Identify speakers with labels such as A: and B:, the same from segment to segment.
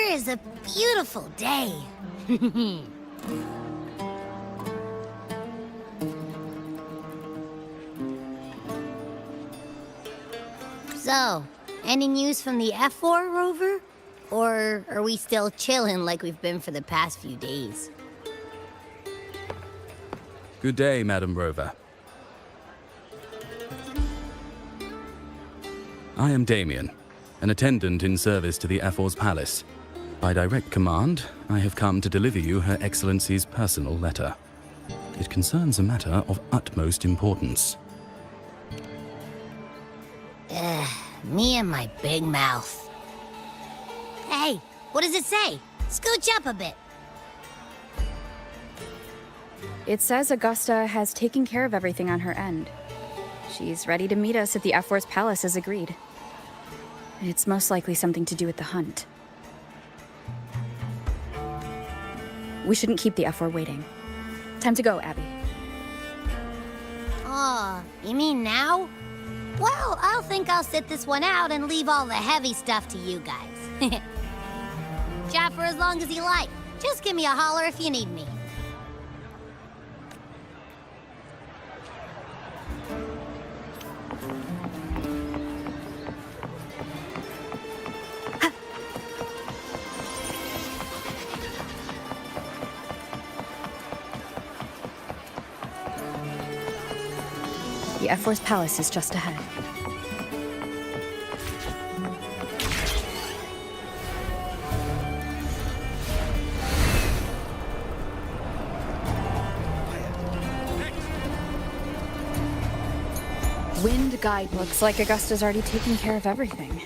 A: is a beautiful day. So, any news from the F4 rover? Or are we still chilling like we've been for the past few days?
B: Good day, Madam Rover. I am Damien, an attendant in service to the F4's palace. By direct command, I have come to deliver you Her Excellency's personal letter. It concerns a matter of utmost importance.
A: Me and my big mouth. Hey, what does it say? Scooch up a bit.
C: It says Augusta has taken care of everything on her end. She's ready to meet us at the F4's palace as agreed. It's most likely something to do with the hunt. We shouldn't keep the F4 waiting. Time to go, Abby.
A: Oh, you mean now? Well, I'll think I'll sit this one out and leave all the heavy stuff to you guys. Chat for as long as you like. Just give me a holler if you need me.
C: The F4's palace is just ahead. Wind guide looks like Augusta's already taken care of everything.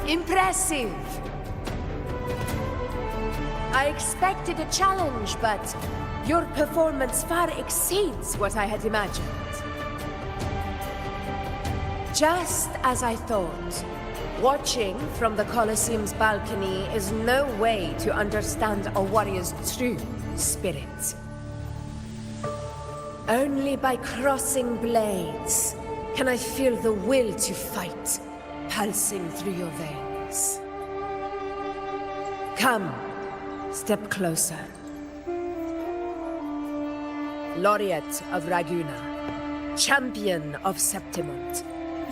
D: Impressive! I expected a challenge, but your performance far exceeds what I had imagined. Just as I thought, watching from the Colosseum's balcony is no way to understand a warrior's true spirit. Only by crossing blades can I feel the will to fight pulsing through your veins. Come, step closer. Laureate of Raguna, champion of Septimont,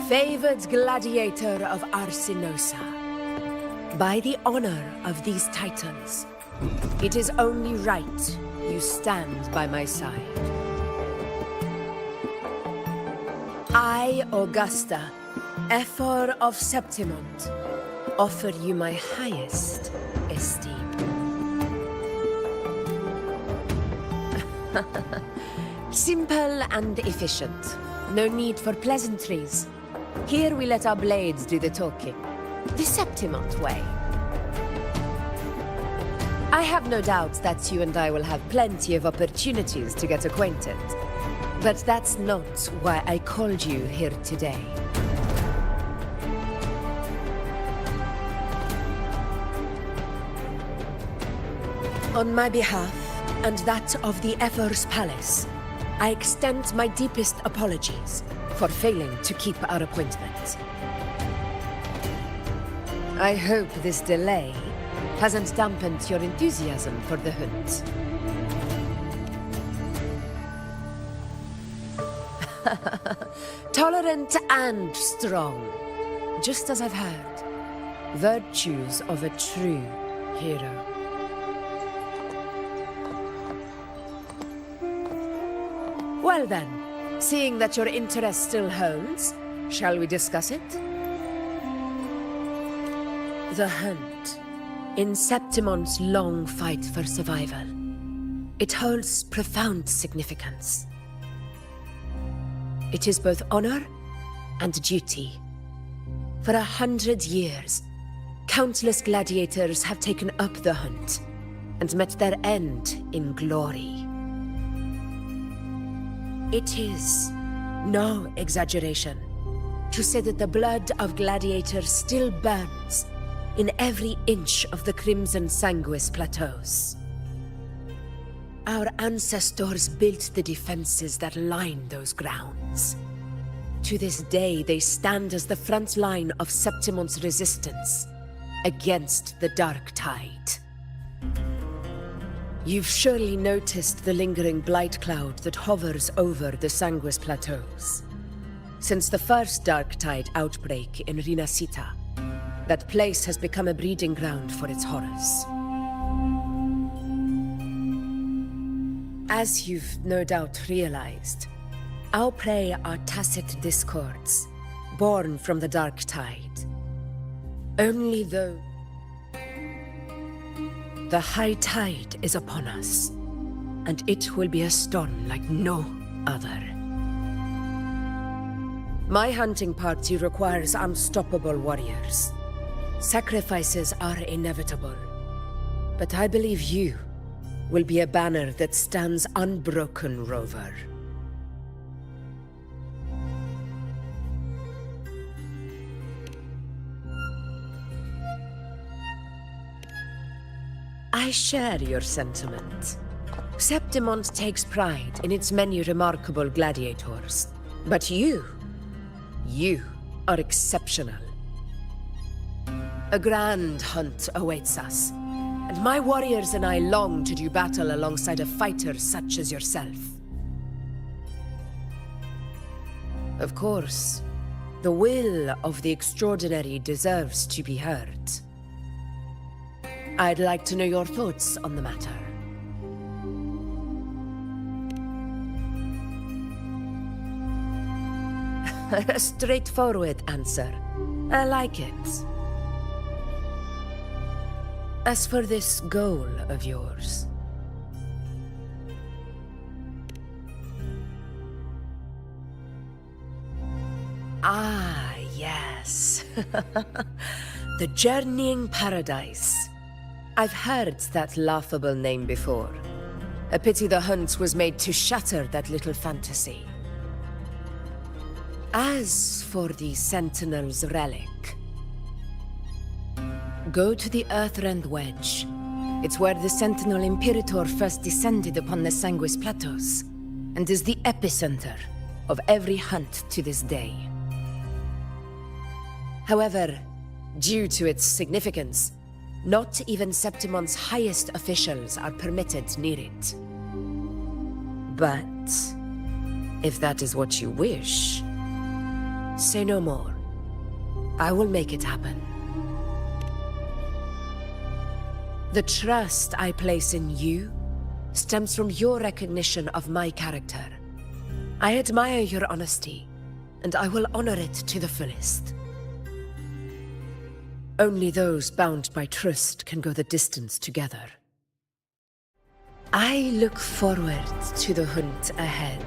D: favored gladiator of Arsinosa. By the honor of these titans, it is only right you stand by my side. I, Augusta, F4 of Septimont, offer you my highest esteem. Simple and efficient. No need for pleasantries. Here we let our blades do the talking. The Septimont way. I have no doubt that you and I will have plenty of opportunities to get acquainted. But that's not why I called you here today. On my behalf, and that of the Ephor's Palace, I extend my deepest apologies for failing to keep our appointment. I hope this delay hasn't dampened your enthusiasm for the hunt. Tolerant and strong, just as I've heard. Virtues of a true hero. Well then, seeing that your interest still holds, shall we discuss it? The hunt. In Septimont's long fight for survival, it holds profound significance. It is both honor and duty. For 100 years, countless gladiators have taken up the hunt and met their end in glory. It is no exaggeration to say that the blood of gladiators still burns in every inch of the Crimson Sanguis plateaus. Our ancestors built the defenses that line those grounds. To this day, they stand as the front line of Septimont's resistance against the Dark Tide. You've surely noticed the lingering blight cloud that hovers over the Sanguis plateaus. Since the first Dark Tide outbreak in Rinascita, that place has become a breeding ground for its horrors. As you've no doubt realized, our prey are tacit discords, born from the Dark Tide. Only though the high tide is upon us, and it will be a storm like no other. My hunting party requires unstoppable warriors. Sacrifices are inevitable, but I believe you will be a banner that stands unbroken, Rover. I share your sentiment. Septimont takes pride in its many remarkable gladiators. But you are exceptional. A grand hunt awaits us, and my warriors and I long to do battle alongside a fighter such as yourself. Of course, the will of the extraordinary deserves to be heard. I'd like to know your thoughts on the matter. A straightforward answer. I like it. As for this goal of yours... Ah, yes. The Journeying Paradise. I've heard that laughable name before. A pity the hunt was made to shatter that little fantasy. As for the Sentinel's relic, go to the Earthrend Wedge. It's where the Sentinel Imperator first descended upon the Sanguis Plateaus, and is the epicenter of every hunt to this day. However, due to its significance, not even Septimont's highest officials are permitted near it. But if that is what you wish, say no more. I will make it happen. The trust I place in you stems from your recognition of my character. I admire your honesty, and I will honor it to the fullest. Only those bound by trust can go the distance together. I look forward to the hunt ahead.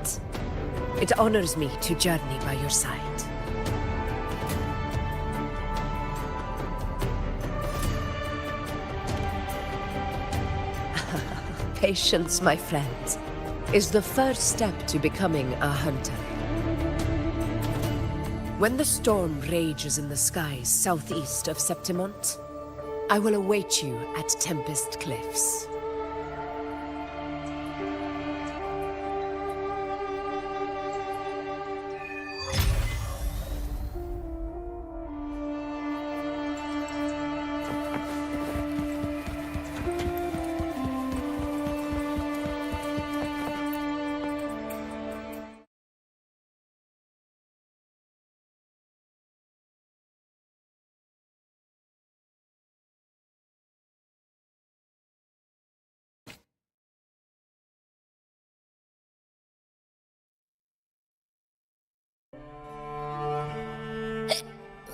D: It honors me to journey by your side. Patience, my friend, is the first step to becoming a hunter. When the storm rages in the skies southeast of Septimont, I will await you at Tempest Cliffs.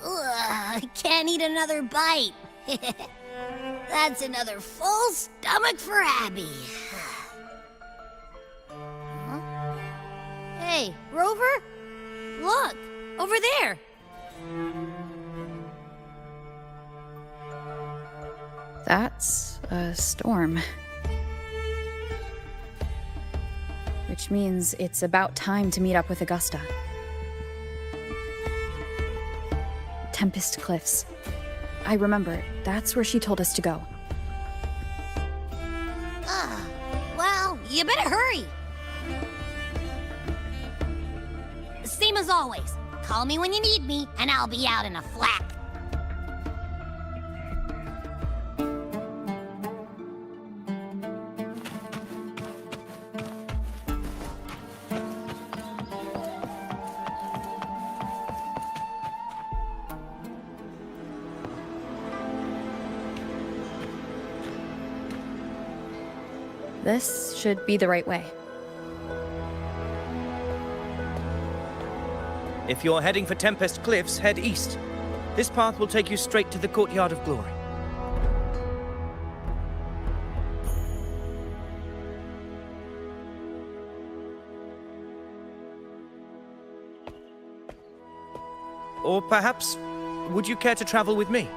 A: Ugh, I can't eat another bite. That's another full stomach for Abby. Huh? Hey, Rover? Look, over there.
C: That's a storm. Which means it's about time to meet up with Augusta. Tempest Cliffs. I remember, that's where she told us to go.
A: Well, you better hurry. Same as always. Call me when you need me, and I'll be out in a flap.
C: This should be the right way.
E: If you're heading for Tempest Cliffs, head east. This path will take you straight to the Courtyard of Glory. Or perhaps, would you care to travel with me?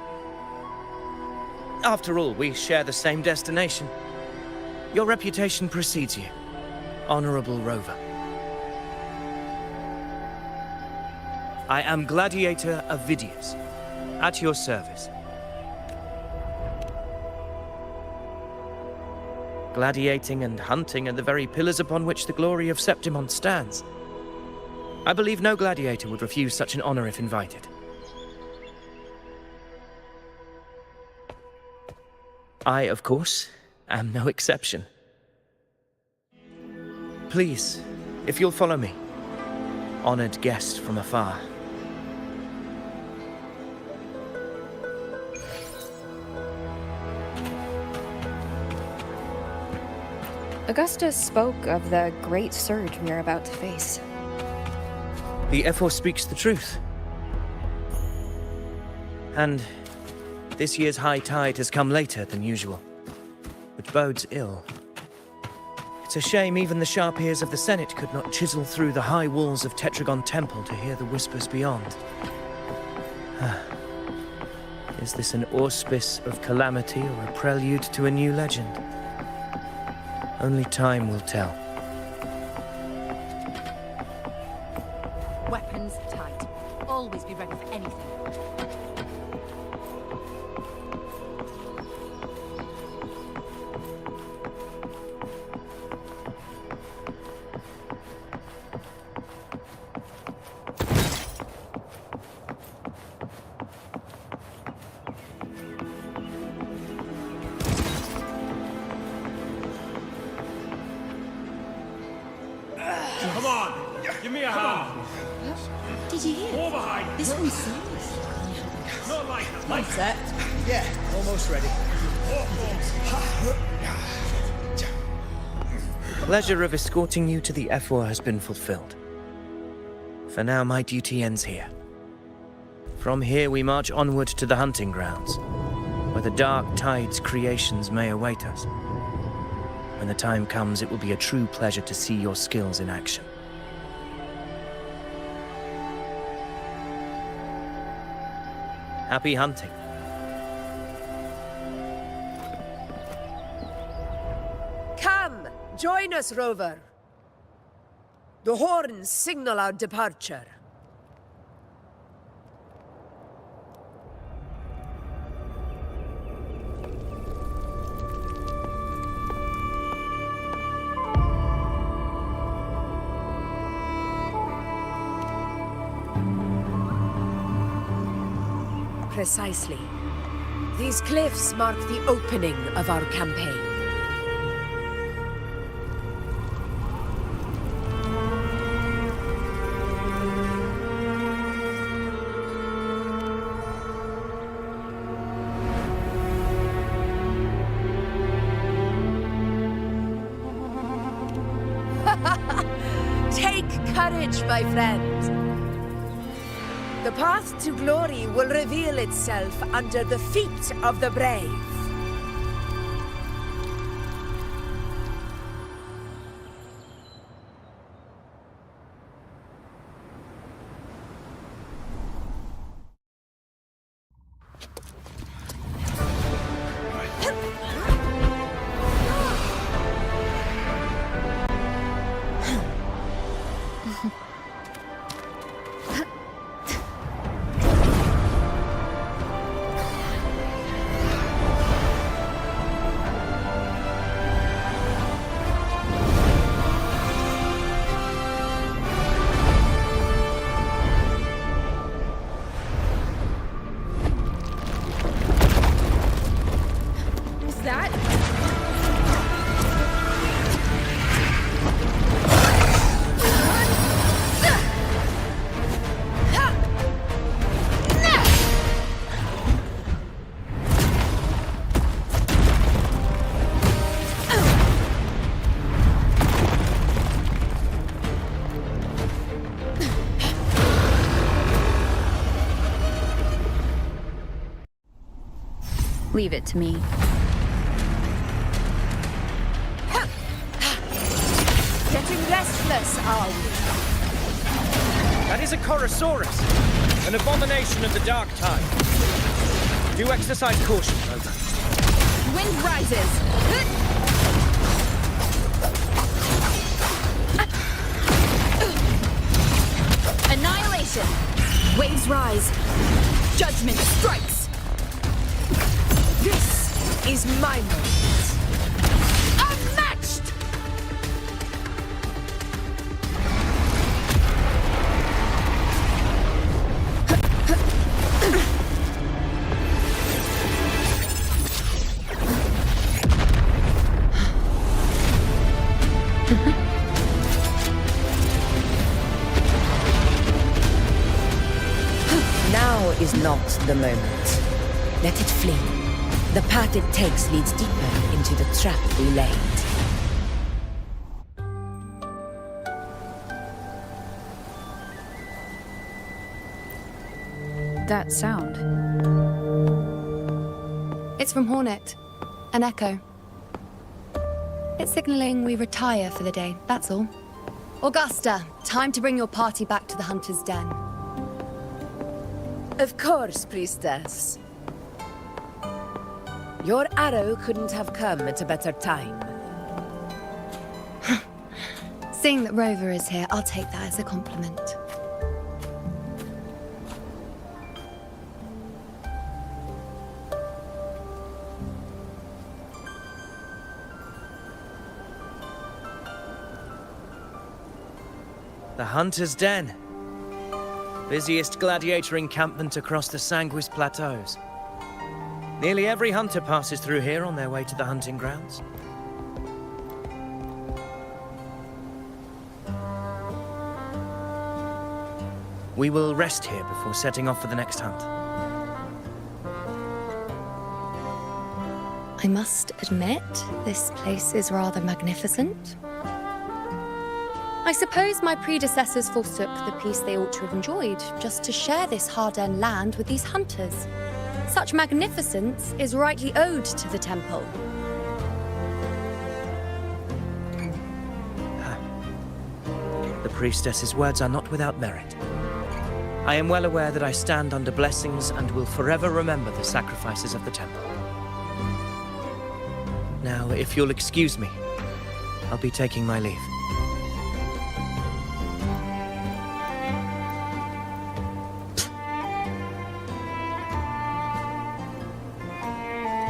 E: After all, we share the same destination. Your reputation precedes you, Honorable Rover. I am Gladiator of Vidius, at your service. Gladiating and hunting are the very pillars upon which the glory of Septimont stands. I believe no gladiator would refuse such an honor if invited. I, of course, am no exception. Please, if you'll follow me, honored guest from afar.
C: Augusta spoke of the great surge we are about to face.
E: The Ephor speaks the truth. And this year's high tide has come later than usual, which bodes ill. It's a shame even the sharp ears of the Senate could not chisel through the high walls of Tetragon Temple to hear the whispers beyond. Is this an auspice of calamity or a prelude to a new legend? Only time will tell.
F: Weapons tight. Always be ready for anything.
G: Come on, give me a hand.
F: Did you hear?
G: More behind.
F: This one's serious.
G: Not like that.
H: Light set. Yeah, almost ready.
E: The pleasure of escorting you to the Ephor has been fulfilled. For now, my duty ends here. From here, we march onward to the hunting grounds, where the dark tide's creations may await us. When the time comes, it will be a true pleasure to see your skills in action. Happy hunting.
D: Come! Join us, Rover. The horns signal our departure. Precisely. These cliffs mark the opening of our campaign. Take courage, my friend. The path to glory will reveal itself under the feet of the brave.
C: Leave it to me.
D: Getting restless, are we?
E: That is a Chorosaurus, an abomination of the dark tide. Do exercise caution, Rover.
C: Wind rises. Annihilation. Waves rise. Judgment strikes.
D: This is my moment. Unmatched! Now is not the moment. Let it flee. The path it takes leads deeper into the trap we laid.
C: That sound.
I: It's from Hornet. An echo. It's signaling we retire for the day, that's all. Augusta, time to bring your party back to the Hunter's Den.
D: Of course, Priestess. Your arrow couldn't have come at a better time.
I: Seeing that Rover is here, I'll take that as a compliment.
E: The Hunter's Den. Busiest gladiator encampment across the Sanguis Plateaus. Nearly every hunter passes through here on their way to the hunting grounds. We will rest here before setting off for the next hunt.
I: I must admit, this place is rather magnificent. I suppose my predecessors forsook the peace they ought to have enjoyed, just to share this hard-earned land with these hunters. Such magnificence is rightly owed to the temple.
E: The priestess's words are not without merit. I am well aware that I stand under blessings and will forever remember the sacrifices of the temple. Now, if you'll excuse me, I'll be taking my leave.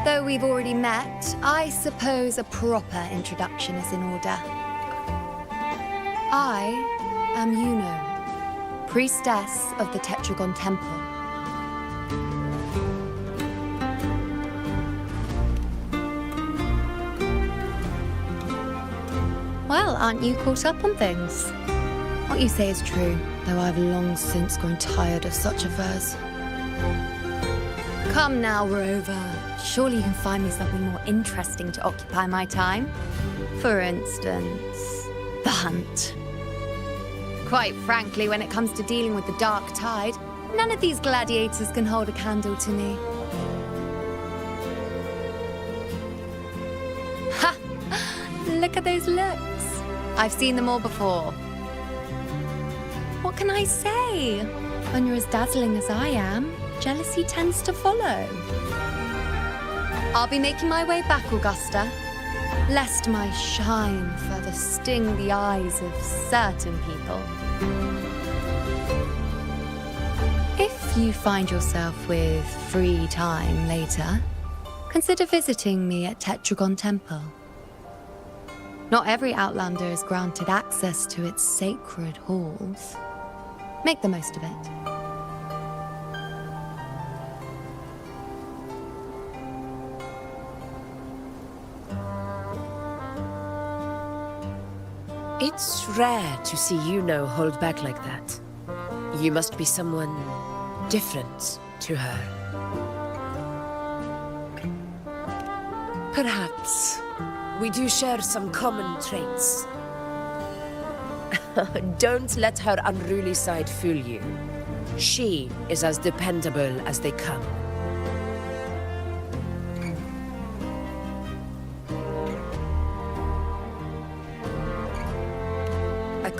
I: Though we've already met, I suppose a proper introduction is in order. I am Yuno, priestess of the Tetragon Temple. Well, aren't you caught up on things? What you say is true, though I've long since grown tired of such affairs. Come now, Rover. Surely you can find me something more interesting to occupy my time. For instance, the hunt. Quite frankly, when it comes to dealing with the dark tide, none of these gladiators can hold a candle to me. Ha! Look at those looks. I've seen them all before. What can I say? When you're as dazzling as I am, jealousy tends to follow. I'll be making my way back, Augusta, lest my shine further sting the eyes of certain people. If you find yourself with free time later, consider visiting me at Tetragon Temple. Not every Outlander is granted access to its sacred halls. Make the most of it.
D: It's rare to see Yuno hold back like that. You must be someone different to her. Perhaps we do share some common traits. Don't let her unruly side fool you. She is as dependable as they come.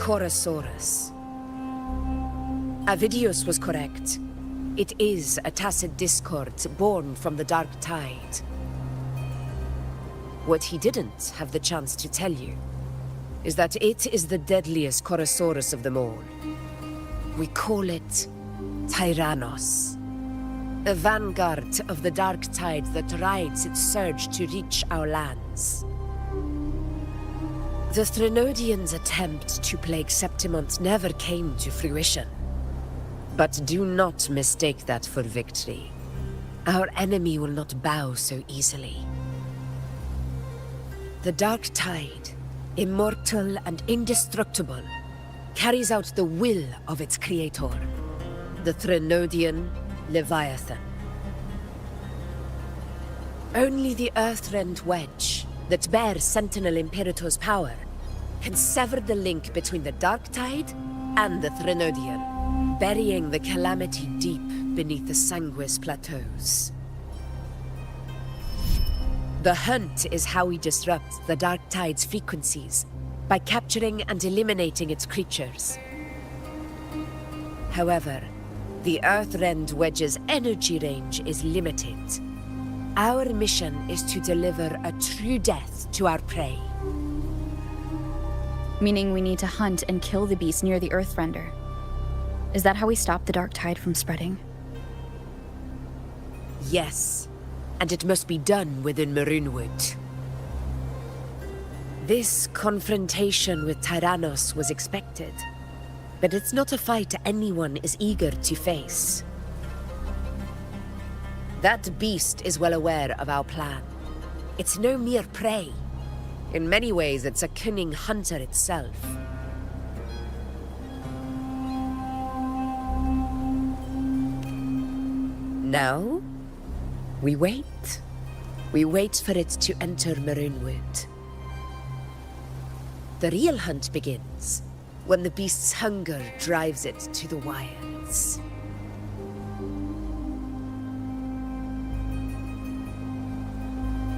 D: Chorosaurus. Avidius was correct. It is a tacit discord born from the dark tide. What he didn't have the chance to tell you is that it is the deadliest Chorosaurus of them all. We call it Tyrannos, a vanguard of the dark tide that rides its surge to reach our lands. The Threnodians' attempt to plague Septimont never came to fruition. But do not mistake that for victory. Our enemy will not bow so easily. The Dark Tide, immortal and indestructible, carries out the will of its creator, the Threnodian Leviathan. Only the Earthrend Wedge, that bears Sentinel Imperator's power, can sever the link between the Dark Tide and the Threnodian, burying the calamity deep beneath the Sanguis plateaus. The hunt is how we disrupt the Dark Tide's frequencies, by capturing and eliminating its creatures. However, the Earthrend Wedge's energy range is limited. Our mission is to deliver a true death to our prey.
C: Meaning we need to hunt and kill the beast near the Earthrender. Is that how we stop the dark tide from spreading?
D: Yes, and it must be done within Maroonwood. This confrontation with Tyrannos was expected, but it's not a fight anyone is eager to face. That beast is well aware of our plan. It's no mere prey. In many ways, it's a cunning hunter itself. Now, we wait. We wait for it to enter Maroonwood. The real hunt begins when the beast's hunger drives it to the wilds.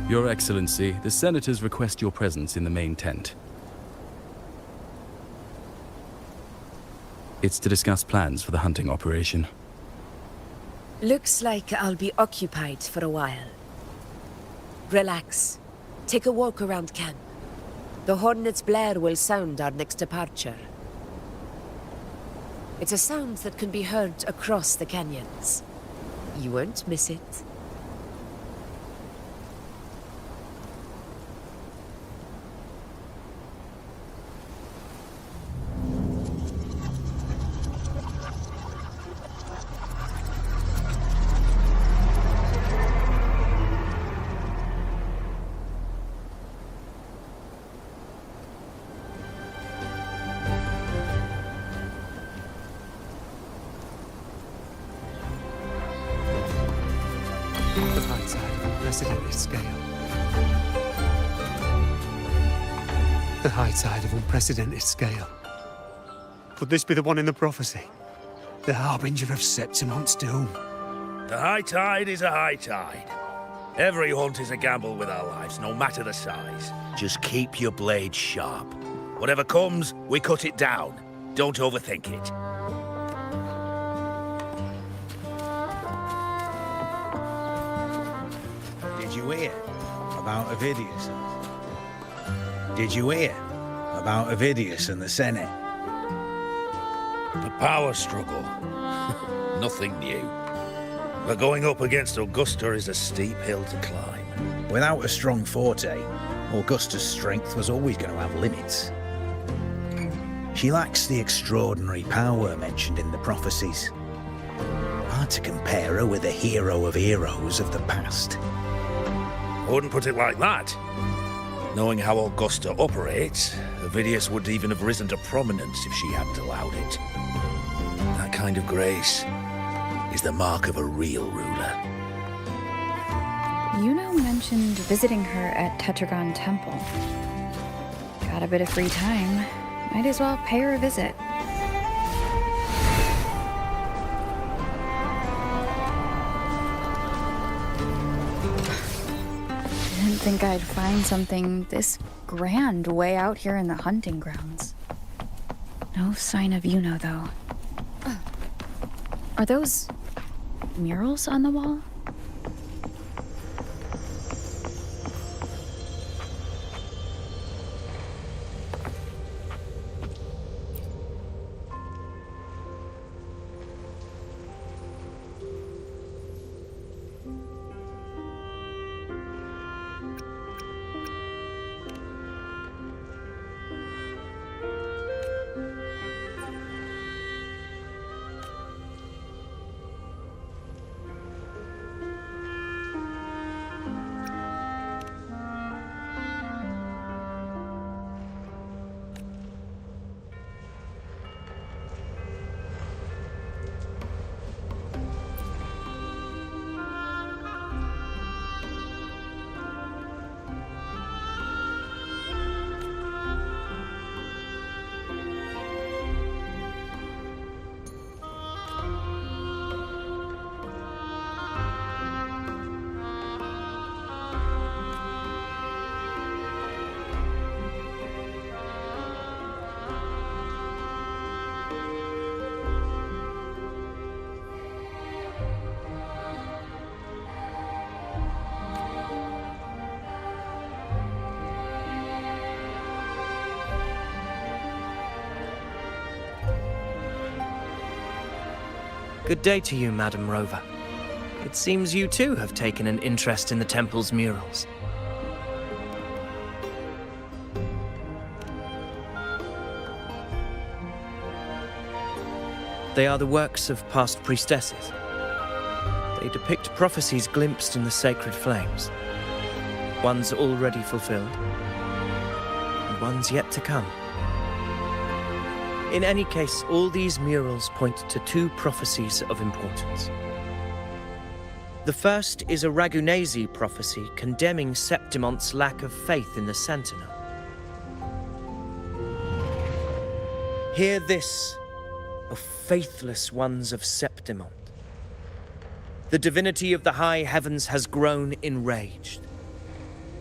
B: Your Excellency, the Senators request your presence in the main tent. It's to discuss plans for the hunting operation.
D: Looks like I'll be occupied for a while. Relax. Take a walk around camp. The hornet's blare will sound our next departure. It's a sound that can be heard across the canyons. You won't miss it.
J: The height side of unprecedented scale. The height side of unprecedented scale. Could this be the one in the prophecy? The harbinger of Septimont's doom.
G: The high tide is a high tide. Every hunt is a gamble with our lives, no matter the size. Just keep your blade sharp. Whatever comes, we cut it down. Don't overthink it.
H: Did you hear about Ovidius? Did you hear about Ovidius and the Senate?
G: The power struggle. Nothing new. But going up against Augusta is a steep hill to climb.
H: Without a strong forte, Augusta's strength was always going to have limits. She lacks the extraordinary power mentioned in the prophecies. Hard to compare her with a hero of heroes of the past.
G: I wouldn't put it like that. Knowing how Augusta operates, Ovidius would even have risen to prominence if she hadn't allowed it. That kind of grace is the mark of a real ruler.
C: Yuno mentioned visiting her at Tetragon Temple. Got a bit of free time. Might as well pay her a visit. Didn't think I'd find something this grand way out here in the hunting grounds. No sign of Yuno, though. Are those murals on the wall?
E: Good day to you, Madam Rover. It seems you too have taken an interest in the temple's murals. They are the works of past priestesses. They depict prophecies glimpsed in the sacred flames. Ones already fulfilled, and ones yet to come. In any case, all these murals point to two prophecies of importance. The first is a Ragunesi prophecy condemning Septimont's lack of faith in the Sentinel. Hear this, O faithless ones of Septimont. The divinity of the high heavens has grown enraged.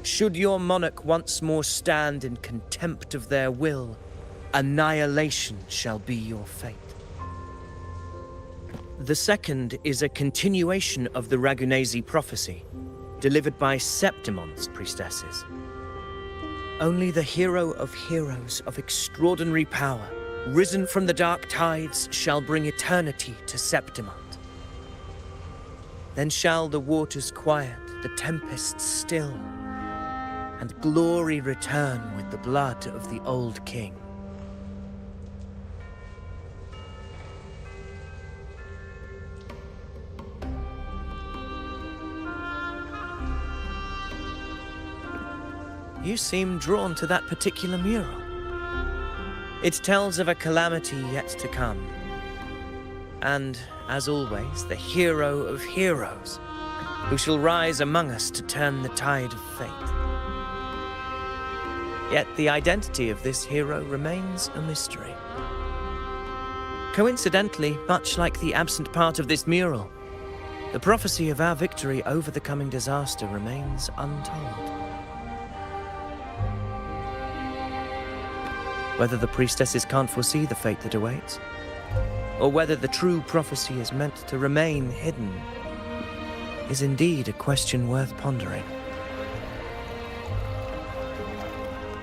E: Should your monarch once more stand in contempt of their will, annihilation shall be your fate. The second is a continuation of the Ragunesi prophecy, delivered by Septimont's priestesses. Only the hero of heroes of extraordinary power, risen from the dark tides, shall bring eternity to Septimont. Then shall the waters quiet, the tempests still, and glory return with the blood of the old king. You seem drawn to that particular mural. It tells of a calamity yet to come. And, as always, the hero of heroes, who shall rise among us to turn the tide of fate. Yet the identity of this hero remains a mystery. Coincidentally, much like the absent part of this mural, the prophecy of our victory over the coming disaster remains untold. Whether the priestesses can't foresee the fate that awaits, or whether the true prophecy is meant to remain hidden, is indeed a question worth pondering.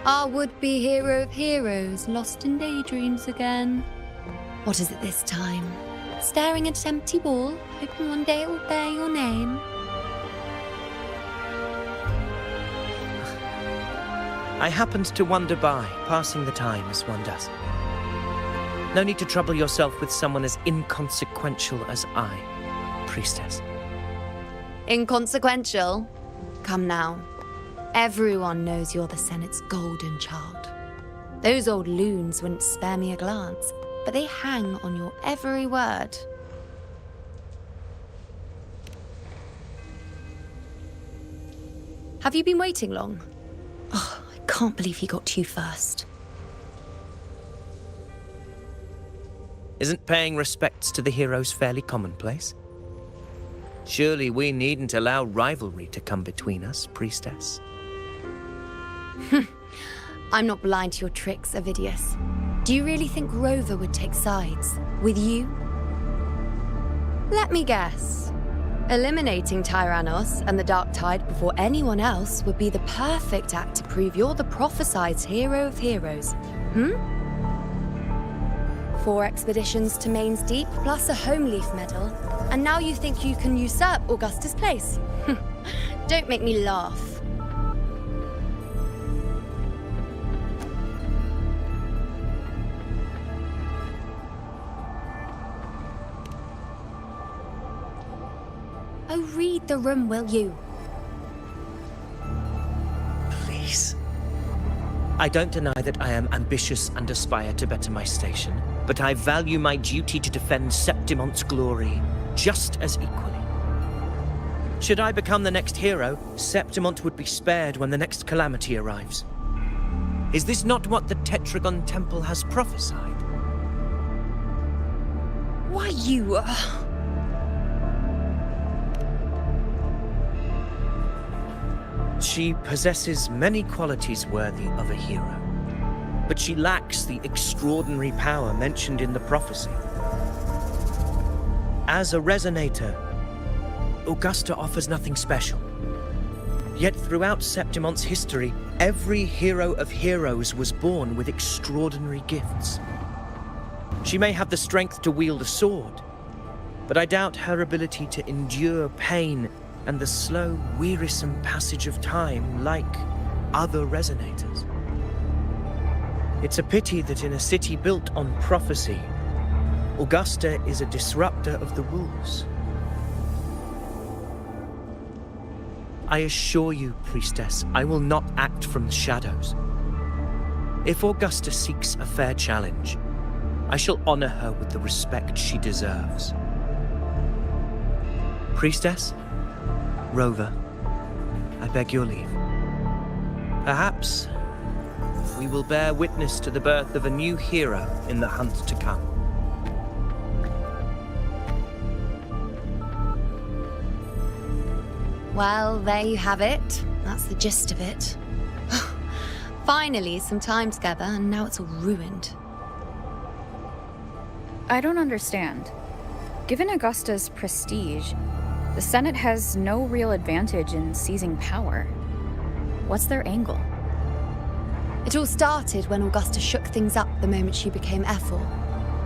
I: Our would-be hero of heroes lost in daydreams again. What is it this time? Staring at an empty wall, hoping one day it will bear your name?
E: I happened to wander by, passing the time as one does. No need to trouble yourself with someone as inconsequential as I, priestess.
I: Inconsequential? Come now. Everyone knows you're the Senate's golden child. Those old loons wouldn't spare me a glance, but they hang on your every word. Have you been waiting long? Oh, I can't believe he got to you first.
E: Isn't paying respects to the heroes fairly commonplace? Surely we needn't allow rivalry to come between us, priestess.
I: I'm not blind to your tricks, Avidius. Do you really think Rover would take sides with you? Let me guess. Eliminating Tyrannos and the Dark Tide before anyone else would be the perfect act to prove you're the prophesied hero of heroes. 4 expeditions to Main's Deep, plus a Home Leaf medal, and now you think you can usurp Augusta's place? Don't make me laugh. Oh, read the room, will you?
E: Please. I don't deny that I am ambitious and aspire to better my station, but I value my duty to defend Septimont's glory just as equally. Should I become the next hero, Septimont would be spared when the next calamity arrives. Is this not what the Tetragon Temple has prophesied?
I: Why, you...
E: She possesses many qualities worthy of a hero, but she lacks the extraordinary power mentioned in the prophecy. As a resonator, Augusta offers nothing special. Yet throughout Septimont's history, every hero of heroes was born with extraordinary gifts. She may have the strength to wield a sword, but I doubt her ability to endure pain and the slow, wearisome passage of time like other resonators. It's a pity that in a city built on prophecy, Augusta is a disruptor of the rules. I assure you, priestess, I will not act from the shadows. If Augusta seeks a fair challenge, I shall honor her with the respect she deserves. Priestess? Rover, I beg your leave. Perhaps we will bear witness to the birth of a new hero in the hunt to come.
I: Well, there you have it. That's the gist of it. Finally, some time together, and now it's all ruined.
C: I don't understand. Given Augusta's prestige, the Senate has no real advantage in seizing power. What's their angle?
I: It all started when Augusta shook things up the moment she became Ephor,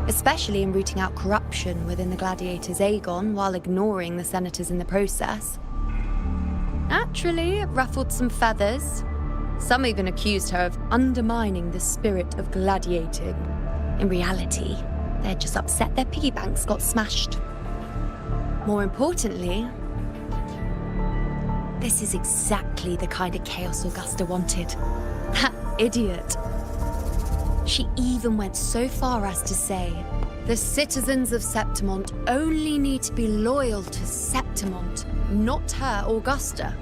I: especially in rooting out corruption within the gladiators Aegon while ignoring the senators in the process. Naturally, it ruffled some feathers. Some even accused her of undermining the spirit of gladiating. In reality, they're just upset their piggy banks got smashed. More importantly, this is exactly the kind of chaos Augusta wanted. That idiot. She even went so far as to say, the citizens of Septimont only need to be loyal to Septimont, not her, Augusta.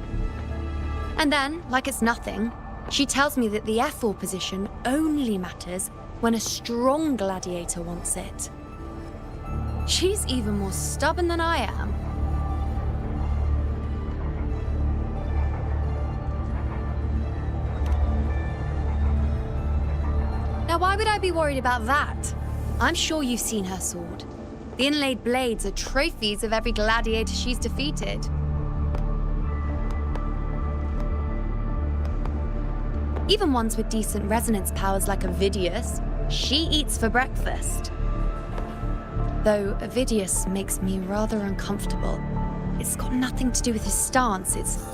I: And then, like it's nothing, she tells me that the Ephor position only matters when a strong gladiator wants it. She's even more stubborn than I am. Now, why would I be worried about that? I'm sure you've seen her sword. The inlaid blades are trophies of every gladiator she's defeated. Even ones with decent resonance powers like Avidius, she eats for breakfast. Though Avidius makes me rather uncomfortable. It's got nothing to do with his stance, it's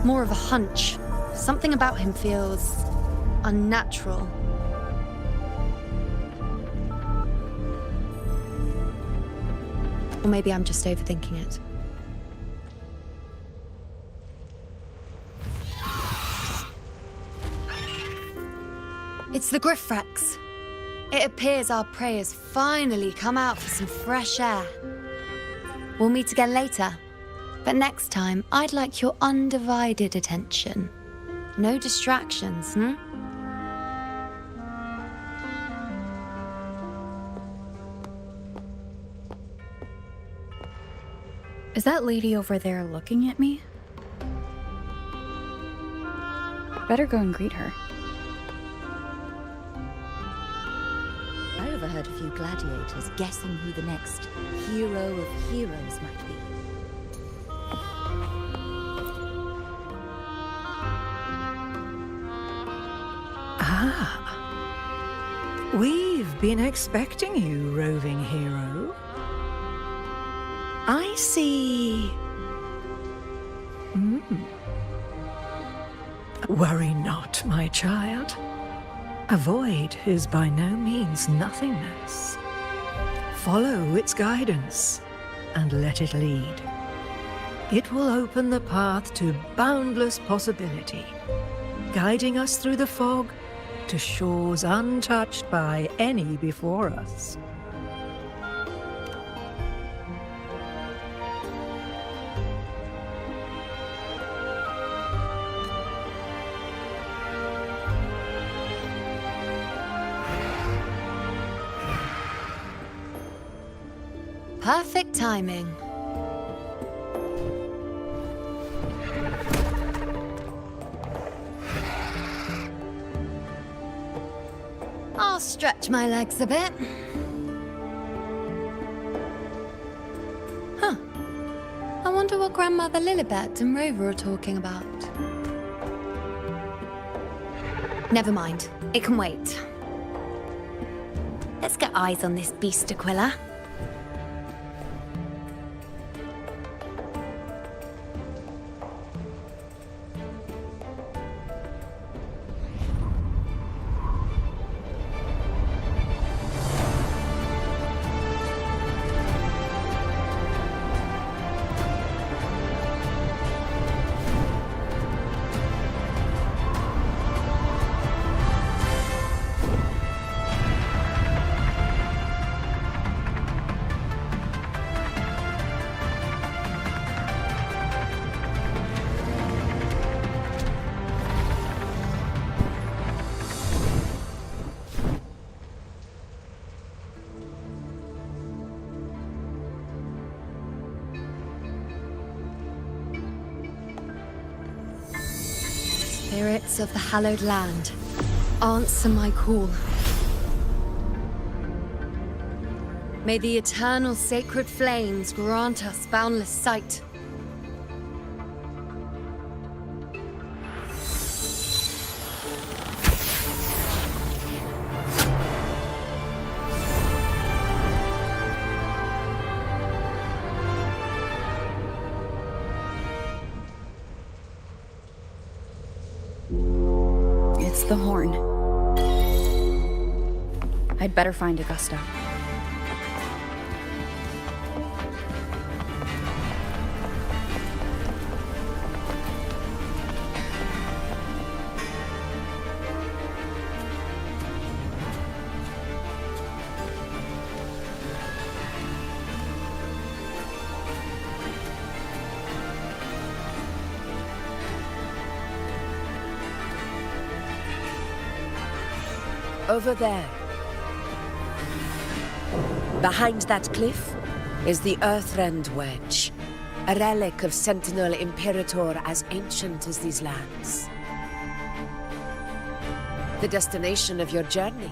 I: more of a hunch. Something about him feels unnatural. Or maybe I'm just overthinking it. It's the Griffrex. It appears our prey has finally come out for some fresh air. We'll meet again later, but next time I'd like your undivided attention. No distractions,
C: Is that lady over there looking at me? Better go and greet her.
F: I overheard a few gladiators guessing who the next hero of heroes might be.
K: Ah. We've been expecting you, roving hero. I see. Worry not, my child. A void is by no means nothingness. Follow its guidance and let it lead. It will open the path to boundless possibility, guiding us through the fog to shores untouched by any before us.
I: Perfect timing. I'll stretch my legs a bit. Huh. I wonder what Grandmother Lilibet and Rover are talking about. Never mind. It can wait. Let's get eyes on this beast Aquila. Spirits of the hallowed land, answer my call. May the eternal sacred flames grant us boundless sight.
C: the horn. I'd better find Augusta.
D: Over there. Behind that cliff is the Earthrend Wedge, a relic of Sentinel Imperator as ancient as these lands. The destination of your journey,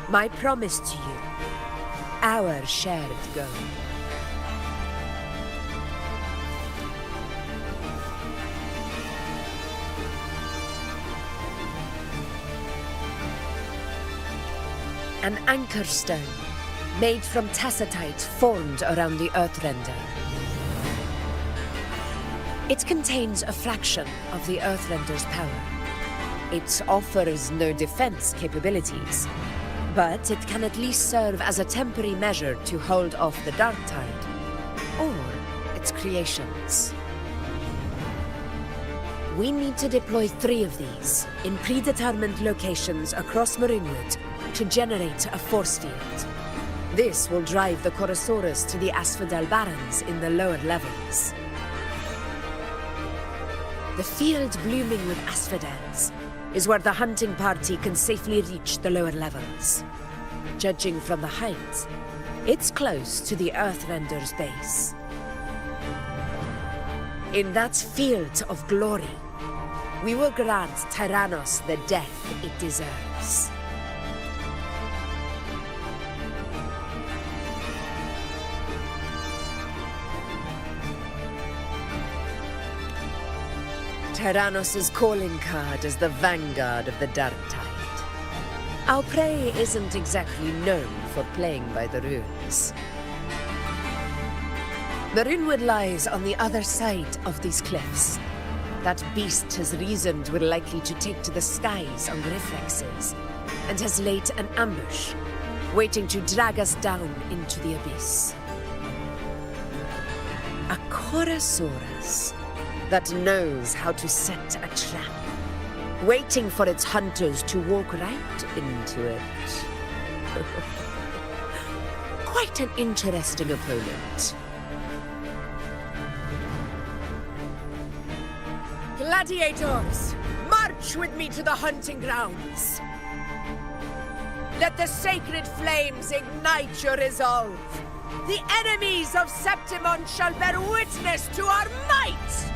D: my promise to you, our shared goal. An anchor stone, made from tacitite formed around the Earthrender. It contains a fraction of the Earthrender's power. It offers no defense capabilities, but it can at least serve as a temporary measure to hold off the dark tide, or its creations. We need to deploy 3 of these in predetermined locations across Marinwood to generate a force field. This will drive the Chorosaurus to the Asphodel Barrens in the lower levels. The field blooming with asphodels is where the hunting party can safely reach the lower levels. Judging from the height, it's close to the Earthrender's base. In that field of glory, we will grant Tyrannos the death it deserves. Tyrannos' calling card is the vanguard of the dark tide. Our prey isn't exactly known for playing by the rules. Marinwood lies on the other side of these cliffs. That beast has reasoned we're likely to take to the skies on reflexes, and has laid an ambush, waiting to drag us down into the abyss. A Chorosaurus that knows how to set a trap, waiting for its hunters to walk right into it. Quite an interesting opponent. Gladiators, march with me to the hunting grounds. Let the sacred flames ignite your resolve. The enemies of Septimon shall bear witness to our might!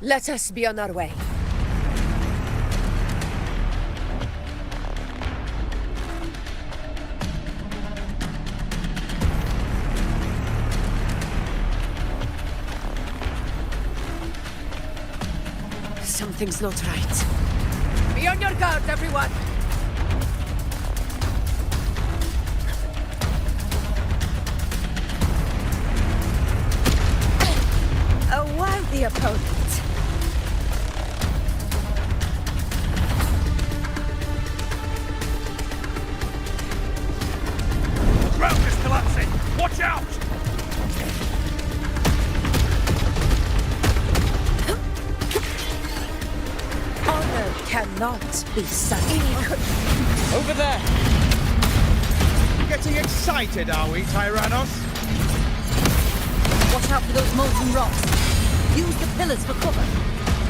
D: Let us be on our way. Something's not right. Be on your guard, everyone! A worthy opponent.
G: Ground is collapsing! Watch out!
D: Honor cannot be such.
L: Over there! Getting excited, are we, Tyrannos?
M: Watch out for those molten rocks. Use the pillars for cover.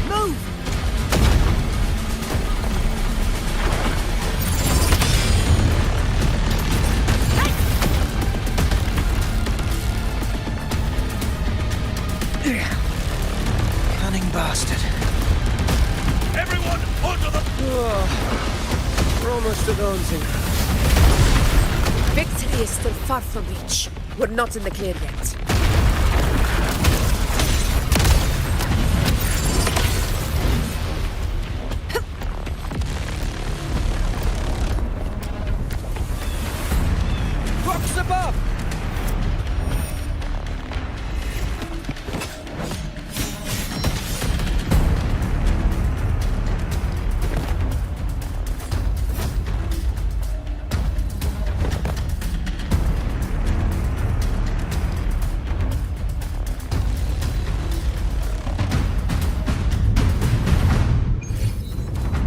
M: Move!
E: Cunning bastard.
G: Everyone, under the...
E: We're almost at the hunting.
D: Victory is still far from reach. We're not in the clear yet.
L: above!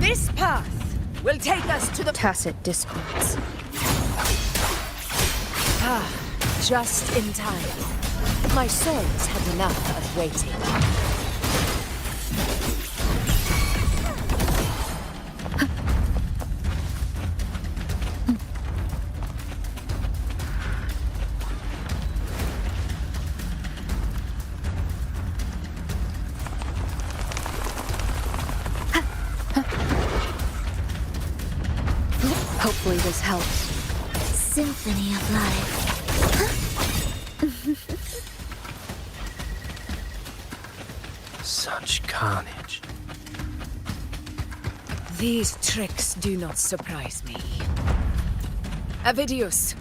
D: This path will take us to the
C: Tacit discords.
D: Ah, just in time. My souls had enough of waiting.
C: Hopefully this helps.
A: Symphony of life.
E: Such carnage.
D: These tricks do not surprise me. Avidius,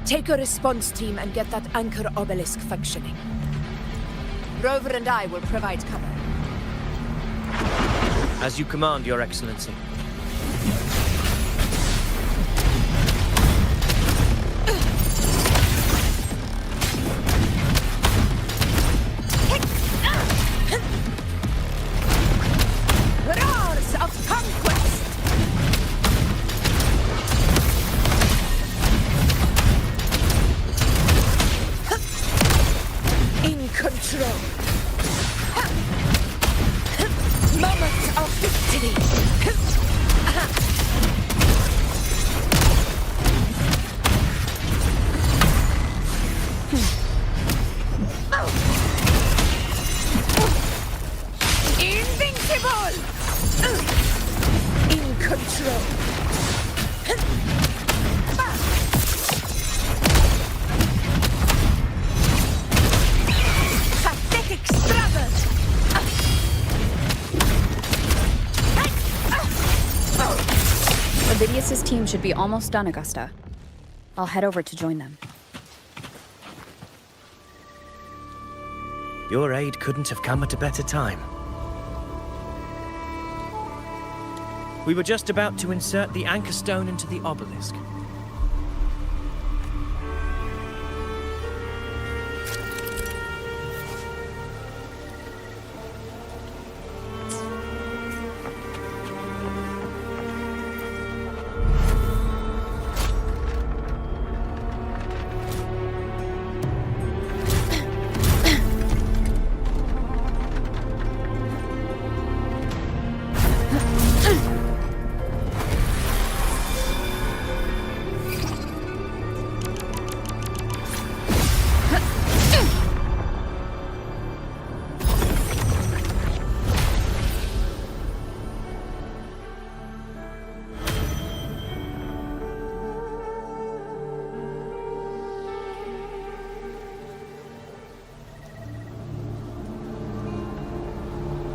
D: take a response team and get that anchor obelisk functioning. Rover and I will provide cover.
E: As you command, Your Excellency.
D: Roars of conquest! In control. Moment of victory. Invincible! In control. Pathetic struggle!
C: Avidius's team should be almost done, Augusta. I'll head over to join them.
E: Your aid couldn't have come at a better time. We were just about to insert the anchor stone into the obelisk.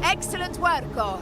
D: Excellent work, all.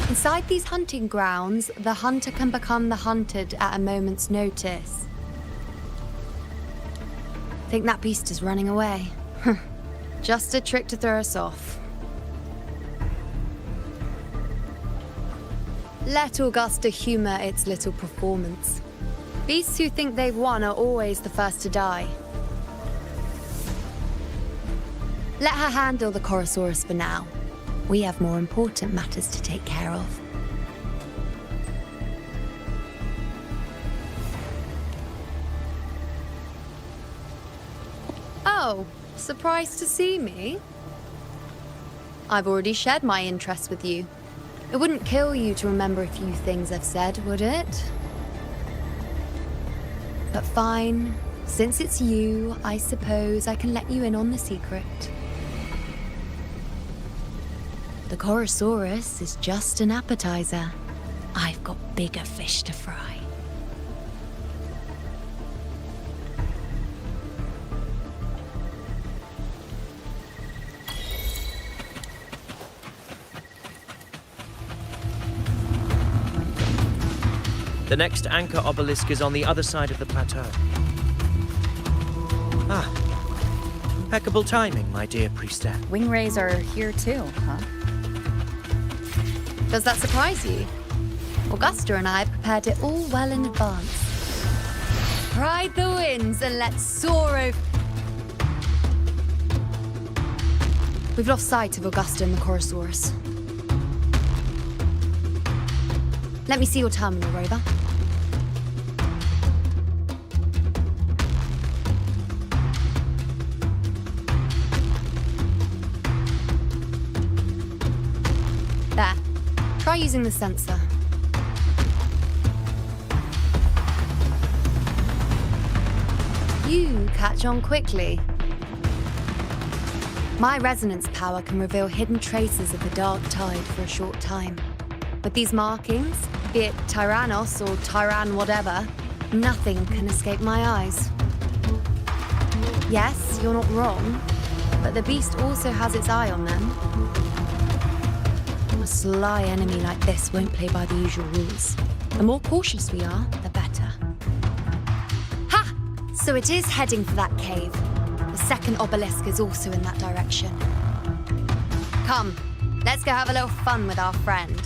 I: Inside these hunting grounds, the hunter can become the hunted at a moment's notice. Think that beast is running away? Just a trick to throw us off. Let Augusta humor its little performance. Beasts who think they've won are always the first to die. Let her handle the Chorosaurus for now. We have more important matters to take care of. Oh, Surprised to see me? I've already shared my interest with you. It wouldn't kill you to remember a few things I've said, would it? But fine. Since it's you, I suppose I can let you in on the secret. The Chorosaurus is just an appetizer. I've got bigger fish to fry.
E: The next anchor obelisk is on the other side of the plateau. Ah, impeccable timing, my dear priestess.
C: Wing rays are here too, huh?
I: Does that surprise you? Augusta and I prepared it all well in advance. Ride the winds and let soar over. We've lost sight of Augusta and the Chorosaurus. Let me see your terminal, Rover. There. Try using the sensor. You catch on quickly. My resonance power can reveal hidden traces of the dark tide for a short time. With these markings, be it Tyrannos or Tyran whatever, nothing can escape my eyes. Yes, you're not wrong, but the beast also has its eye on them. A sly enemy like this won't play by the usual rules. The more cautious we are, the better. Ha! So it is heading for that cave. The second obelisk is also in that direction. Come, let's go have a little fun with our friend.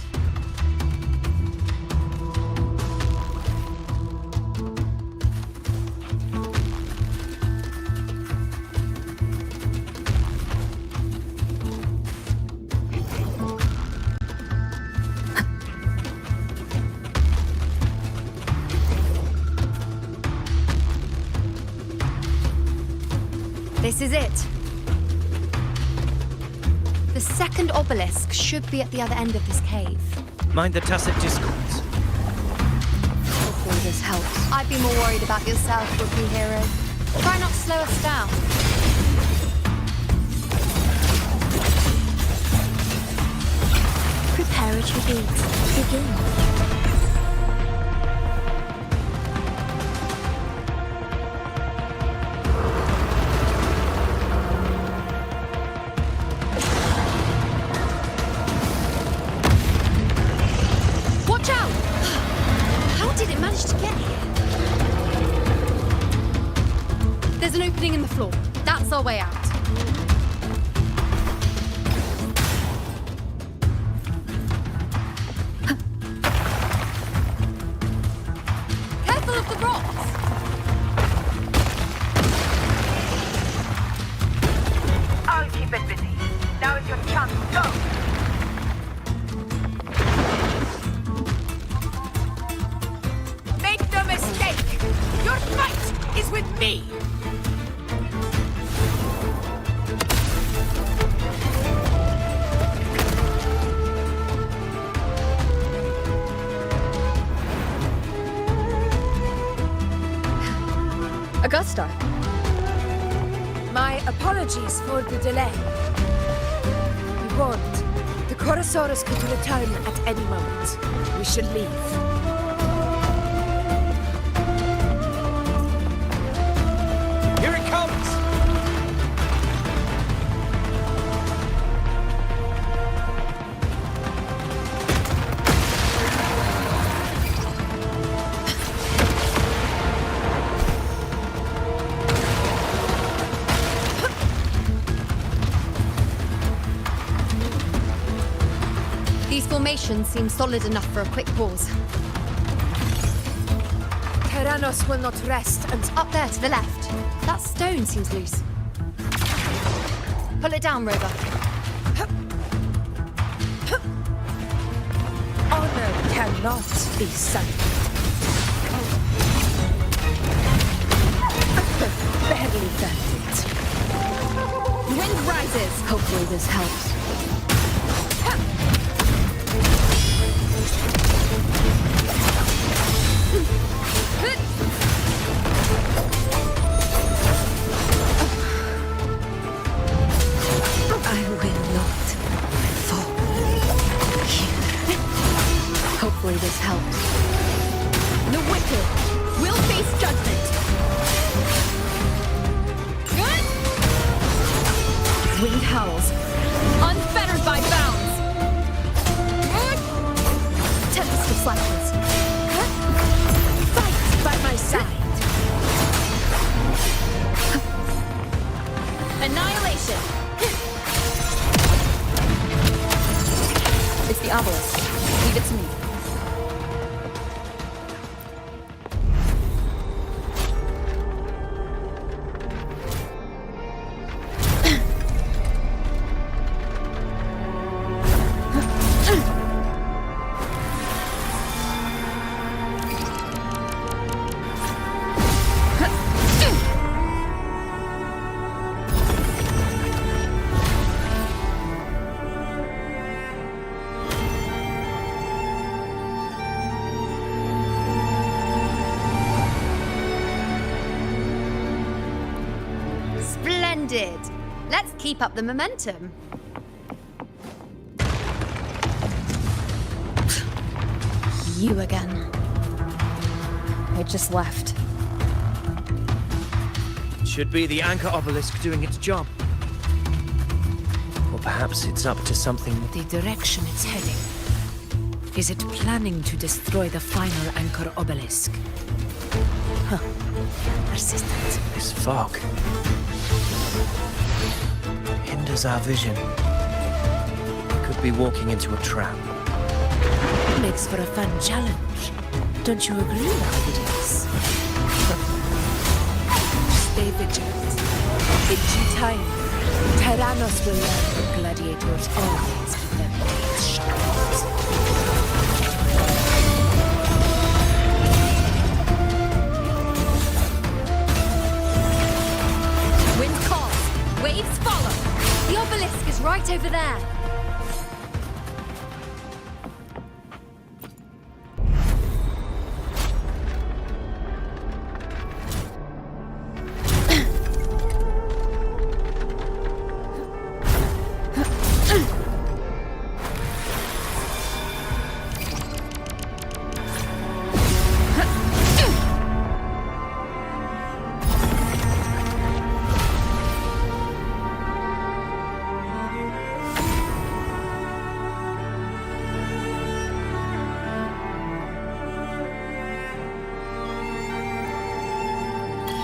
I: This is it. The second obelisk should be at the other end of this cave.
E: Mind the tacit discords.
I: Hopefully this helps. I'd be more worried about yourself, rookie hero. Try not to slow us down.
A: Preparatory beats begin.
I: In the floor. That's our way out. Careful of the rocks!
N: I'll keep it busy. Now is your chance. Go! Make no mistake! Your fight is with me!
C: Augusta.
D: My apologies for the delay. Be warned, the Chorosaurus could return at any moment. We should leave.
L: Here it comes!
I: These formations seem solid enough for a quick pause.
D: Tyrannos will not rest until...
I: Up there to the left. That stone seems loose. Pull it down, Rover.
D: Honor cannot be sunk. Barely felt it.
C: Hopefully this helps.
K: I will not fall here.
C: Hopefully this helps.
I: The wicked will face judgment.
C: Wind howls,
I: Unfettered by bounds.
C: tempest of slashes.
D: Fight by my side.
I: Annihilation.
C: It's the obelisk. Leave it to me.
I: Splendid. Let's keep up the momentum.
C: You again. It just left.
E: Should be the anchor obelisk doing its job. Or perhaps it's up to something.
D: The direction it's heading. Is it planning to destroy the final anchor obelisk? Huh. Persistent.
E: This fog hinders our vision. We could be walking into a trap.
D: Makes for a fun challenge. Don't you agree, Ardiente? Stay vigilant. In due time, Tyrannos will learn that gladiators always keep their blades sharp.
I: Wind calls. Waves follow. The obelisk is right over there.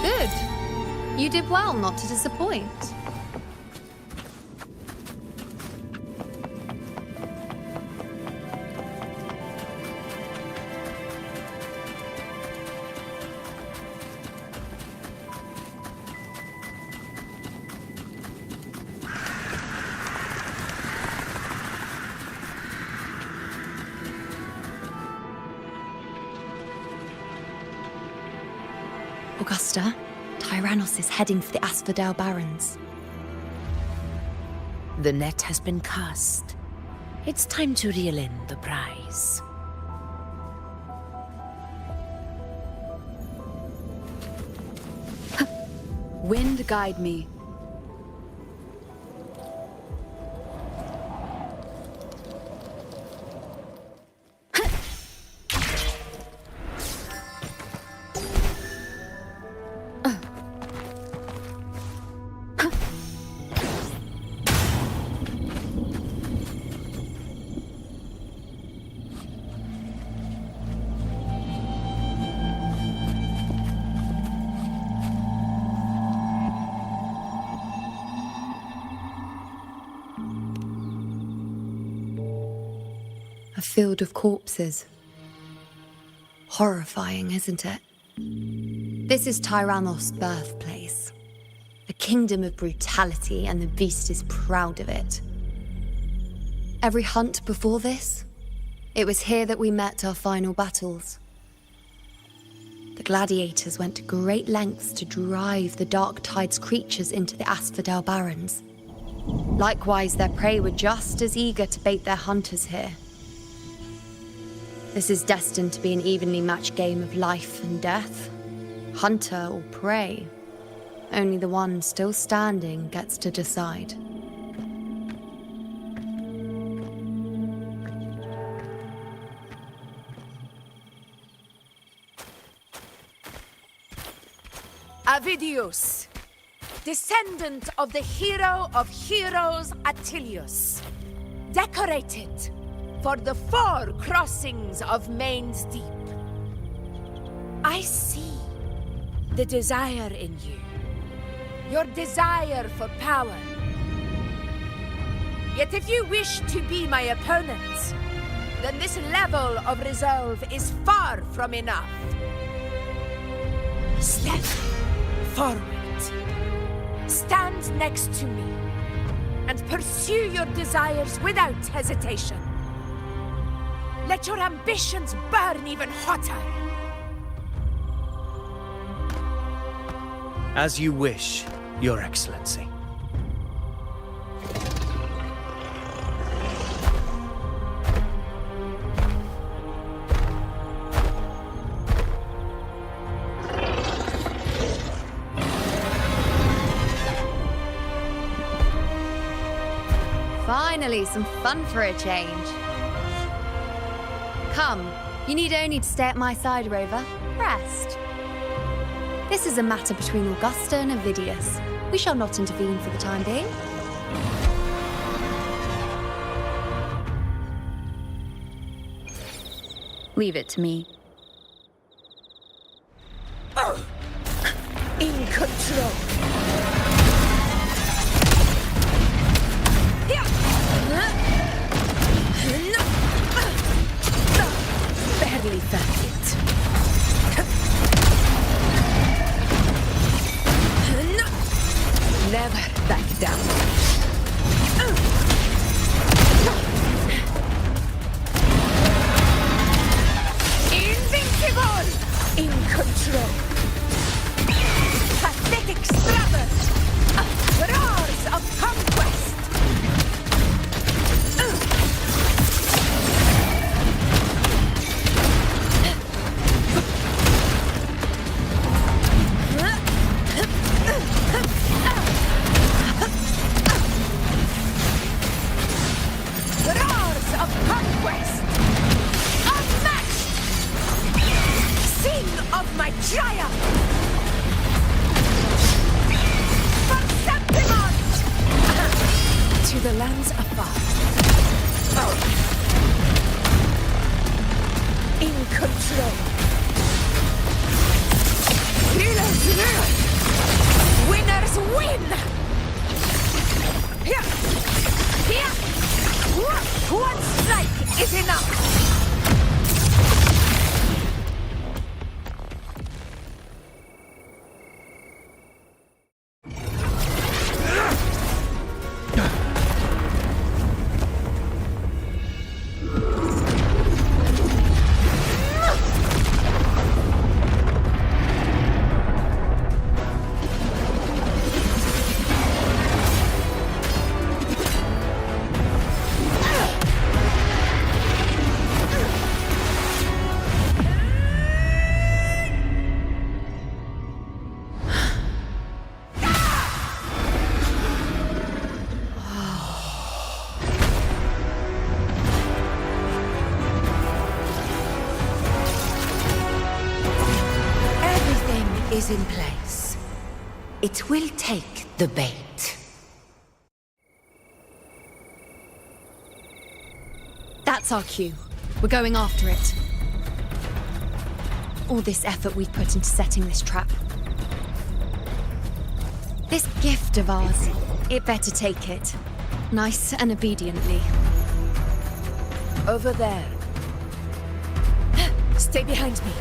I: Good. You did well not to disappoint. Augusta, Tyrannos is heading for the Asphodel Barrens.
D: The net has been cast. It's time to reel in the prize.
C: Wind guide me.
I: A field of corpses. Horrifying, isn't it? This is Tyrannos' birthplace. A kingdom of brutality, and the beast is proud of it. Every hunt before this, it was here that we met our final battles. The gladiators went to great lengths to drive the Dark Tide's creatures into the Asphodel Barrens. Likewise, their prey were just as eager to bait their hunters here. This is destined to be an evenly matched game of life and death. Hunter or prey. Only the one still standing gets to decide.
D: Avidius, descendant of the hero of heroes Attilius, decorated for the 4 crossings of Main's Deep. I see the desire in you, your desire for power. Yet if you wish to be my opponent, then this level of resolve is far from enough. Step forward. Stand next to me and pursue your desires without hesitation. Let your ambitions burn even hotter.
E: As you wish, Your Excellency.
I: Finally, some fun for a change. Come, you need only to stay at my side, Rover. Rest. This is a matter between Augusta and Avidius. We shall not intervene for the time being.
C: Leave it to me.
D: In control. Barely felt it. Never back down. Invincible! In control. Pathetic struggles. Roars of conquest. The lands afar. In control. Healers rule. Winners win. Here. Here. One strike is enough. Is in place. It will take the bait.
I: That's our cue. We're going after it. All this effort we've put into setting this trap. This gift of ours, it better take it. Nice and obediently.
D: Over there. Stay behind me.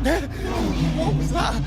O: What was that?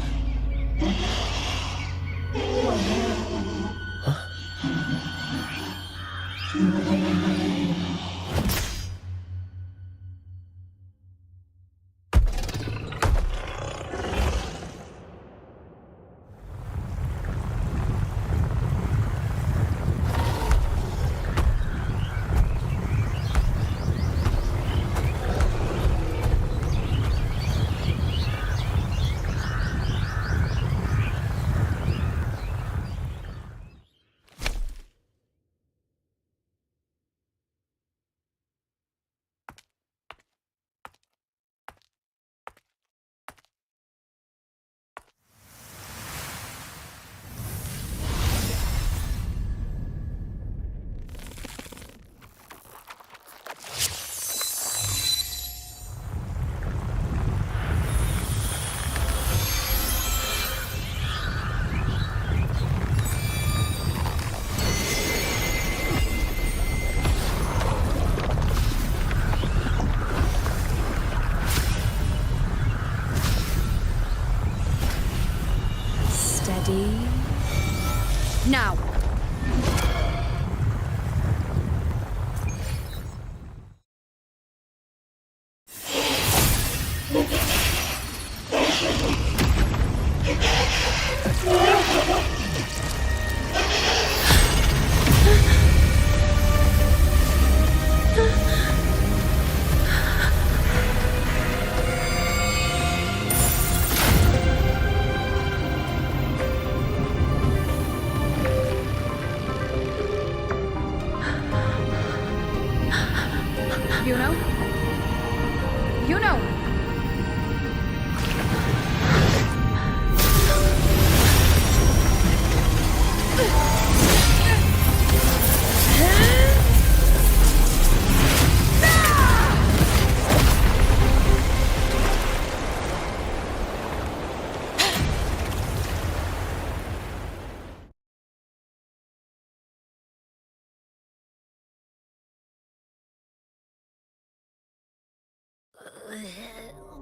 C: Now!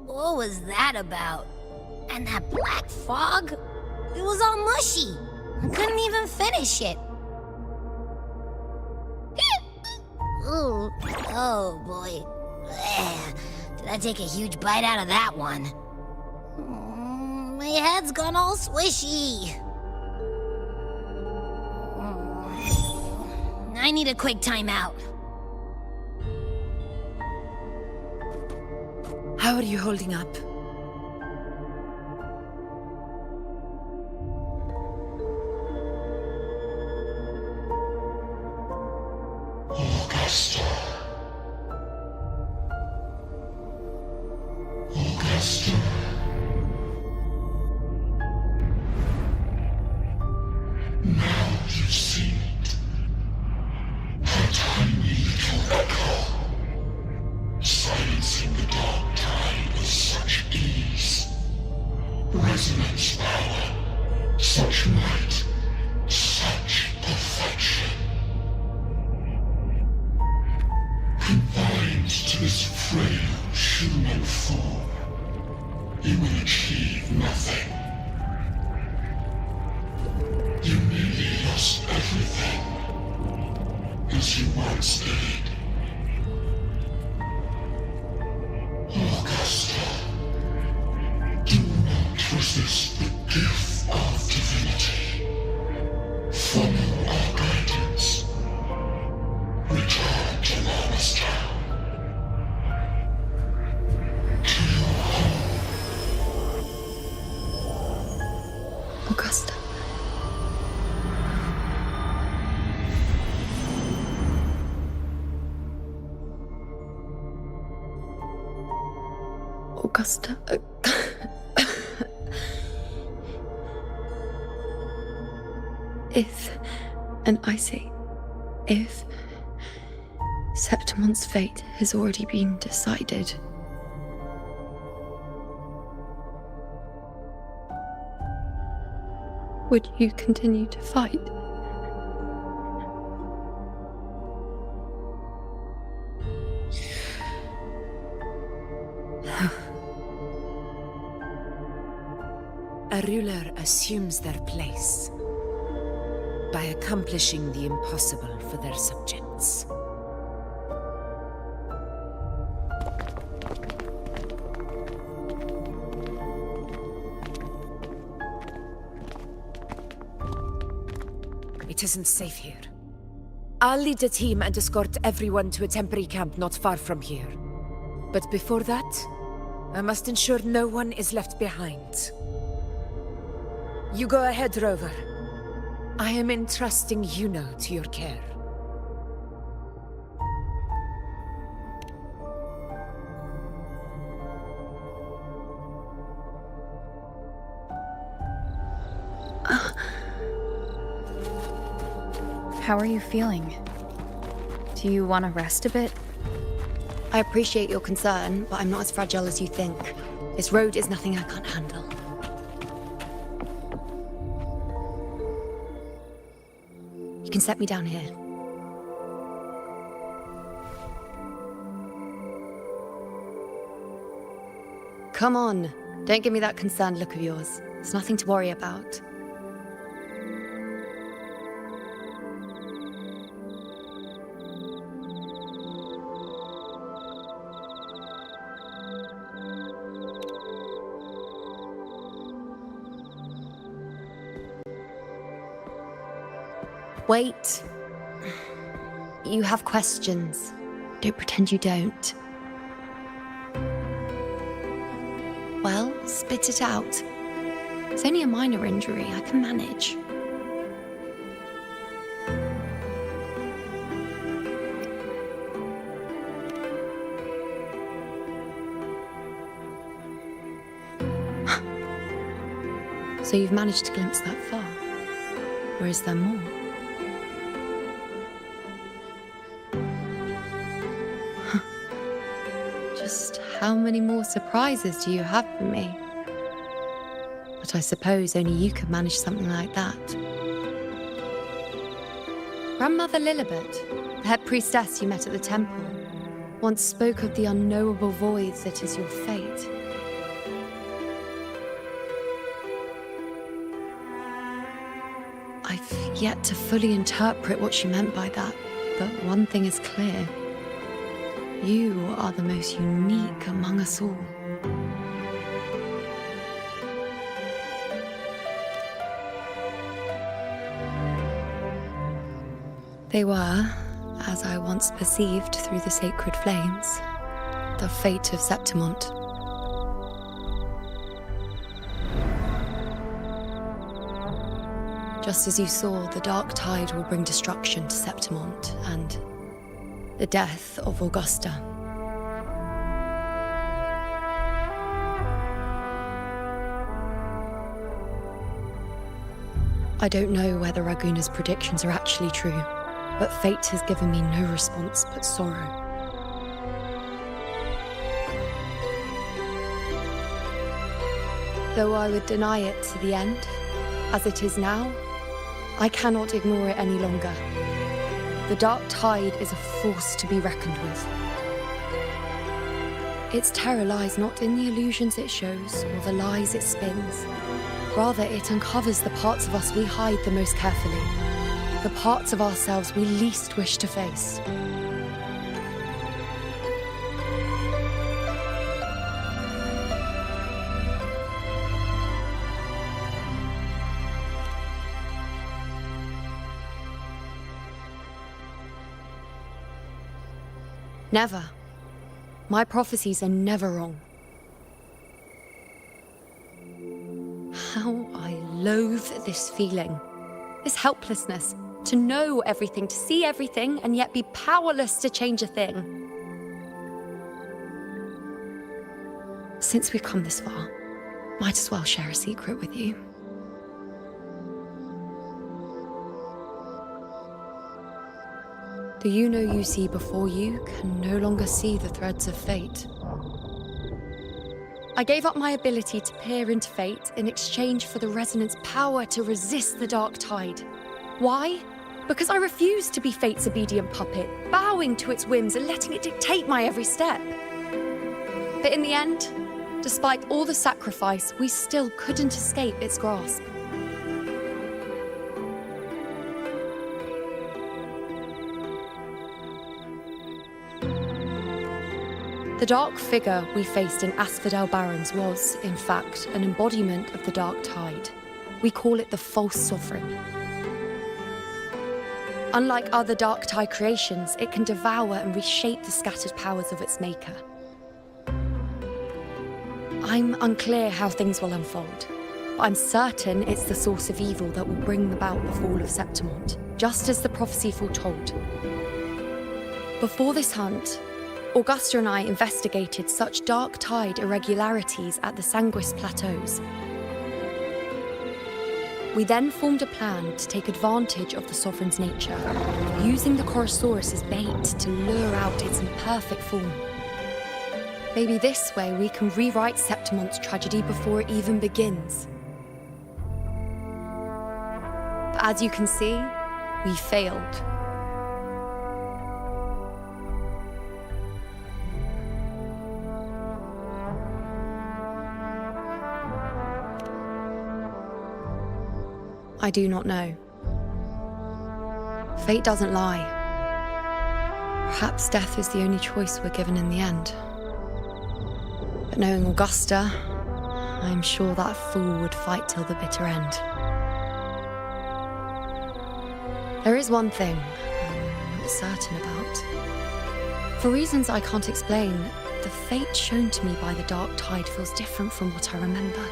A: What was that about? And that black fog? It was all mushy. I couldn't even finish it. Ooh, oh boy. Did I take a huge bite out of that one? My head's gone all swishy. I need a quick timeout.
D: How are you holding up?
O: Augusta. Augusta. Now you've seen it. A tiny little echo. Silencing the dark tide with such ease. Resonance power, such might, such perfection. Confined to this frail human form, you will achieve nothing. You nearly lost everything, as you once did. Augusta, do not resist the gift of divinity. Follow our guidance. Return to Lawless Town. To your home.
I: Augusta. Augusta. If, and I say, if Septimon's fate has already been decided, would you continue to fight?
D: A ruler assumes their place by accomplishing the impossible for their subjects. It isn't safe here. I'll lead a team and escort everyone to a temporary camp not far from here. But before that, I must ensure no one is left behind. You go ahead, Rover. I am entrusting Yuno to your care.
C: How are you feeling? Do you want to rest a bit?
I: I appreciate your concern, but I'm not as fragile as you think. This road is nothing I can't handle. You can set me down here. Come on, don't give me that concerned look of yours. There's nothing to worry about. Wait. You have questions. Don't pretend you don't. Well, spit it out. It's only a minor injury. I can manage. So you've managed to glimpse that far? Or is there more? Just how many more surprises do you have for me? But I suppose only you could manage something like that. Grandmother Lilibet, the head priestess you met at the temple, once spoke of the unknowable void that is your fate. I've yet to fully interpret what she meant by that, but one thing is clear. You are the most unique among us all. They were, as I once perceived through the sacred flames, the fate of Septimont. Just as you saw, the dark tide will bring destruction to Septimont and the death of Augusta. I don't know whether Raguna's predictions are actually true, but fate has given me no response but sorrow. Though I would deny it to the end, as it is now, I cannot ignore it any longer. The dark tide is a force to be reckoned with. Its terror lies not in the illusions it shows or the lies it spins. Rather, it uncovers the parts of us we hide the most carefully, the parts of ourselves we least wish to face. Never. My prophecies are never wrong. How I loathe this feeling, this helplessness, to know everything, to see everything, and yet be powerless to change a thing. Since we've come this far, might as well share a secret with you. The Yuno you see before you can no longer see the threads of fate. I gave up my ability to peer into fate in exchange for the resonance power to resist the dark tide. Why? Because I refused to be fate's obedient puppet, bowing to its whims and letting it dictate my every step. But in the end, Despite all the sacrifice, we still couldn't escape its grasp. The dark figure we faced in Asphodel Barrens was, in fact, an embodiment of the dark tide. We call it the false sovereign. Unlike other dark tide creations, it can devour and reshape the scattered powers of its maker. I'm unclear how things will unfold, but I'm certain it's the source of evil that will bring about the fall of Septimont, just as the prophecy foretold. Before this hunt, Augusta and I investigated such dark tide irregularities at the Sanguis Plateaus. We then formed a plan to take advantage of the sovereign's nature, using the Chorosaurus as bait to lure out its imperfect form. Maybe this way we can rewrite Septimont's tragedy before it even begins. But as you can see, we failed. I do not know. Fate doesn't lie. Perhaps death is the only choice we're given in the end. But knowing Augusta, I'm sure that fool would fight till the bitter end. There is one thing I'm not certain about. For reasons I can't explain, the fate shown to me by the dark tide feels different from what I remember.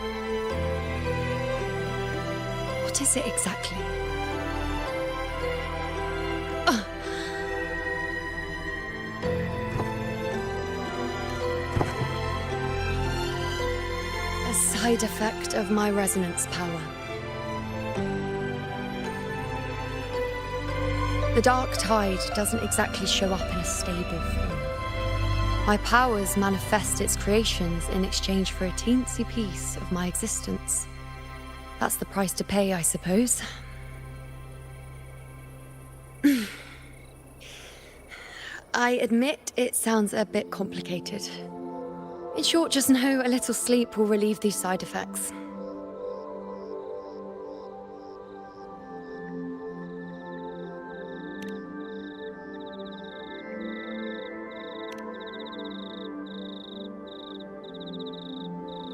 I: What is it exactly? A side effect of my resonance power. The dark tide doesn't exactly show up in a stable form. My powers manifest its creations in exchange for a teensy piece of my existence. That's the price to pay, I suppose. I admit it sounds a bit complicated. In short, just know a little sleep will relieve these side effects.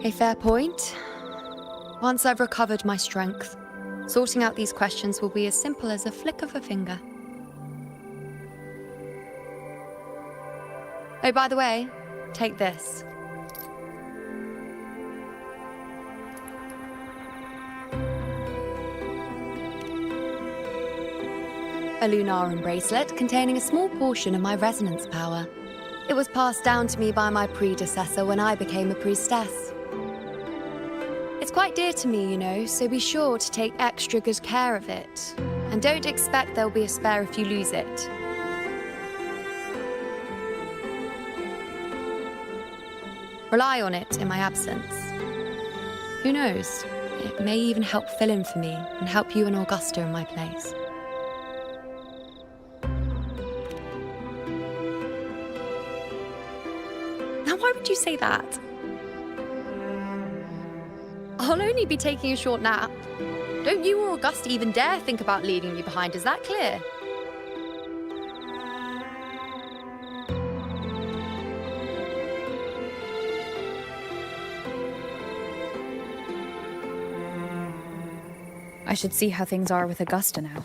I: A fair point. Once I've recovered my strength, sorting out these questions will be as simple as a flick of a finger. Oh, by the way, take this. A Lunarum bracelet containing a small portion of my resonance power. It was passed down to me by my predecessor when I became a priestess. It's quite dear to me, you know, so be sure to take extra good care of it. And don't expect there'll be a spare if you lose it. Rely on it in my absence. Who knows? It may even help fill in for me and help you and Augusta in my place. Now, why would you say that? I'll only be taking a short nap. Don't you or Augusta even dare think about leaving me behind, is that clear?
C: I should see how things are with Augusta now.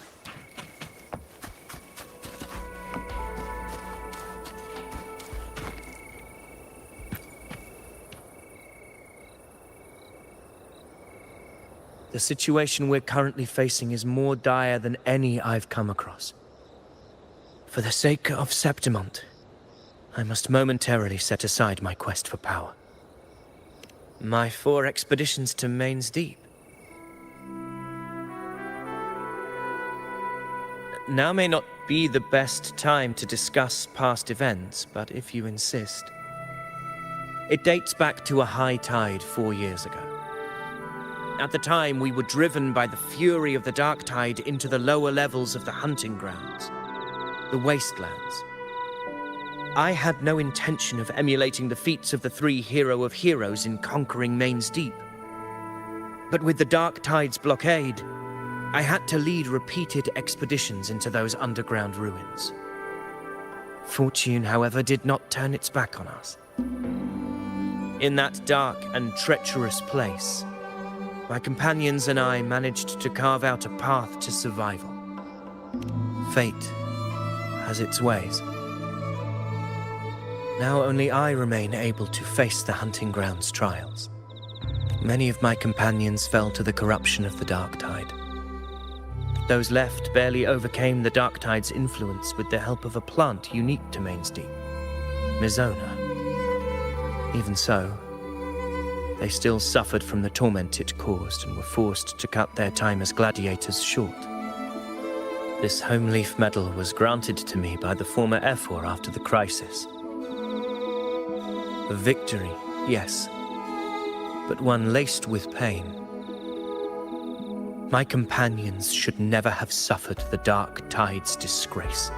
E: The situation we're currently facing is more dire than any I've come across. For the sake of Septimont, I must momentarily set aside my quest for power. My 4 expeditions to Main's Deep. Now may not be the best time to discuss past events, but if you insist. It dates back to a high tide 4 years ago. At the time, we were driven by the fury of the dark tide into the lower levels of the hunting grounds, the wastelands. I had no intention of emulating the feats of the three hero of heroes in conquering Main's Deep. But with the Dark Tide's blockade, I had to lead repeated expeditions into those underground ruins. Fortune, however, did not turn its back on us. In that dark and treacherous place, my companions and I managed to carve out a path to survival. Fate has its ways. Now only I remain able to face the hunting ground's trials. Many of my companions fell to the corruption of the Dark Tide. Those left barely overcame the Dark Tide's influence with the help of a plant unique to Main's Deep, Mizona. Even so, they still suffered from the torment it caused and were forced to cut their time as gladiators short. This home leaf medal was granted to me by the former Ephor after the crisis. A victory, yes, but one laced with pain. My companions should never have suffered the Dark Tide's disgrace.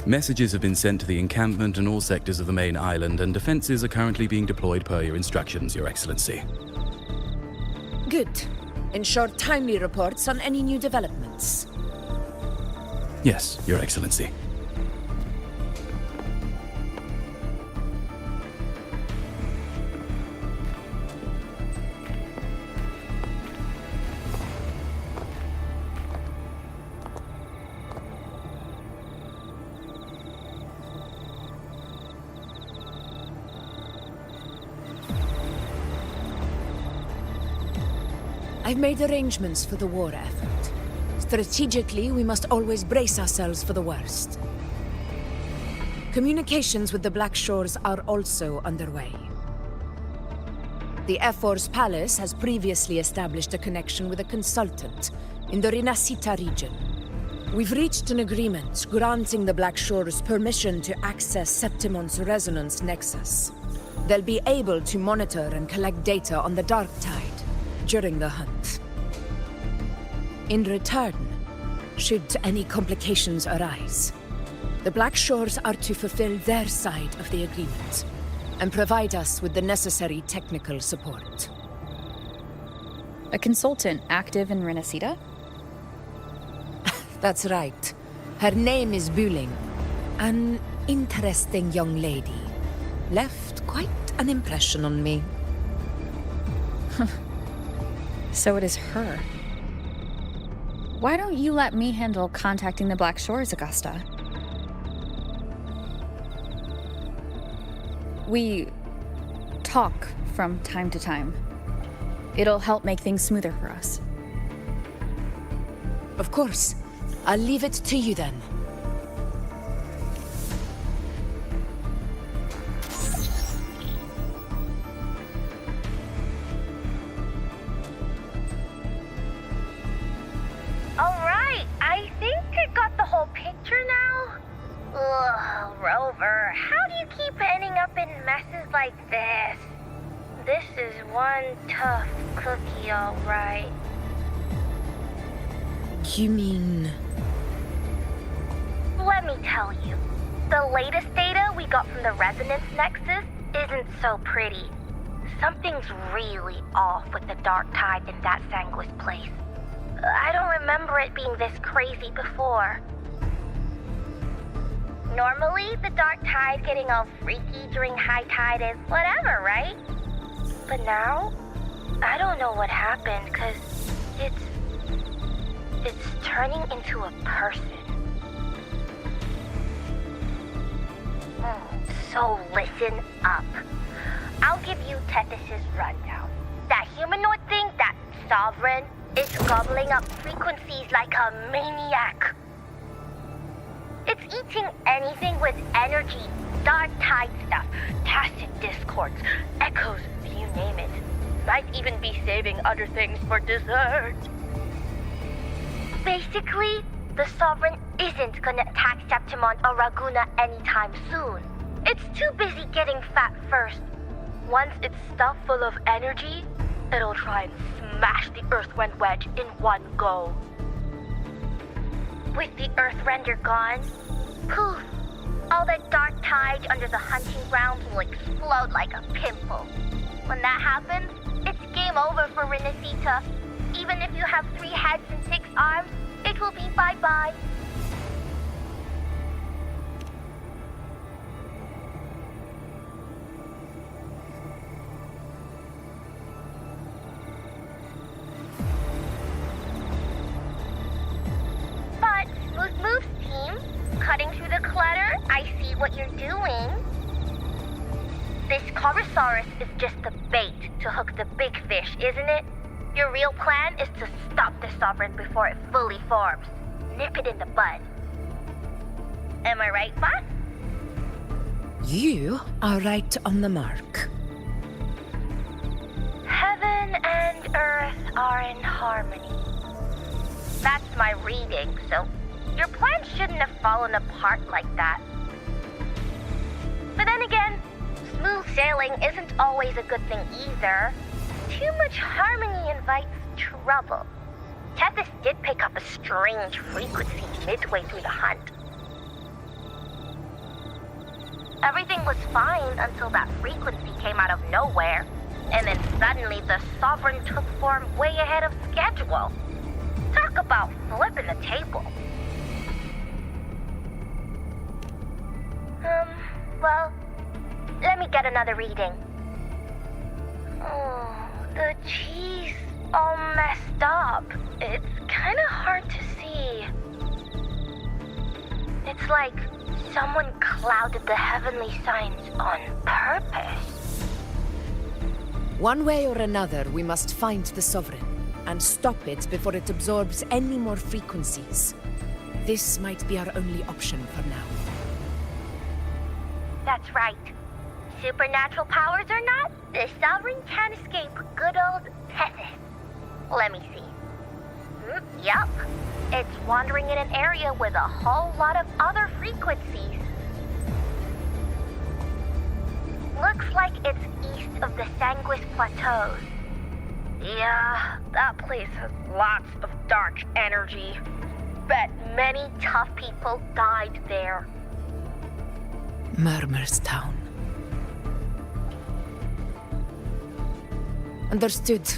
B: Messages have been sent to the encampment and all sectors of the main island, and defenses are currently being deployed per your instructions, Your Excellency.
D: Good. Ensure timely reports on any new developments.
B: Yes, Your Excellency.
D: I've made arrangements for the war effort. Strategically, we must always brace ourselves for the worst. Communications with the Black Shores are also underway. The Ephor's palace has previously established a connection with a consultant in the Rinascita region. We've reached an agreement granting the Black Shores permission to access Septimon's resonance nexus. They'll be able to monitor and collect data on the Dark Tide during the hunt. In return, should any complications arise, the Black Shores are to fulfill their side of the agreement and provide us with the necessary technical support.
C: A consultant active in Rinascita?
D: That's right. Her name is Buling. An interesting young lady. Left quite an impression on me.
C: So it is her. Why don't you let me handle contacting the Black Shores, Augusta? We talk from time to time. It'll help make things smoother for us.
D: Of course. I'll leave it to you then.
N: Alright, I think I got the whole picture now. Ugh, Rover, how do you keep ending up in messes like this? This is one tough cookie, alright.
D: You mean...
N: Let me tell you, the latest data we got from the Resonance Nexus isn't so pretty. Something's really off with the Dark Tide in that Sanguis place. I don't remember it being this crazy before. Normally, the Dark Tide getting all freaky during high tide is whatever, right? But now, I don't know what happened, because it's turning into a person. So listen up. I'll give you Tethys' rundown. That humanoid thing, that Sovereign, is gobbling up frequencies like a maniac. It's eating anything with energy, Dark Tide stuff, tacit discords, echoes, you name it. Might even be saving other things for dessert. Basically, the Sovereign isn't gonna attack Septimont or Raguna anytime soon. It's too busy getting fat first. Once it's stuffed full of energy, it'll try and smash the Earthwind wedge in one go. With the Earthrender gone, poof, all that dark tide under the hunting grounds will explode like a pimple. When that happens, it's game over for Renacita. Even if you have 3 heads and 6 arms, it will be bye-bye. But, Smooth Moves team, cutting through the clutter, I see what you're doing. This Corosaurus is just the bait to hook the big fish, isn't it? Your real plan is to stop the Sovereign before it fully forms. Nip it in the bud. Am I right, boss?
D: You are right on the mark.
N: Heaven and Earth are in harmony. That's my reading, so your plan shouldn't have fallen apart like that. But then again, smooth sailing isn't always a good thing either. Too much harmony invites trouble. Tethys did pick up a strange frequency midway through the hunt. Everything was fine until that frequency came out of nowhere, and then suddenly the Sovereign took form way ahead of schedule. Talk about flipping the table. Well, let me get another reading. Oh, the cheese all messed up. It's kind of hard to see. It's like someone clouded the heavenly signs on purpose.
D: One way or another, we must find the Sovereign and stop it before it absorbs any more frequencies. This might be our only option for now.
N: That's right. Supernatural powers or not, the Sovereign can't escape good old Tethys. Let me see. Yup. It's wandering in an area with a whole lot of other frequencies. Looks like it's east of the Sanguis Plateaus. Yeah, that place has lots of dark energy. Bet many tough people died there.
D: Murmur's Town. Understood.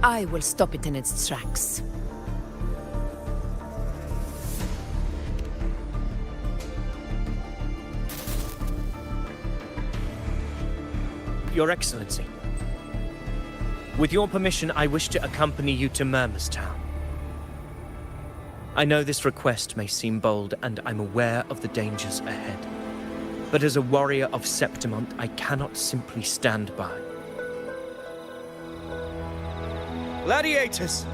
D: I will stop it in its tracks.
E: Your Excellency, with your permission, I wish to accompany you to Murmur's Town. I know this request may seem bold, and I'm aware of the dangers ahead. But as a warrior of Septimont, I cannot simply stand by. Gladiators!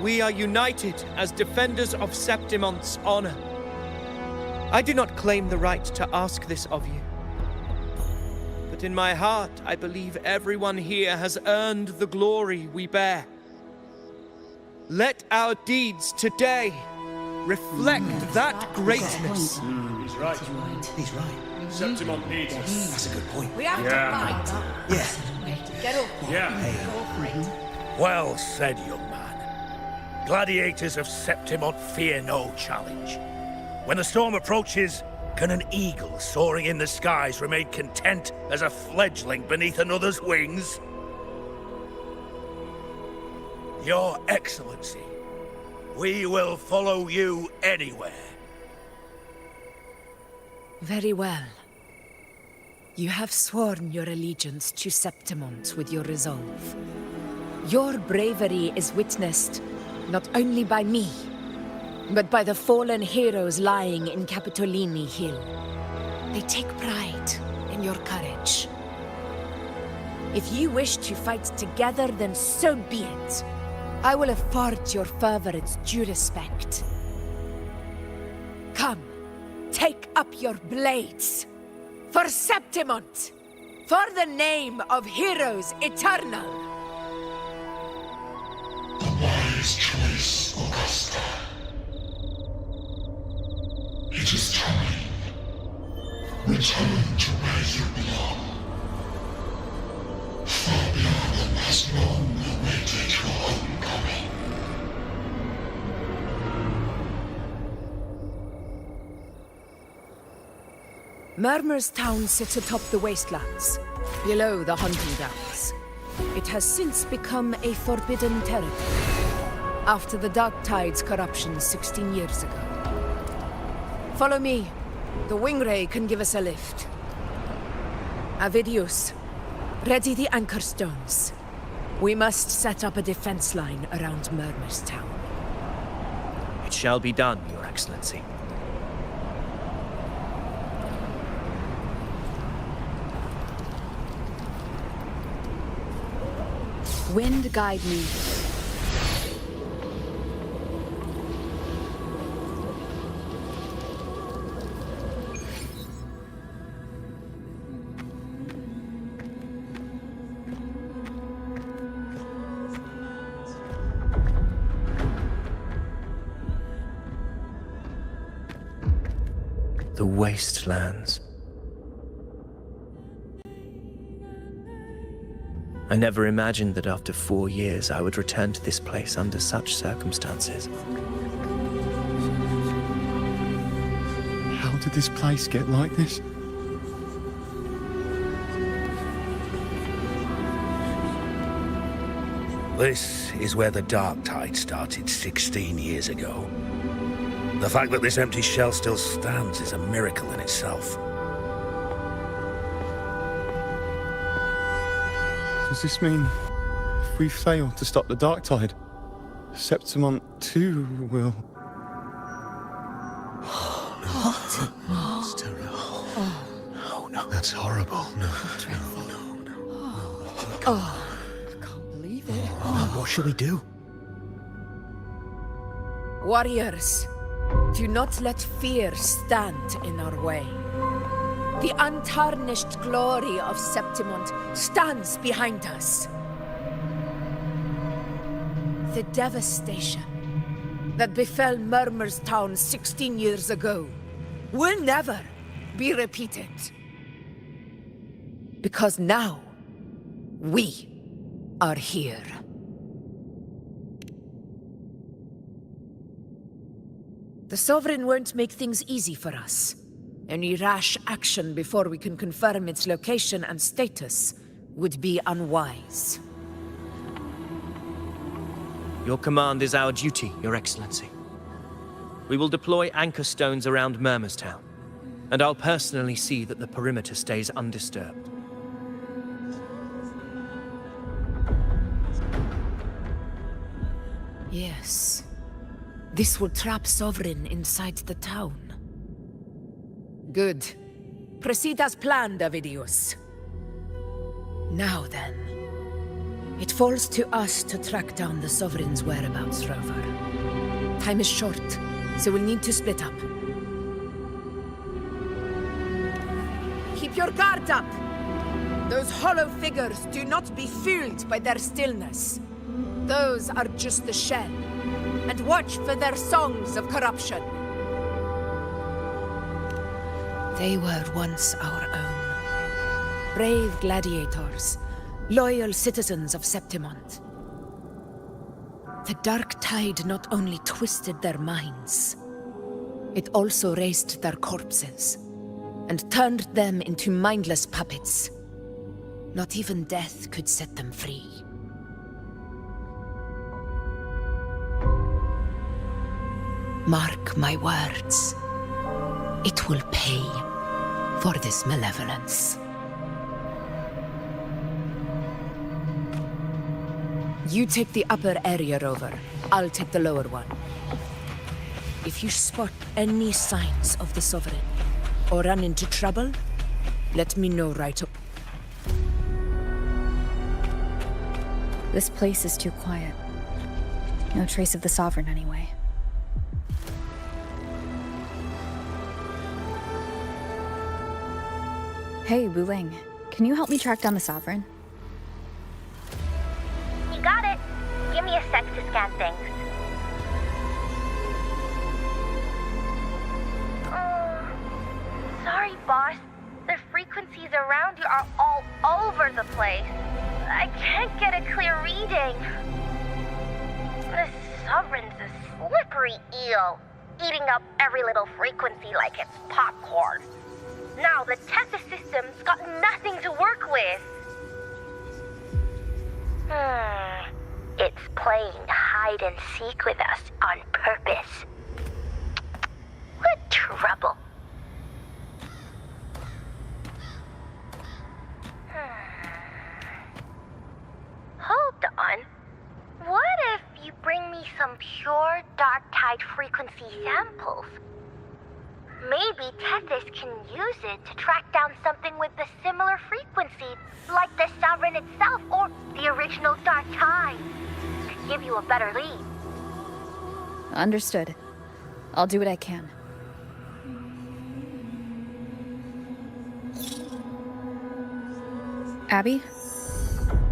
E: We are united as defenders of Septimont's honor. I do not claim the right to ask this of you. But in my heart, I believe everyone here has earned the glory we bear. Let our deeds today reflect that greatness.
H: He's right. He's right.
L: Septimont needs us.
H: That's a good point.
M: We have to fight.
H: Yeah.
M: Get up.
L: Yeah.
G: Well said, young man. Gladiators of Septimont fear no challenge. When the storm approaches, can an eagle soaring in the skies remain content as a fledgling beneath another's wings? Your Excellency, we will follow you anywhere.
D: Very well. You have sworn your allegiance to Septimont with your resolve. Your bravery is witnessed not only by me, but by the fallen heroes lying in Capitolini Hill. They take pride in your courage. If you wish to fight together, then so be it. I will afford your fervor its due respect. Come, take up your blades. For Septimont! For the name of heroes eternal!
O: The wise choice of Return to where you belong. Fabiana has long awaited your homecoming.
D: Murmur's town sits atop the wastelands, below the hunting grounds. It has since become a forbidden territory, after the Dark Tide's corruption 16 years ago. Follow me. The Wingray can give us a lift. Avidius, ready the anchor stones. We must set up a defense line around Murmur's town.
E: It shall be done, Your Excellency.
C: Wind guide me.
E: The wastelands. I never imagined that after 4 years I would return to this place under such circumstances.
J: How did this place get like this?
G: This is where the Dark Tide started 16 years ago. The fact that this empty shell still stands is a miracle in itself.
J: Does this mean if we fail to stop the Dark Tide, Septimont too will...
H: What? No, it's terrible. Oh, no. That's horrible. No.
M: Oh, I can't believe it.
H: What shall we do?
D: Warriors, do not let fear stand in our way. The untarnished glory of Septimont stands behind us. The devastation that befell Murmur's town 16 years ago will never be repeated. Because now, we are here. The Sovereign won't make things easy for us. Any rash action before we can confirm its location and status would be unwise.
E: Your command is our duty, Your Excellency. We will deploy anchor stones around Murmur's town, and I'll personally see that the perimeter stays undisturbed.
D: Yes. This will trap Sovereign inside the town. Good. Proceed as planned, Avidius. Now then. It falls to us to track down the Sovereign's whereabouts, Rover. Time is short, so we'll need to split up. Keep your guard up! Those hollow figures do not be fooled by their stillness. Those are just the shell. And watch for their songs of corruption. They were once our own. Brave gladiators, loyal citizens of Septimont. The Dark Tide not only twisted their minds, it also raised their corpses and turned them into mindless puppets. Not even death could set them free. Mark my words. It will pay for this malevolence. You take the upper area, Rover. I'll take the lower one. If you spot any signs of the Sovereign, or run into trouble, let me know right away.
C: This place is too quiet. No trace of the Sovereign anyway. Hey, Wuling. Can you help me track down the Sovereign?
N: You got it. Give me a sec to scan things. Sorry, boss. around you are all over the place. I can't get a clear reading. This sovereign's a slippery eel, eating up every little frequency like it's popcorn. Now the Tethys system's got nothing to work with. It's playing hide and seek with us on purpose. What trouble. Hold on. What if you bring me some pure dark tide frequency samples? Maybe Tethys can use it to track down something with a similar frequency, like the Sovereign itself or the original dark tide. Could give you a better lead.
C: Understood. I'll do what I can. Abby?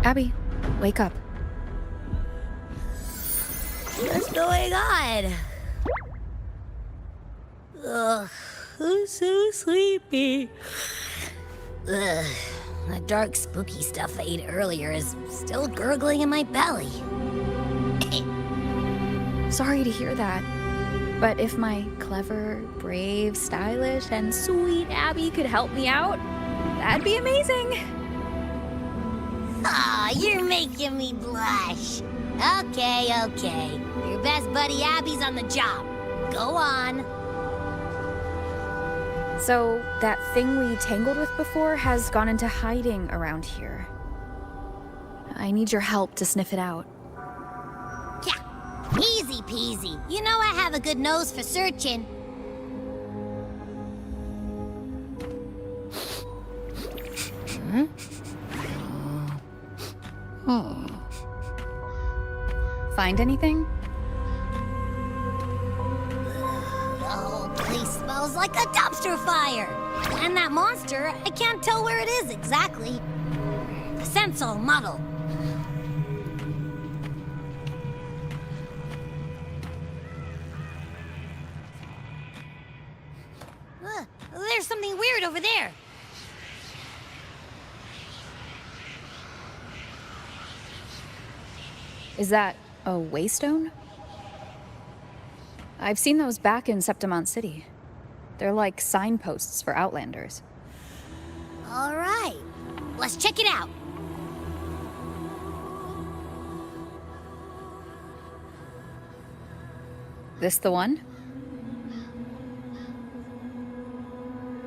C: Abby, wake up.
A: What's going on? Ugh, I'm so sleepy. Ugh, that dark, spooky stuff I ate earlier is still gurgling in my belly.
C: Sorry to hear that. But if my clever, brave, stylish, and sweet Abby could help me out, that'd be amazing.
A: Aw, you're making me blush. Okay. Your best buddy Abby's on the job. Go on.
C: So, that thing we tangled with before has gone into hiding around here. I need your help to sniff it out.
A: Yeah, easy peasy. You know I have a good nose for searching.
C: Find anything?
A: The whole place smells like a dumpster fire. And that monster, I can't tell where it is exactly. The scent's all muddled. There's something weird over there.
C: Is that a waystone? I've seen those back in Septimont City. They're like signposts for Outlanders.
A: All right, let's check it out.
C: This the one?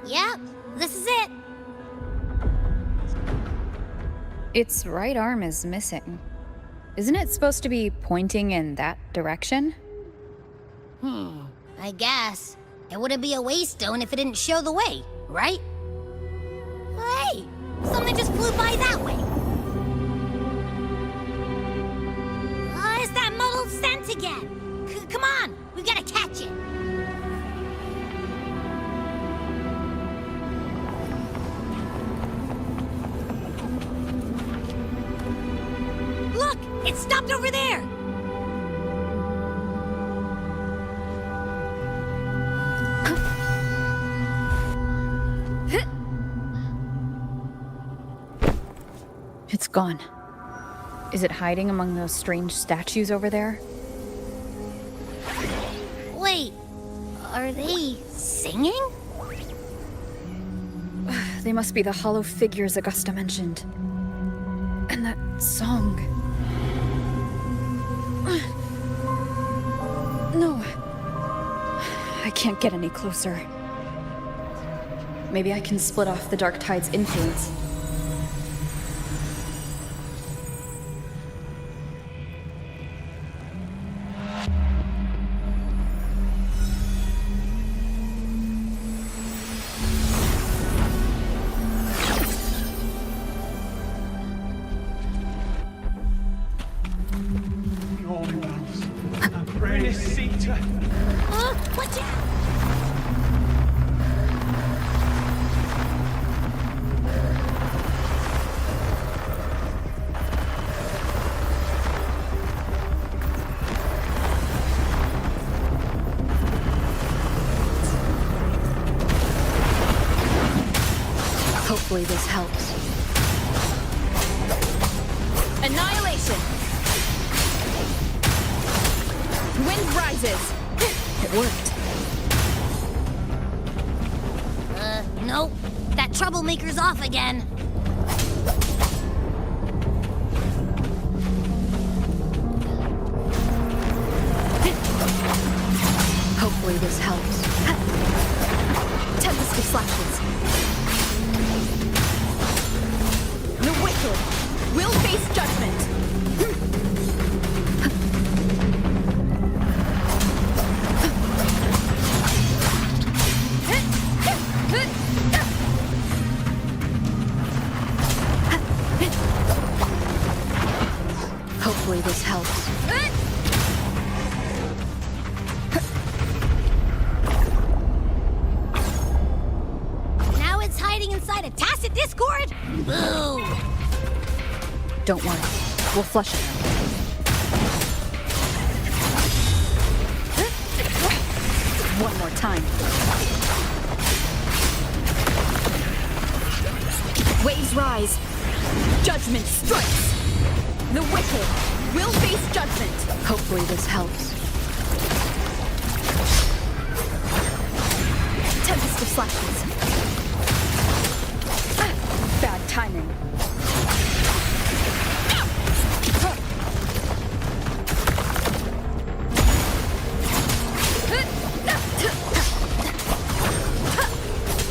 A: Yep, this is it.
C: Its right arm is missing. Isn't it supposed to be pointing in that direction?
A: I guess. It wouldn't be a waystone if it didn't show the way, right? Hey, something just flew by that way. It's that muddled scent again. Come on, we gotta catch it. Look, it stopped over there.
C: It's gone. Is it hiding among those strange statues over there?
A: Wait, are they singing?
C: They must be the hollow figures Augusta mentioned. And that song. No. I can't get any closer. Maybe I can split off the Dark Tide's influence.
A: Watch out!
C: Hopefully this helps.
P: Annihilation! Wind rises!
C: It worked.
A: Nope. That troublemaker's off again.
C: Hopefully this helps.
P: Tempest of flashes. The wicked will face judgment.
C: Hopefully this helps.
A: Now it's hiding inside a tacit discord? Boo!
C: Don't worry. We'll flush it out. One more time.
P: Waves rise. Judgment strikes. The wicked will face judgment.
C: Hopefully this helps.
P: Tempest of flashes.
C: Bad timing.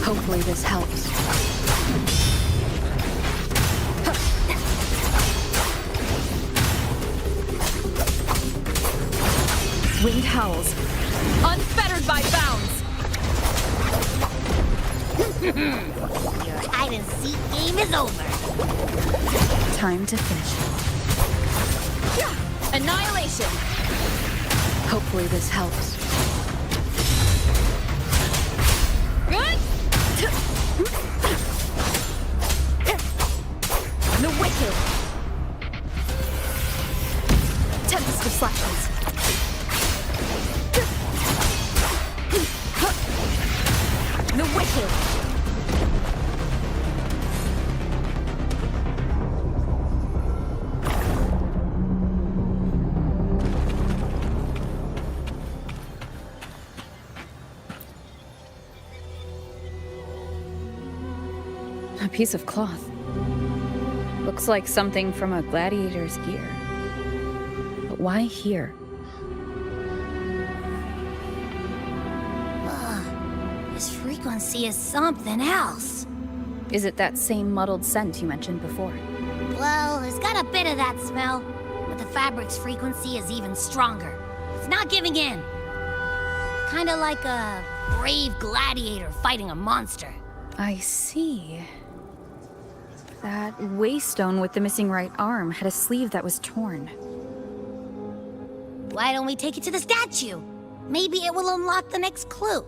C: Hopefully this helps.
P: Wind howls, unfettered by bounds.
A: Your hide-and-seek game is over.
C: Time to finish.
P: Annihilation.
C: Hopefully this helps.
P: The wicked. Tempest of flashes. The wicked.
C: A piece of cloth. Looks like something from a gladiator's gear. But why here?
A: This frequency is something else.
C: Is it that same muddled scent you mentioned before?
A: Well, it's got a bit of that smell, but the fabric's frequency is even stronger. It's not giving in. Kinda like a brave gladiator fighting a monster.
C: I see. That waystone with the missing right arm had a sleeve that was torn.
A: Why don't we take it to the statue? Maybe it will unlock the next clue.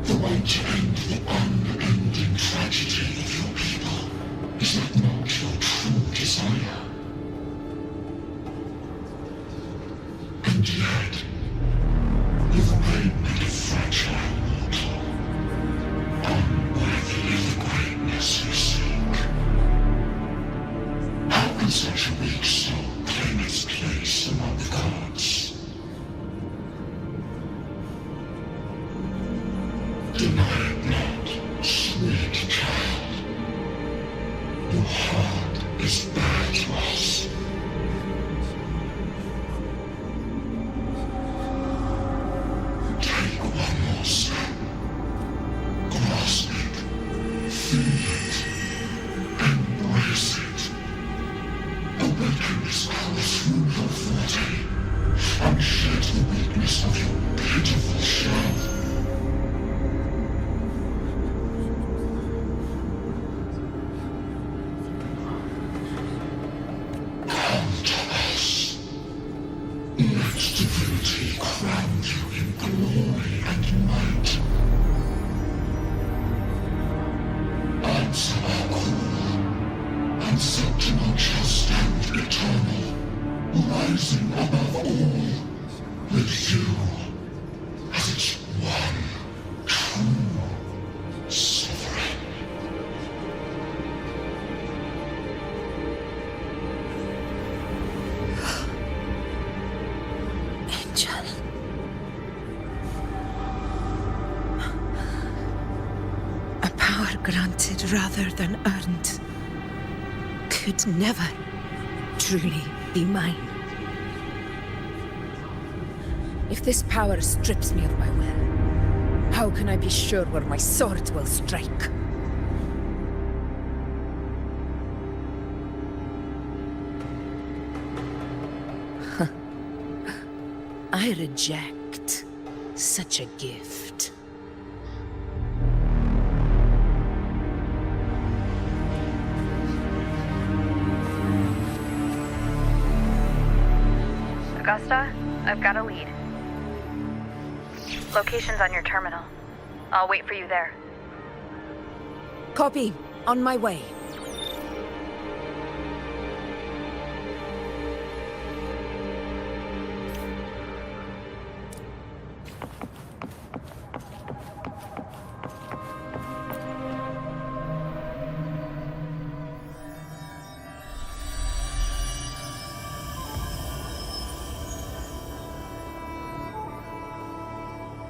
O: The way to end the unending tragedy of your people. Is that not your true desire? And yet, you've made me a fragile mortal, unworthy of the greatness you seek. How can such a weak soul claim its place among the gods? Deny it not, sweet child. Your heart is bare to us. Take one more step. Grasp it. Feel it. Embrace it. Awaken this power through your forte, and shed the weakness of your pitiful shell. Come to rising above all, with you as its one true sovereign.
D: Angel. A power granted rather than earned could never truly be mine. If this power strips me of my will, how can I be sure where my sword will strike? I reject such a gift.
Q: Augusta, I've got a lead. Location's on your terminal. I'll wait for you there.
D: Copy. On my way.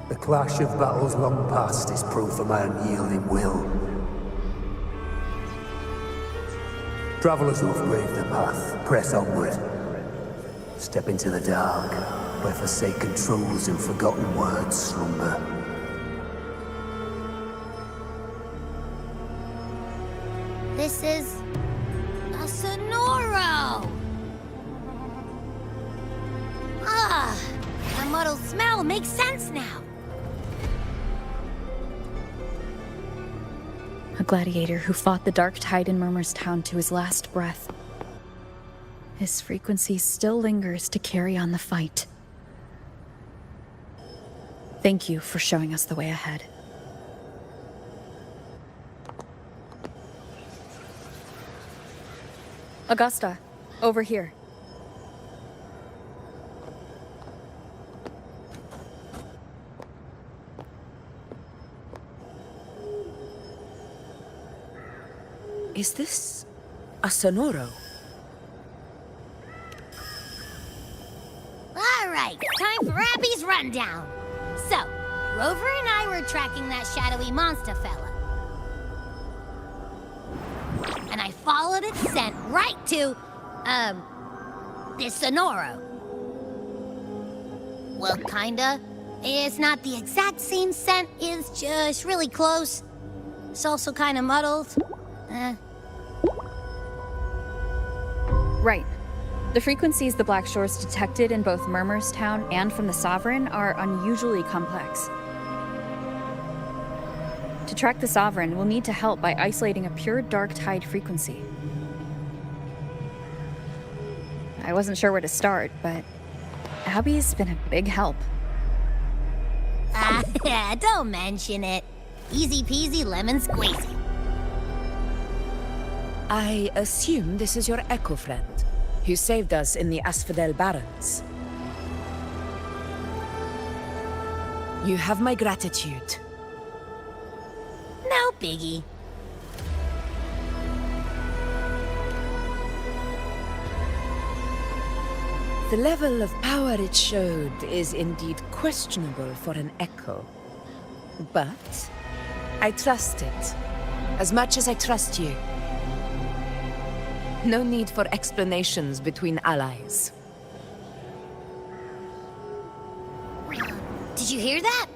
R: The clash of battles long past is proof of my unyielding will. Travelers who have braved the path, press onward. Step into the dark, where forsaken truths and forgotten words slumber.
A: This is a Sonoro! Ah, the muddled smell makes sense now.
C: A gladiator who fought the dark tide in Murmur's town to his last breath. His frequency still lingers to carry on the fight. Thank you for showing us the way ahead. Augusta, over here.
D: Is this a Sonoro?
A: All right, time for Abby's rundown. So, Rover and I were tracking that shadowy monster fella. And I followed its scent right to, this Sonoro. Well, kinda. It's not the exact same scent, it's just really close. It's also kinda muddled.
C: Right. The frequencies the Black Shores detected in both Murmur's town and from the Sovereign are unusually complex. To track the Sovereign, we'll need to help by isolating a pure dark tide frequency. I wasn't sure where to start, but Abby's been a big help.
A: Don't mention it. Easy peasy lemon squeezy.
D: I assume this is your echo friend, who saved us in the Asphodel Barrens. You have my gratitude.
A: No biggie.
D: The level of power it showed is indeed questionable for an echo. But I trust it, as much as I trust you. No need for explanations between allies.
A: Did you hear that?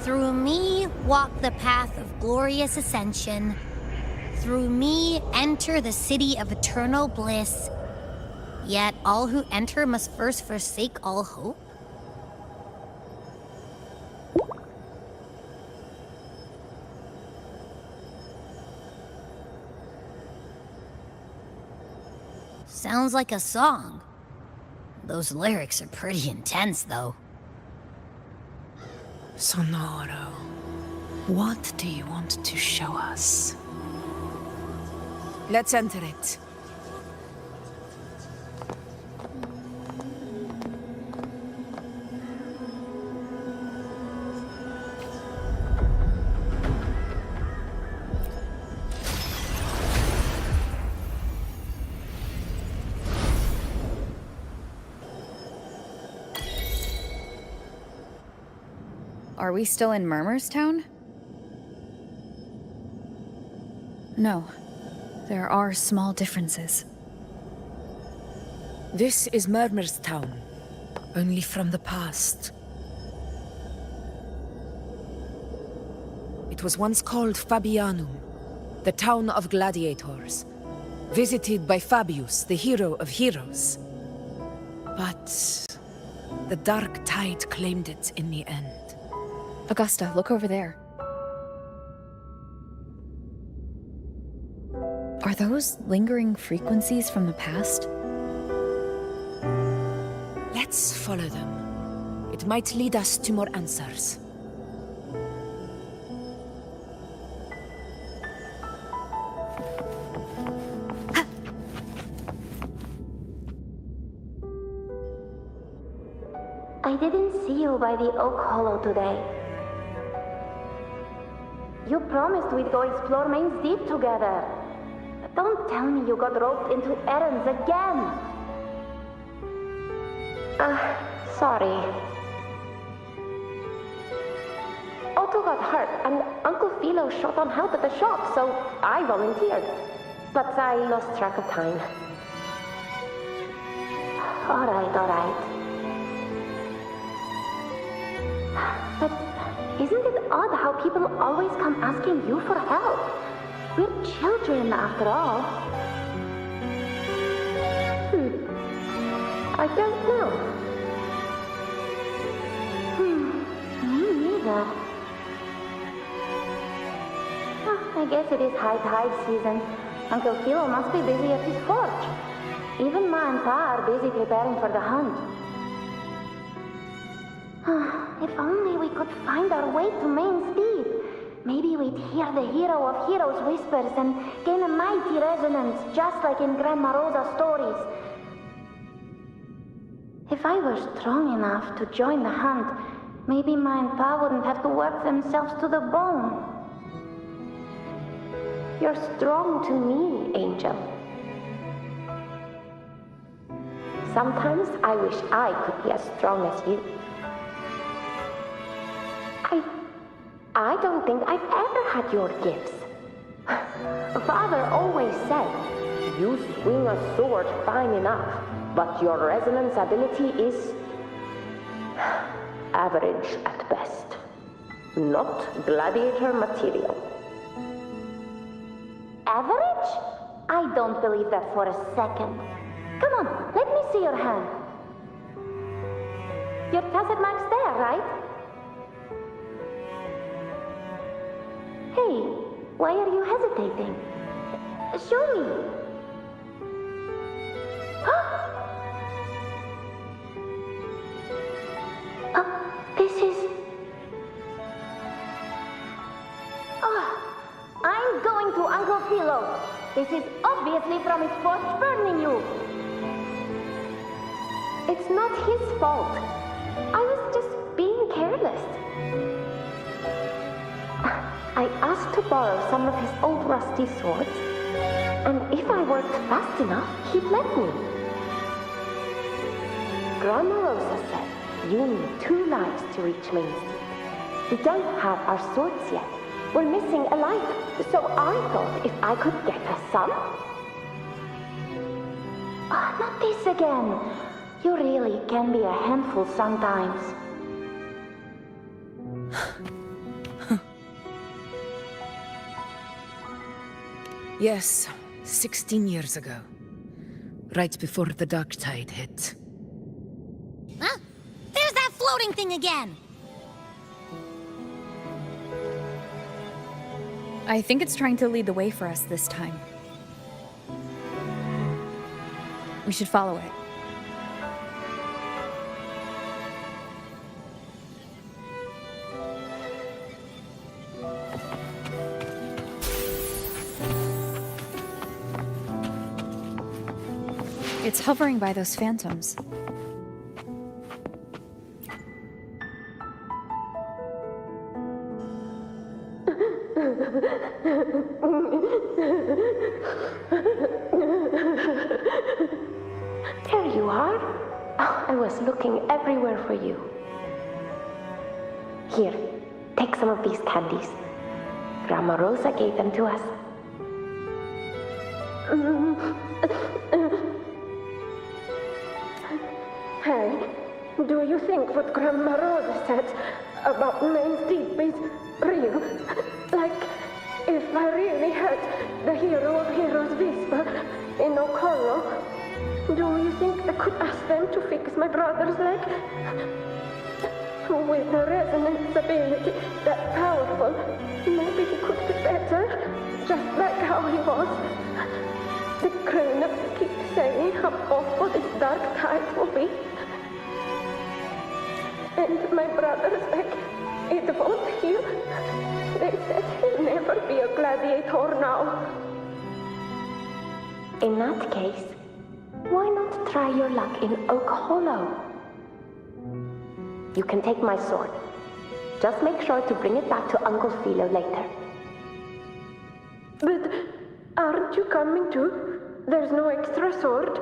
A: Through me walk the path of glorious ascension. Through me enter the city of eternal bliss. Yet all who enter must first forsake all hope. Sounds like a song. Those lyrics are pretty intense, though.
D: Sonoro, what do you want to show us? Let's enter it.
C: Are we still in Murmur's Town? No. There are small differences.
D: This is Murmur's Town, only from the past. It was once called Fabianum, the town of gladiators, visited by Fabius, the hero of heroes. But the dark tide claimed it in the end.
C: Augusta, look over there. Are those lingering frequencies from the past?
D: Let's follow them. It might lead us to more answers.
N: I didn't see you by the Oak Hollow today. You promised we'd go explore Main's Deep together. Don't tell me you got roped into errands again. Sorry. Otto got hurt, and Uncle Philo shot on help at the shop, so I volunteered. But I lost track of time. All right. But isn't it odd how people always come asking you for help? We're children, after all. I don't know. Me neither. I guess it is high tide season. Uncle Philo must be busy at his forge. Even Ma and Pa are busy preparing for the hunt. If only we could find our way to Main's Deep. Maybe we'd hear the hero of heroes whispers and gain a mighty resonance, just like in Grandma Rosa's stories. If I were strong enough to join the hunt, maybe Ma and Pa wouldn't have to work themselves to the bone. You're strong to me, Angel. Sometimes I wish I could be as strong as you. I don't think I've ever had your gifts. Father always said, you swing a sword fine enough, but your resonance ability is average at best. Not gladiator material. Average? I don't believe that for a second. Come on, let me see your hand. Your tacit mark's there, right? Hey, why are you hesitating? Show me. This is... I'm going to Uncle Philo. This is obviously from his forge burning you. It's not his fault. I was just being careless. I asked to borrow some of his old rusty swords, and if I worked fast enough, he'd let me. Grandma Rosa said you need 2 lives to reach Main's Deep. We don't have our swords yet. We're missing a life, so I thought if I could get us some... not this again. You really can be a handful sometimes.
D: Yes, 16 years ago. Right before the dark tide hit.
A: Huh? There's that floating thing again!
C: I think it's trying to lead the way for us this time. We should follow it. It's hovering by those phantoms.
N: There you are. Oh, I was looking everywhere for you. Here, take some of these candies. Grandma Rosa gave them to us.
S: Hey, do you think what Grandma Rosa said about Main's Deep is real? Like, if I really had the hero of heroes whisper in O'Connell, do you think I could ask them to fix my brother's leg? With a resonance ability that powerful, maybe he could be better, just like how he was. The grown-ups keep saying how awful this dark tide will be. And my brother's leg, it won't heal. They said he'll never be a gladiator now.
N: In that case, why not try your luck in Oak Hollow? You can take my sword. Just make sure to bring it back to Uncle Philo later.
S: But aren't you coming too? There's no extra sword.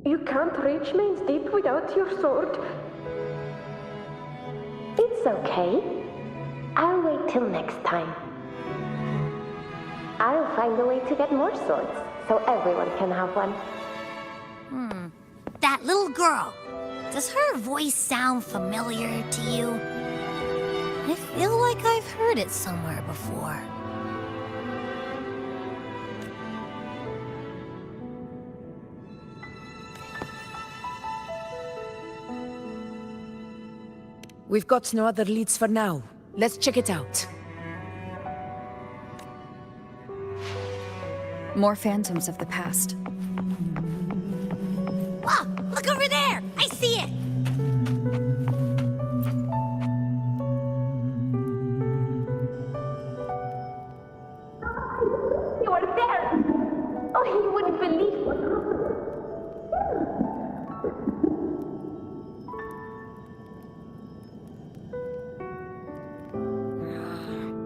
S: You can't reach Main's Deep without your sword.
N: It's okay. I'll wait till next time. I'll find a way to get more swords, so everyone can have one.
A: That little girl. Does her voice sound familiar to you? I feel like I've heard it somewhere before.
D: We've got no other leads for now. Let's check it out.
C: More phantoms of the past.
A: Wow, look over there! I see it!
S: You are there! Oh, you wouldn't believe what happened.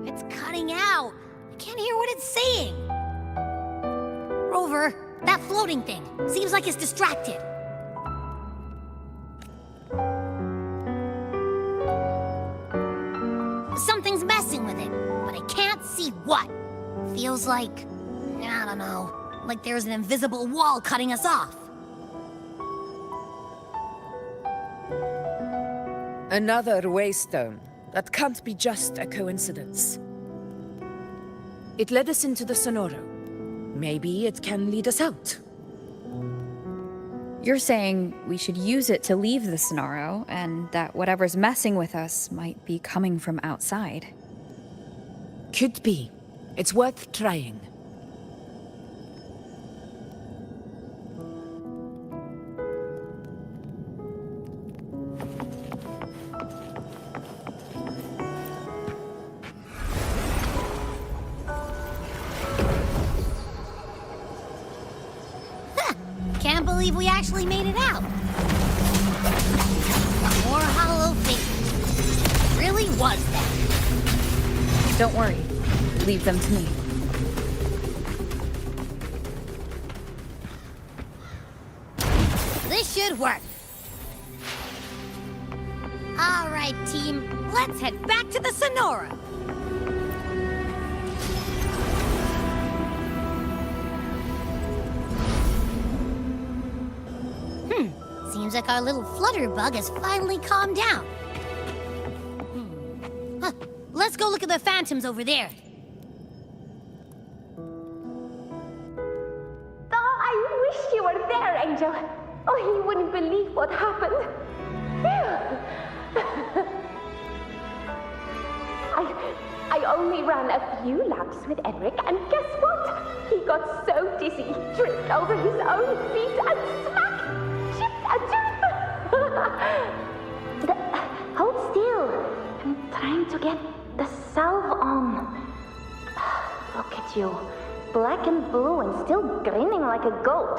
A: It's cutting out. I can't hear what it's saying. Rover, that floating thing. Seems like it's distracted. Something's messing with it, but I can't see what. Feels like, I don't know, like there's an invisible wall cutting us off.
D: Another waystone. That can't be just a coincidence. It led us into the Sonoro. Maybe it can lead us out.
C: You're saying we should use it to leave the Sonoro, and that whatever's messing with us might be coming from outside.
D: Could be. It's worth trying.
A: Can't believe we actually made it out. More hollow figures. Really was that.
C: Don't worry. Leave them to me.
A: This should work. All right, team. Let's head back to the Sonora. Seems like our little flutterbug has finally calmed down. Huh. Let's go look at the phantoms over there.
S: Oh, I wish you were there, Angel. Oh, you wouldn't believe what happened. I only ran a few laps with Enric, and guess what? He got so dizzy he tripped over his own feet and smack! Chipped a tooth!
N: Hold still. I'm trying to get the salve on. Look at you. Black and blue and still grinning like a goat.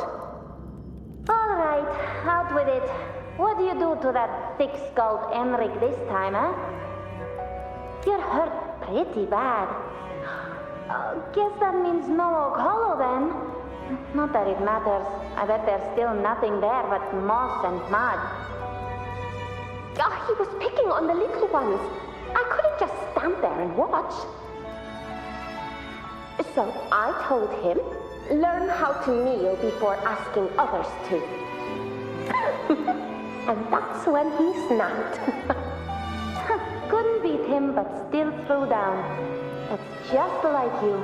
N: All right, out with it. What do you do to that thick-skulled Enric this time, huh? You're hurt pretty bad. Guess that means no Oak Hollow then. Not that it matters. I bet there's still nothing there but moss and mud.
S: He was picking on the little ones. I couldn't just stand there and watch. So I told him, learn how to kneel before asking others to. And that's when he snapped. Couldn't beat him, but still threw down. That's just like you.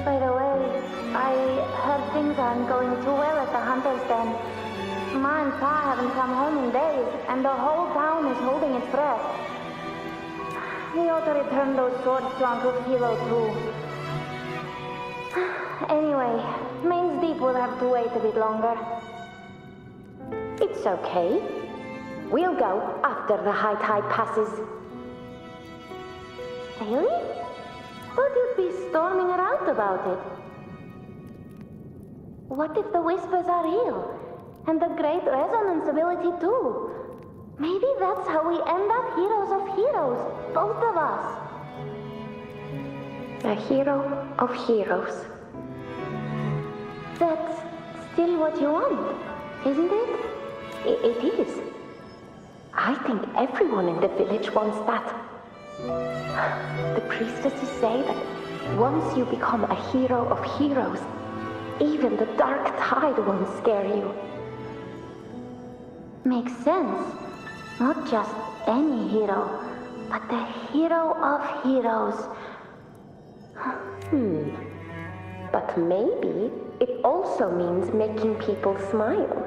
S: By the way, I heard things aren't going too well at the Hunter's Den. Ma and Pa haven't come home in days, and the whole town is holding its breath. We ought to return those swords to Uncle Philo, too. Anyway, Main's Deep will have to wait a bit longer. It's okay. We'll go after the high tide passes. Really? But you'd be storming around about it. What if the whispers are real? And the great resonance ability too? Maybe that's how we end up heroes of heroes, both of us. A hero of heroes. That's still what you want, isn't it? It is. I think everyone in the village wants that. The priestesses say that once you become a hero of heroes, even the dark tide won't scare you. Makes sense. Not just any hero, but the hero of heroes. But maybe it also means making people smile.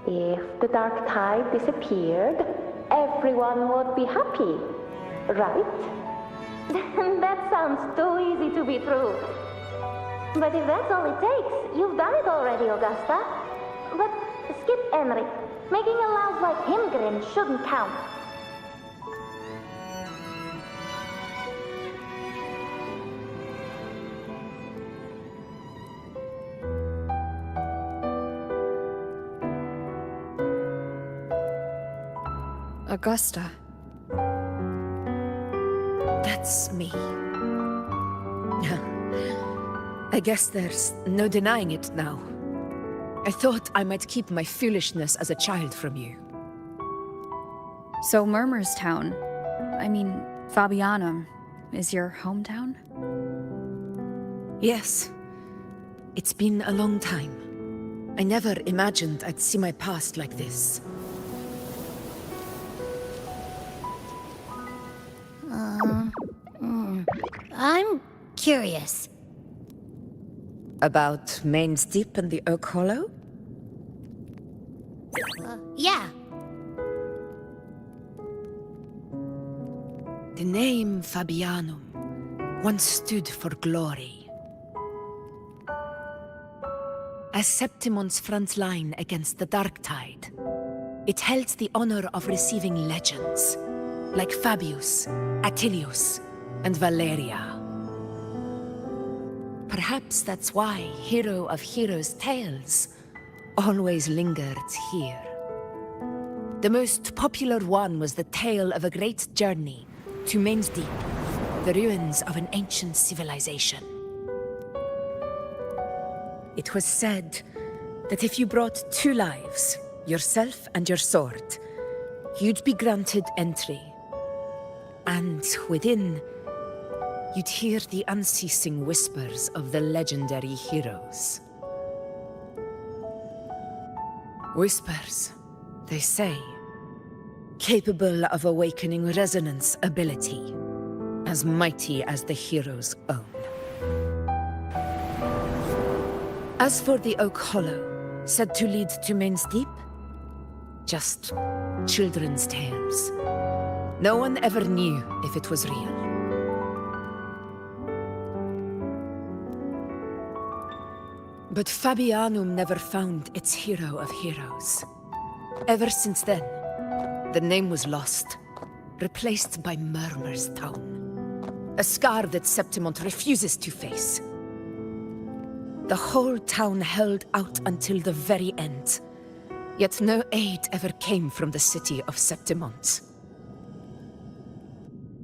S: If the dark tide disappeared, everyone would be happy, right? That sounds too easy to be true. But if that's all it takes, you've done it already, Augusta. But skip Enric. Making a louse like him grin shouldn't count.
C: Augusta.
D: That's me. I guess there's no denying it now. I thought I might keep my foolishness as a child from you.
C: So Murmur's town, Fabianum, is your hometown?
D: Yes. It's been a long time. I never imagined I'd see my past like this.
A: I'm curious.
D: About Main's Deep and the Oak Hollow?
A: Yeah.
D: The name Fabianum once stood for glory. As Septimon's front line against the Dark Tide, it held the honor of receiving legends, like Fabius, Attilius, and Valeria. Perhaps that's why Hero of Heroes' tales always lingered here. The most popular one was the tale of a great journey to Main's Deep, the ruins of an ancient civilization. It was said that if you brought 2 lives, yourself and your sword, you'd be granted entry. And within, you'd hear the unceasing whispers of the legendary heroes. Whispers, they say, capable of awakening resonance ability, as mighty as the hero's own. As for the Oak Hollow, said to lead to Main's Deep, just children's tales. No one ever knew if it was real. But Fabianum never found its hero of heroes. Ever since then, the name was lost, replaced by Murmur's town. A scar that Septimont refuses to face. The whole town held out until the very end, yet no aid ever came from the city of Septimont.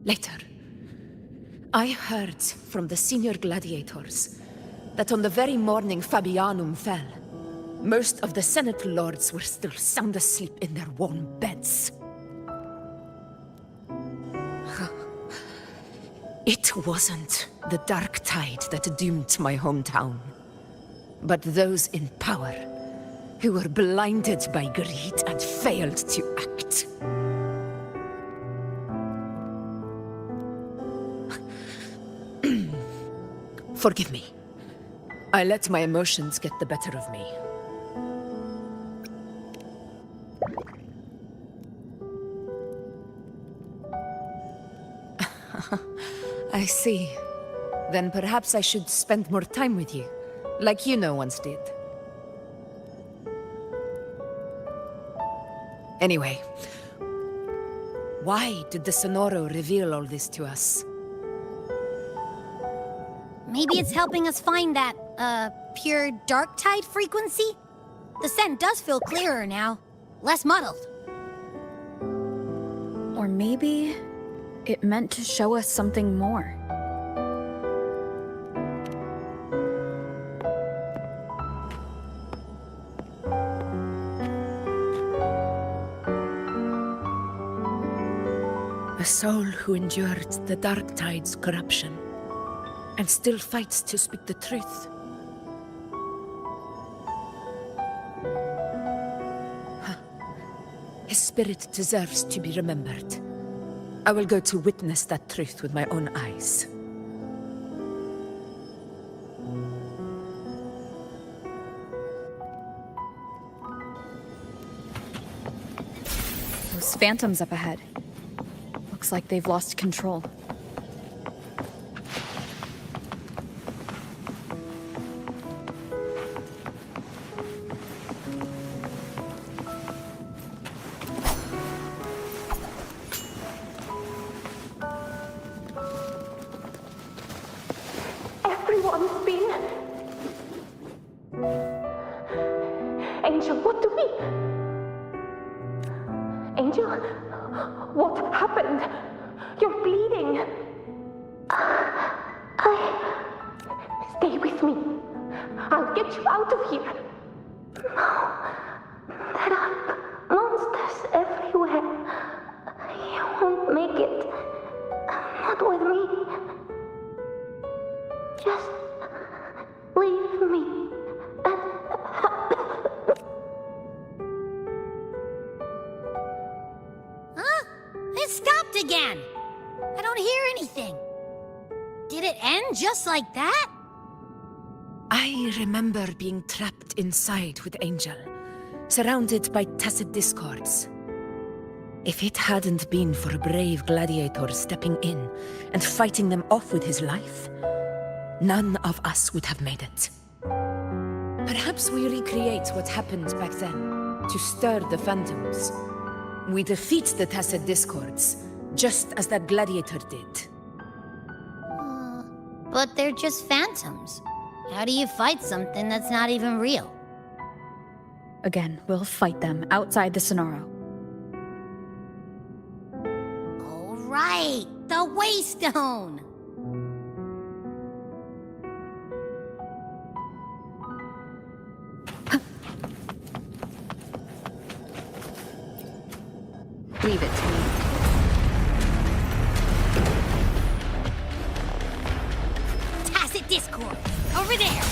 D: Later, I heard from the senior gladiators that on the very morning Fabianum fell, Most of the Senate lords were still sound asleep in their warm beds. It wasn't the dark tide that doomed my hometown, but those in power who were blinded by greed and failed to act. Forgive me. I let my emotions get the better of me. I see. Then perhaps I should spend more time with you, like you once did. Anyway, why did the Sonoro reveal all this to us?
A: Maybe it's helping us find that, pure dark tide frequency? The scent does feel clearer now, less muddled.
C: Or maybe it meant to show us something more.
D: A soul who endured the dark tide's corruption and still fights to speak the truth. His spirit deserves to be remembered. I will go to witness that truth with my own eyes.
C: Those phantoms up ahead. Looks like they've lost control.
S: Everyone's been... Angel, what do we... Angel? What happened? You're bleeding. Stay with me. I'll get you out of here. No. There are monsters everywhere. You won't make it. Not with me. Just leave me.
A: Huh? It stopped again! I don't hear anything. Did it end just like that?
D: I remember being trapped inside with Angel, surrounded by tacit discords. If it hadn't been for a brave gladiator stepping in and fighting them off with his life, none of us would have made it. Perhaps we recreate what happened back then, to stir the phantoms. We defeat the tacit discords, just as that gladiator did.
A: But they're just phantoms. How do you fight something that's not even real?
C: Again, we'll fight them outside the Sonoro.
A: All right, the Waystone!
C: Leave it to me.
A: Tacit discord! Over there!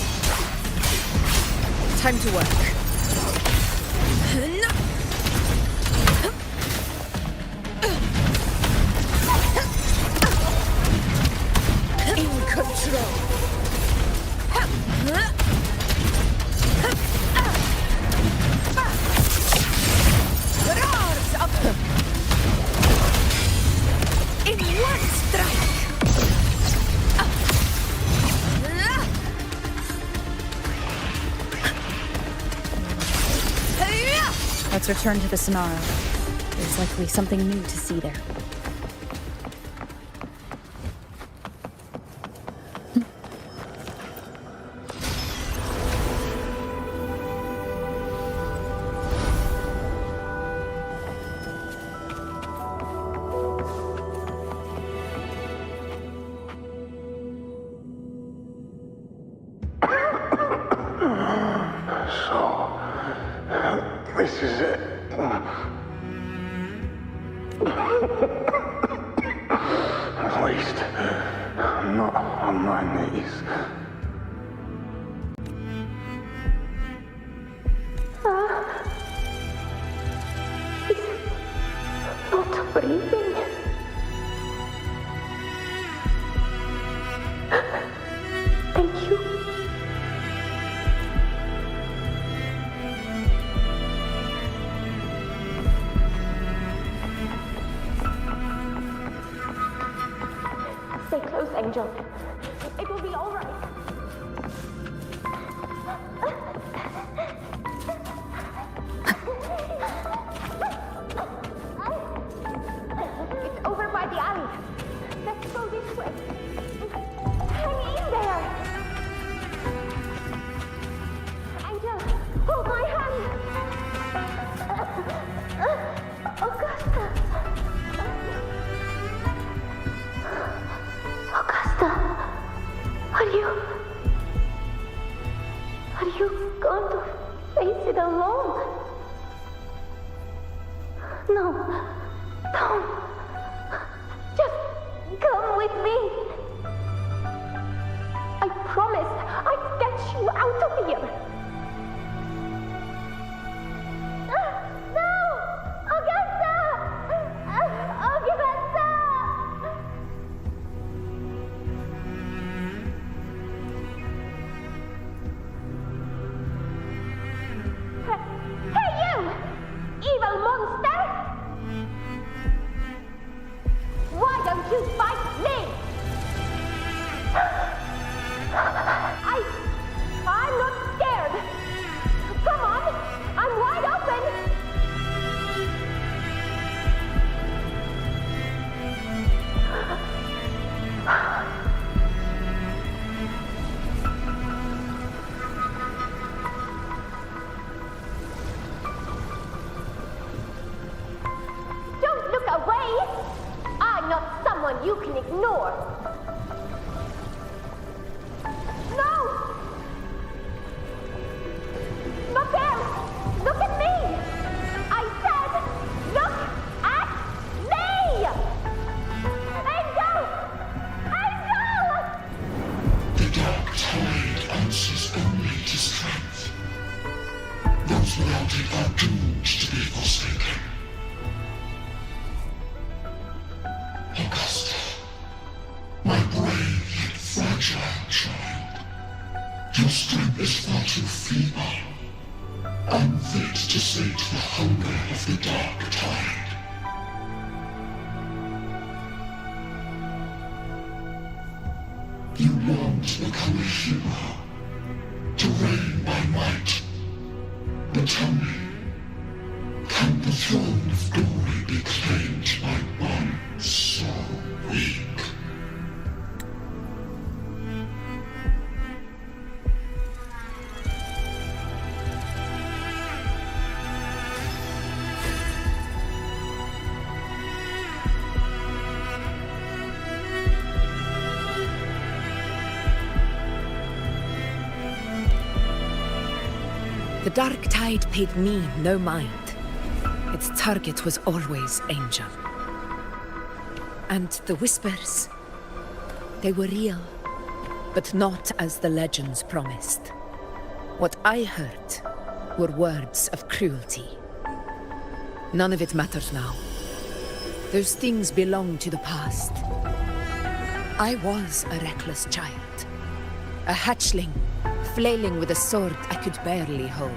D: Time to work. In control. Roars of them. In one strike.
C: Let's return to the Sonoro. There's likely something new to see there.
O: So,
R: This is it. At least, I'm not on my knees.
S: He's not breathing. Thank you. Stay close, Angel. It will be all right. It's over by the alley. Let's go this way. Hang in there. Angel, hold my hand. Augusta. Augusta, are you going to face it alone? No, don't. Just come with me. I promised I'd get you out of here. No! Augusta! Augusta! Hey, you! Evil monster! Why don't you fight me? I'm not scared. Come on, I'm wide open. Don't look away. I'm not someone you can ignore. No! Not there! Look at me! I said, look at me! Angel! Angel!
O: The dark tide answers only to strength. Those without it are doomed to be forsaken. Augusta, my brave yet fragile child, your strength is far too feeble, unfit to sate the hunger of the dark tide. You long to become a hero, to reign by might. But tell me, can the throne of glory be claimed by one so weak?
D: The dark tide paid me no mind. Its target was always Angel. And the whispers, they were real, but not as the legends promised. What I heard were words of cruelty. None of it matters now. Those things belong to the past. I was a reckless child, a hatchling, flailing with a sword I could barely hold.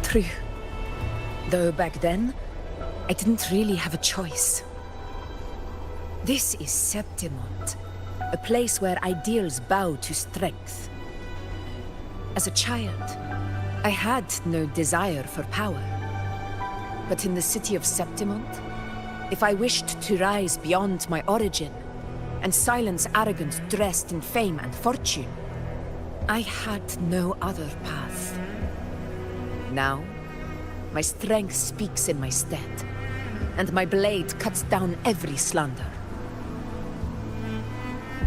D: True. Though back then, I didn't really have a choice. This is Septimont, a place where ideals bow to strength. As a child, I had no desire for power. But in the city of Septimont, if I wished to rise beyond my origin and silence arrogance dressed in fame and fortune, I had no other path. Now, my strength speaks in my stead, and my blade cuts down every slander.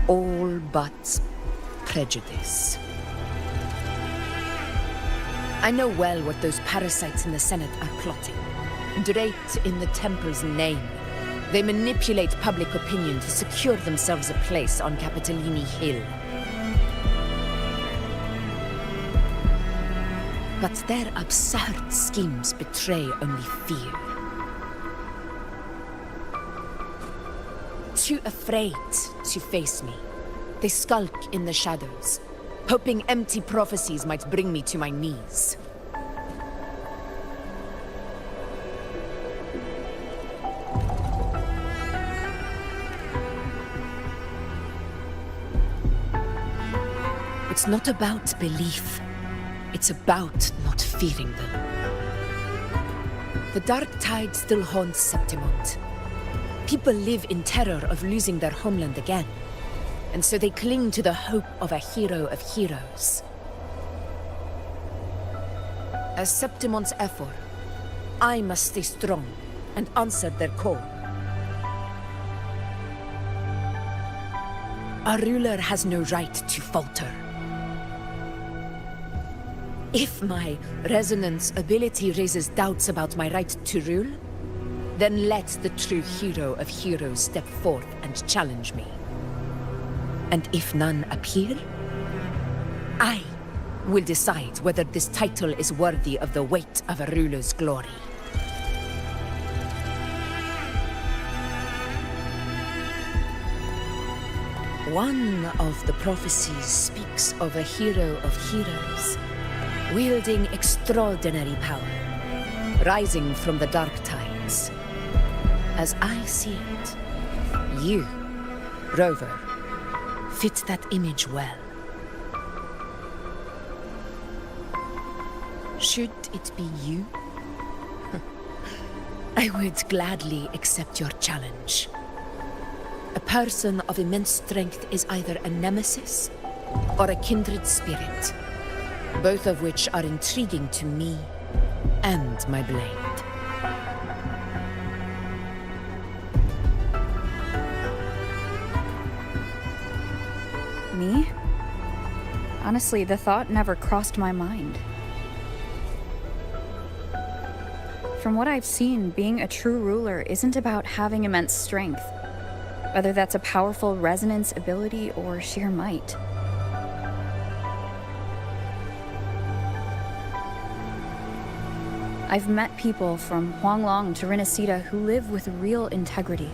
D: All but prejudice. I know well what those parasites in the Senate are plotting. Draped in the Temple's name, they manipulate public opinion to secure themselves a place on Capitolini Hill. But their absurd schemes betray only fear. Too afraid to face me, they skulk in the shadows, hoping empty prophecies might bring me to my knees. It's not about belief. It's about not fearing them. The dark tide still haunts Septimont. People live in terror of losing their homeland again, and so they cling to the hope of a hero of heroes. As Septimont's effort, I must stay strong and answer their call. Our ruler has no right to falter. If my resonance ability raises doubts about my right to rule, then let the true hero of heroes step forth and challenge me. And if none appear, I will decide whether this title is worthy of the weight of a ruler's glory. One of the prophecies speaks of a hero of heroes, wielding extraordinary power, rising from the dark tides. As I see it, you, Rover, fit that image well. Should it be you, I would gladly accept your challenge. A person of immense strength is either a nemesis or a kindred spirit, both of which are intriguing to me and my blade.
C: Me? Honestly, the thought never crossed my mind. From what I've seen, being a true ruler isn't about having immense strength, whether that's a powerful resonance ability or sheer might. I've met people from Huanglong to Renacida who live with real integrity.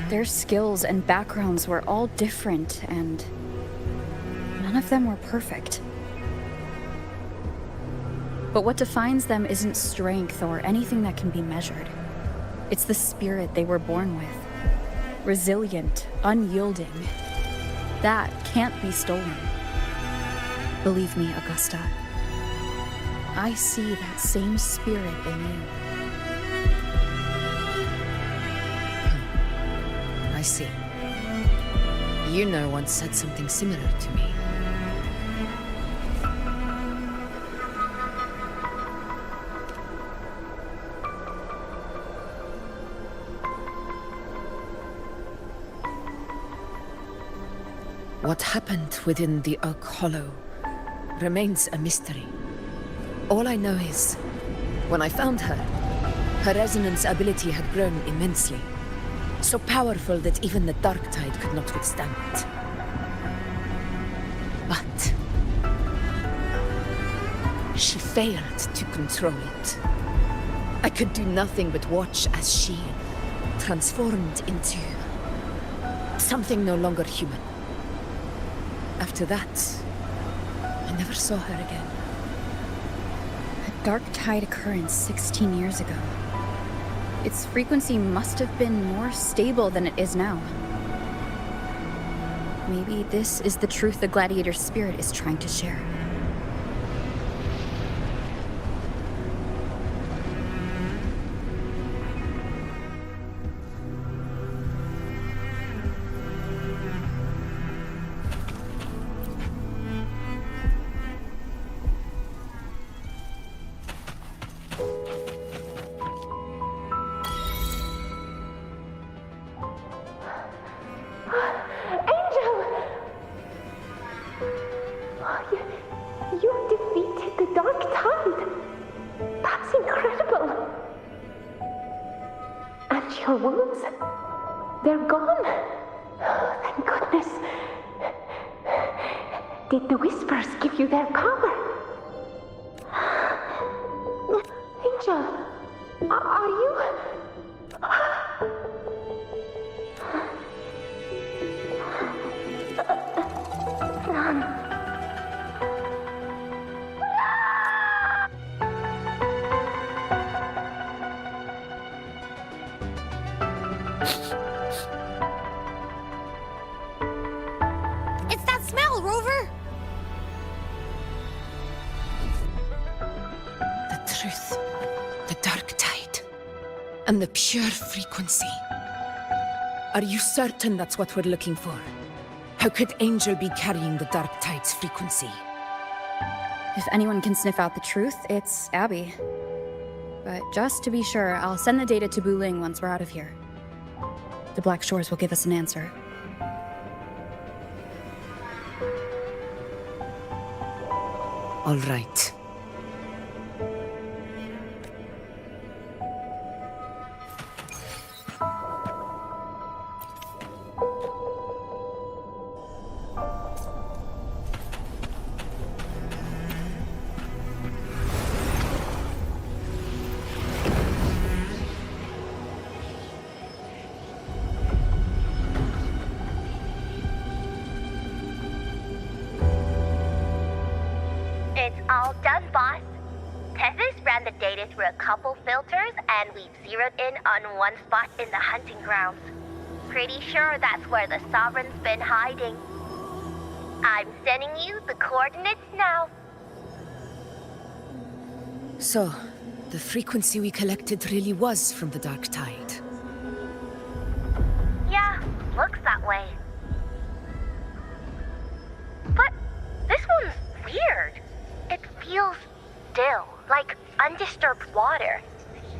C: Their skills and backgrounds were all different, and none of them were perfect. But what defines them isn't strength or anything that can be measured. It's the spirit they were born with. Resilient, unyielding. That can't be stolen. Believe me, Augusta, I see that same spirit in you.
D: I see. Yuno once said something similar to me. What happened within the Oak Hollow remains a mystery. All I know is, when I found her, her resonance ability had grown immensely. So powerful that even the Dark Tide could not withstand it. But she failed to control it. I could do nothing but watch as she transformed into something no longer human. After that, I never saw her again.
C: A Dark Tide occurrence 16 years ago. Its frequency must have been more stable than it is now. Maybe this is the truth the gladiator spirit is trying to share.
S: Angel! incredible. And your wounds, they're gone. Oh, thank goodness. Did the whispers give you their power? Angel, are you... Run.
A: It's that smell, Rover!
D: The truth, the dark tide, and the pure frequency. Are you certain that's what we're looking for? How could Angel be carrying the dark tide's frequency?
C: If anyone can sniff out the truth, it's Abby. But just to be sure, I'll send the data to Buling once we're out of here. The Black Shores will give us an answer.
D: All right.
N: It's all done, boss. Tethys ran the data through a couple filters, and we've zeroed in on one spot in the hunting grounds. Pretty sure that's where the Sovereign's been hiding. I'm sending you the coordinates now.
D: So, the frequency we collected really was from the dark tide.
N: Yeah, looks that way. But this one's weird. It feels still, like undisturbed water.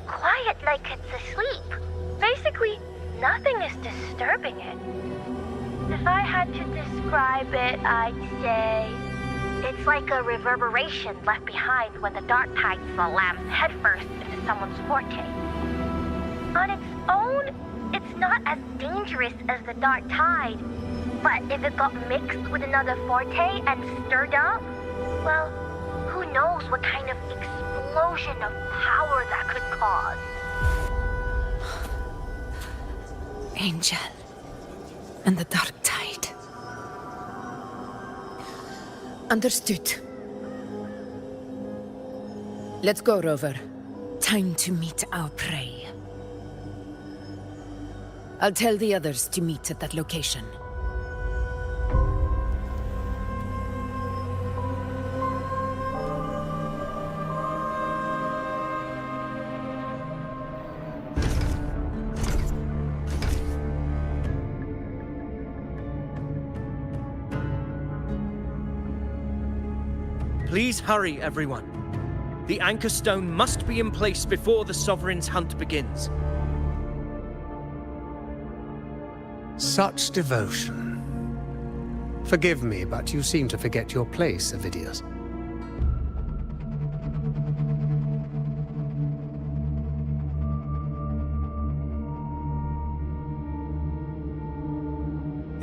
N: Quiet like it's asleep. Basically, nothing is disturbing it. If I had to describe it, I'd say it's like a reverberation left behind when the dark tide slams headfirst into someone's forte. On its own, it's not as dangerous as the dark tide, but if it got mixed with another forte and stirred up, well, who knows what kind of explosion of power that could cause.
D: Angel and the dark tide. Understood. Let's go, Rover. Time to meet our prey. I'll tell the others to meet at that location.
E: Please hurry, everyone. The anchor stone must be in place before the Sovereign's hunt begins.
J: Such devotion. Forgive me, but you seem to forget your place, Avidius.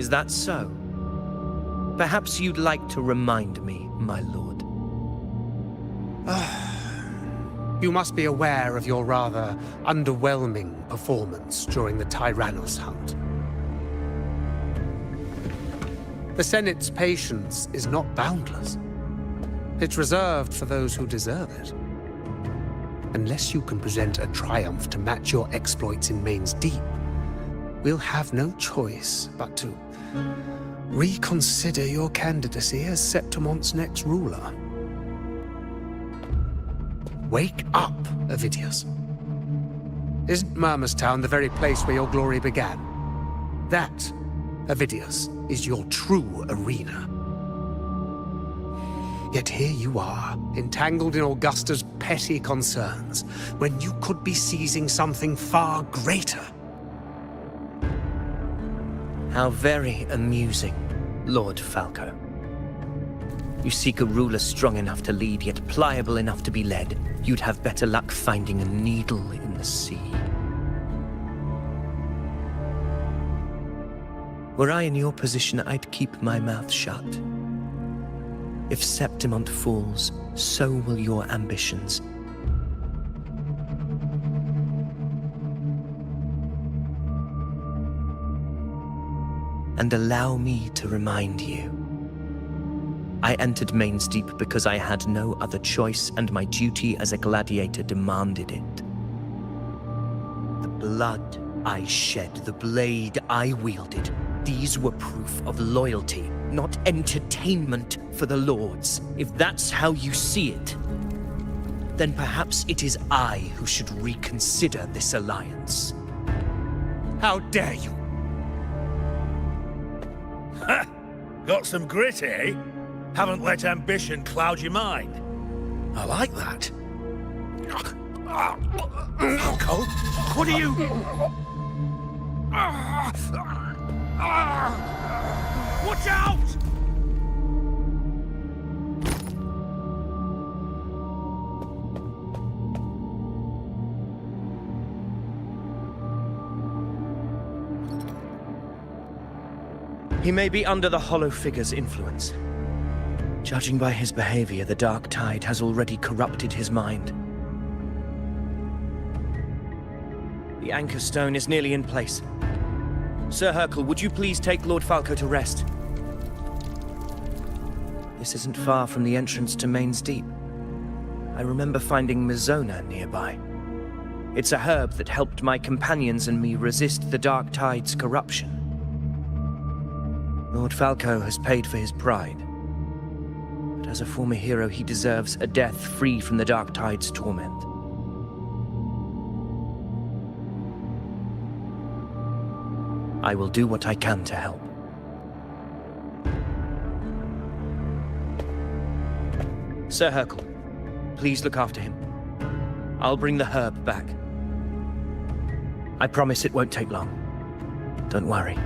E: Is that so? Perhaps you'd like to remind me, my lord.
J: You must be aware of your rather underwhelming performance during the Tyrannus hunt. The Senate's patience is not boundless. It's reserved for those who deserve it. Unless you can present a triumph to match your exploits in Main's Deep, we'll have no choice but to reconsider your candidacy as Septimon's next ruler. Wake up, Avidius. Isn't Murmustown the very place where your glory began? That, Avidius, is your true arena. Yet here you are, entangled in Augusta's petty concerns, when you could be seizing something far greater.
E: How very amusing, Lord Falco. You seek a ruler strong enough to lead, yet pliable enough to be led. You'd have better luck finding a needle in the sea. Were I in your position, I'd keep my mouth shut. If Septimont falls, so will your ambitions. And allow me to remind you. I entered Main's Deep because I had no other choice, and my duty as a gladiator demanded it. The blood I shed, the blade I wielded, these were proof of loyalty, not entertainment for the lords. If that's how you see it, then perhaps it is I who should reconsider this alliance. How dare you?
G: Ha! Got some grit, eh? Haven't let ambition cloud your mind. I like that. Falco, what are you... Watch out!
E: He may be under the Hollow Figure's influence. Judging by his behavior, the Dark Tide has already corrupted his mind. The Anchor Stone is nearly in place. Sir Hercule, would you please take Lord Falco to rest? This isn't far from the entrance to Main's Deep. I remember finding Mizona nearby. It's a herb that helped my companions and me resist the Dark Tide's corruption. Lord Falco has paid for his pride. But as a former hero, he deserves a death free from the Dark Tide's torment. I will do what I can to help. Sir Hercule, please look after him. I'll bring the herb back. I promise it won't take long. Don't worry.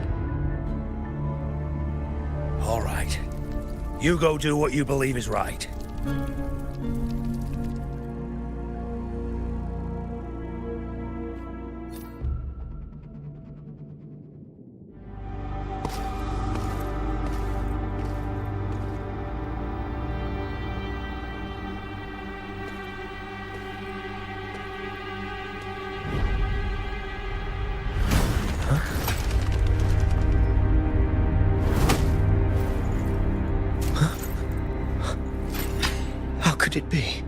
G: All right. You go do what you believe is right.
E: Could it be?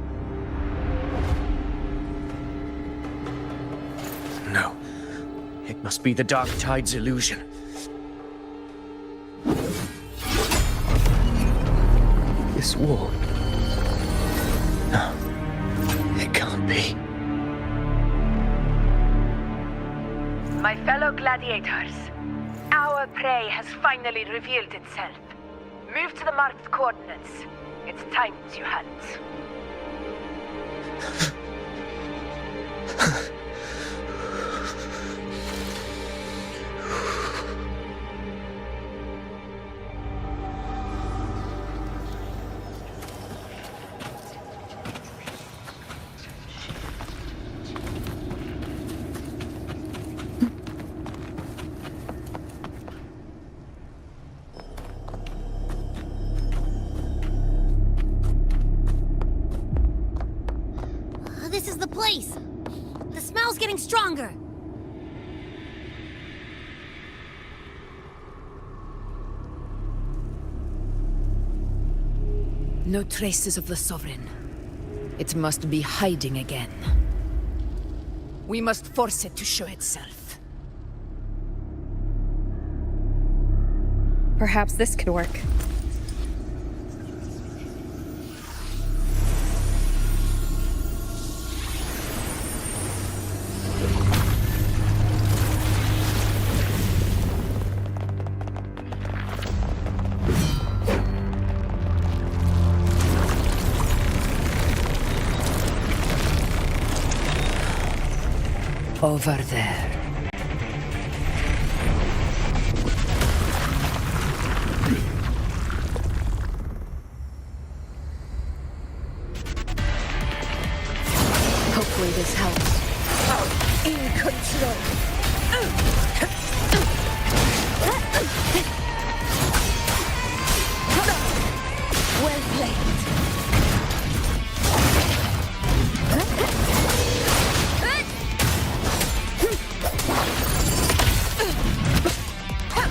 E: No. It must be the Dark Tide's illusion. This wall. No. It can't be.
T: My fellow gladiators, our prey has finally revealed itself. Move to the marked coordinates. It's time to hunt.
A: This is the place! The smell's getting stronger!
D: No traces of the Sovereign. It must be hiding again. We must force it to show itself.
C: Perhaps this could work.
D: Over there.
C: helps.
D: In control. Well played.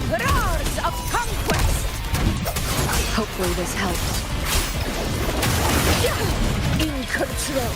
D: Roars of conquest.
C: Hopefully this helps.
D: In control.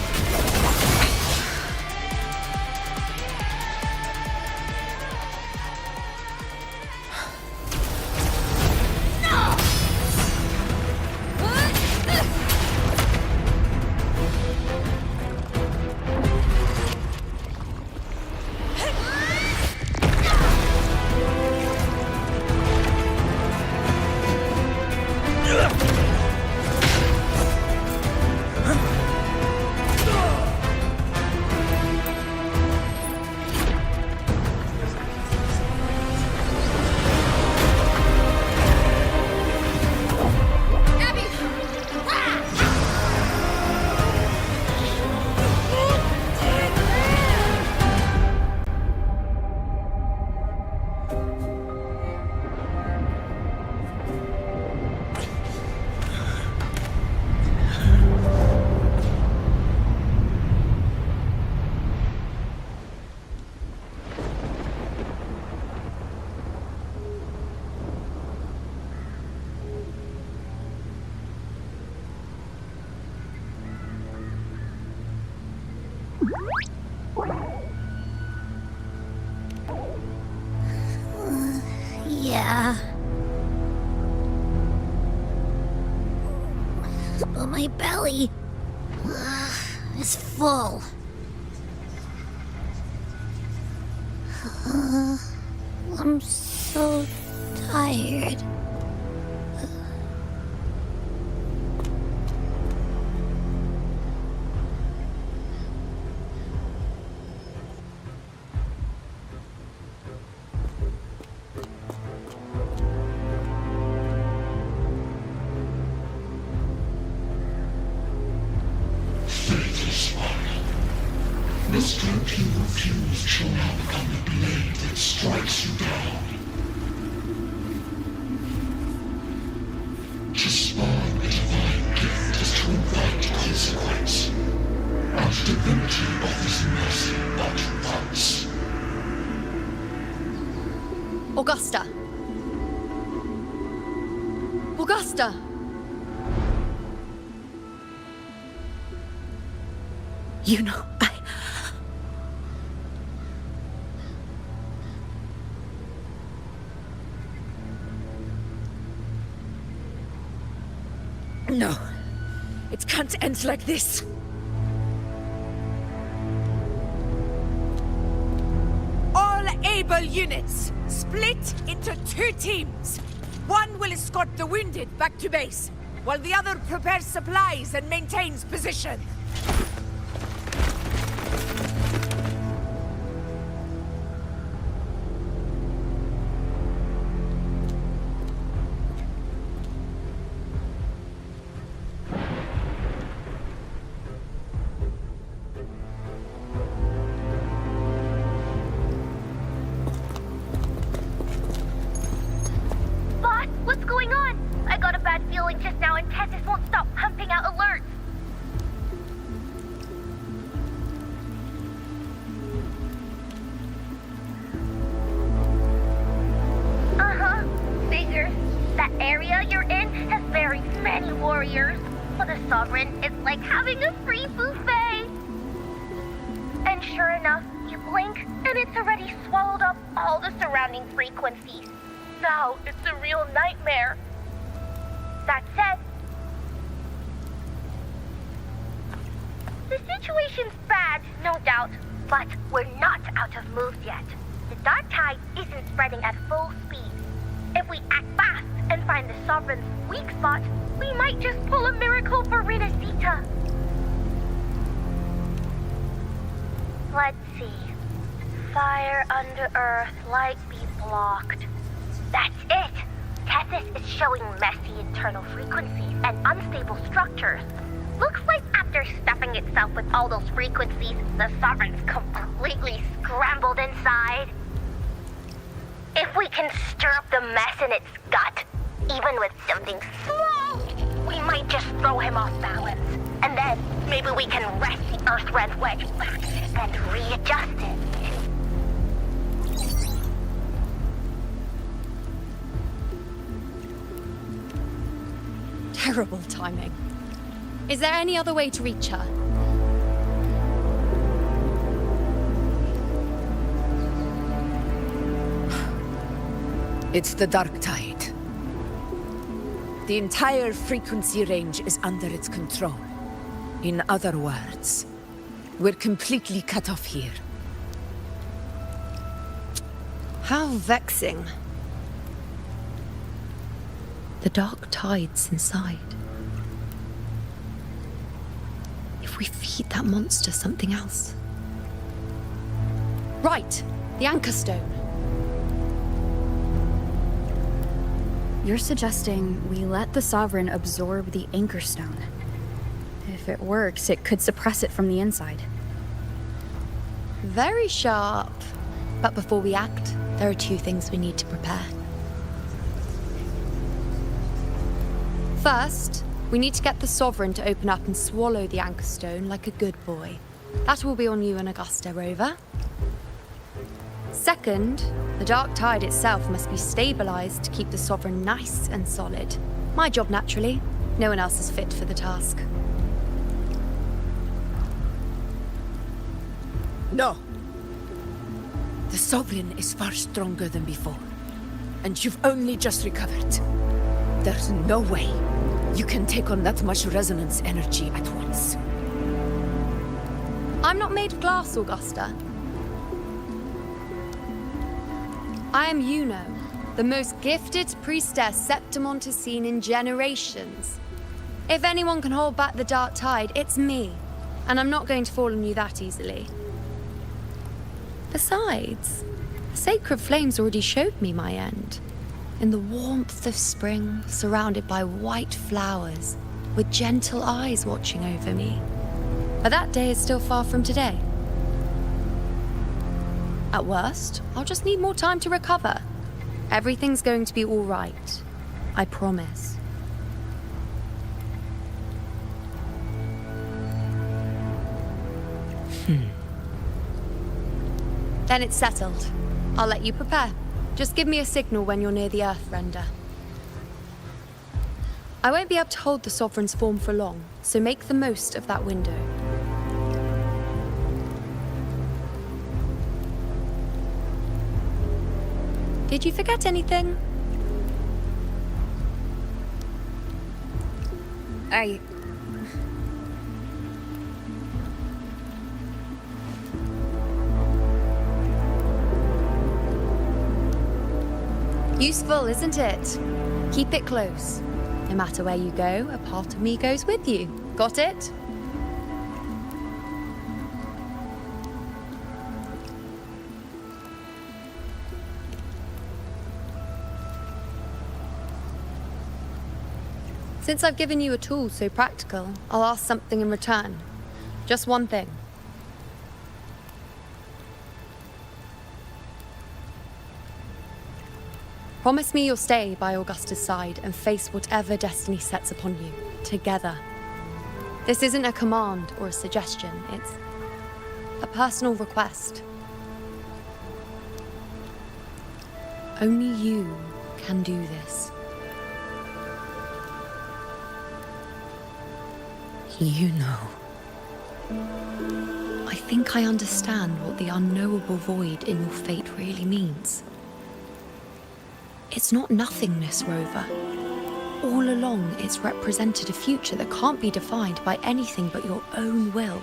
A: Yeah. But my belly is full. I'm so tired.
O: The strength you refuse shall now become the blade that strikes you down. To spawn a divine gift is to invite consequence. And divinity offers mercy but once.
C: Augusta! Augusta! You know,
D: No. It can't end like this. All able units, split into 2 teams. One will escort the wounded back to base, while the other prepares supplies and maintains position.
N: What's going on? I got a bad feeling just now and Texas won't stop pumping out alerts. Uh-huh. Figures. That area you're in has very many warriors. For the Sovereign, it's like having a free buffet. And sure enough, you blink and it's already swallowed up all the surrounding frequencies. Now it's a real nightmare. That said, the situation's bad, no doubt, but we're not out of moves yet. The dark tide isn't spreading at full speed. If we act fast and find the Sovereign's weak spot, we might just pull a miracle for Renacita. Let's see. Fire under earth, light be blocked. That's it! Tethys is showing messy internal frequencies and unstable structures. Looks like after stuffing itself with all those frequencies, the Sovereign's completely scrambled inside. If we can stir up the mess in its gut, even with something small, we might just throw him off balance. And then maybe we can wrest the Earthred's wedge back and readjust it.
I: Terrible timing. Is there any other way to reach her?
D: It's the dark tide. The entire frequency range is under its control. In other words, we're completely cut off here.
I: How vexing. The dark tide's inside. If we feed that monster something else. Right, the anchor stone.
C: You're suggesting we let the Sovereign absorb the anchor stone. If it works, it could suppress it from the inside.
I: Very sharp. But before we act, there are two things we need to prepare. First, we need to get the Sovereign to open up and swallow the anchor stone like a good boy. That will be on you and Augusta, Rover. Second, the dark tide itself must be stabilized to keep the Sovereign nice and solid. My job, naturally. No one else is fit for the task.
D: No. The Sovereign is far stronger than before. And you've only just recovered. There's no way you can take on that much resonance energy at once.
I: I'm not made of glass, Augusta. I am Juno, the most gifted priestess Septimont has seen in generations. If anyone can hold back the dark tide, it's me. And I'm not going to fall on you that easily. Besides, the sacred flames already showed me my end. In the warmth of spring, surrounded by white flowers, with gentle eyes watching over me. But that day is still far from today. At worst, I'll just need more time to recover. Everything's going to be all right. I promise. Then it's settled. I'll let you prepare. Just give me a signal when you're near the Earth render. I won't be able to hold the Sovereign's form for long, so make the most of that window. Did you forget anything? Useful, isn't it? Keep it close. No matter where you go, a part of me goes with you. Got it? Since I've given you a tool so practical, I'll ask something in return. Just one thing. Promise me you'll stay by Augusta's side and face whatever destiny sets upon you, together. This isn't a command or a suggestion, it's a personal request. Only you can do this. You know. I think I understand what the unknowable void in your fate really means. It's not nothingness, Rover. All along, it's represented a future that can't be defined by anything but your own will.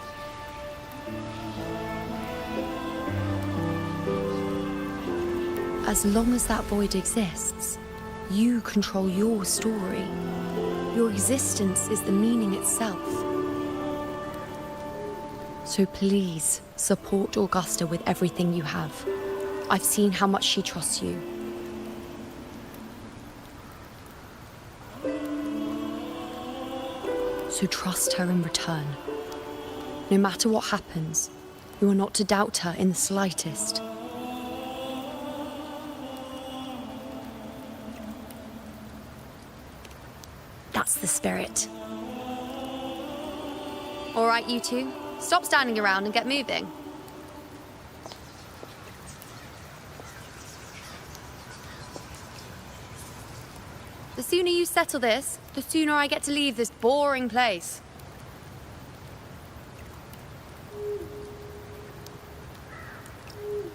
I: As long as that void exists, you control your story. Your existence is the meaning itself. So please, support Augusta with everything you have. I've seen how much she trusts you. So trust her in return. No matter what happens, you are not to doubt her in the slightest. That's the spirit. All right, you two. Stop standing around and get moving. The sooner you settle this, the sooner I get to leave this boring place.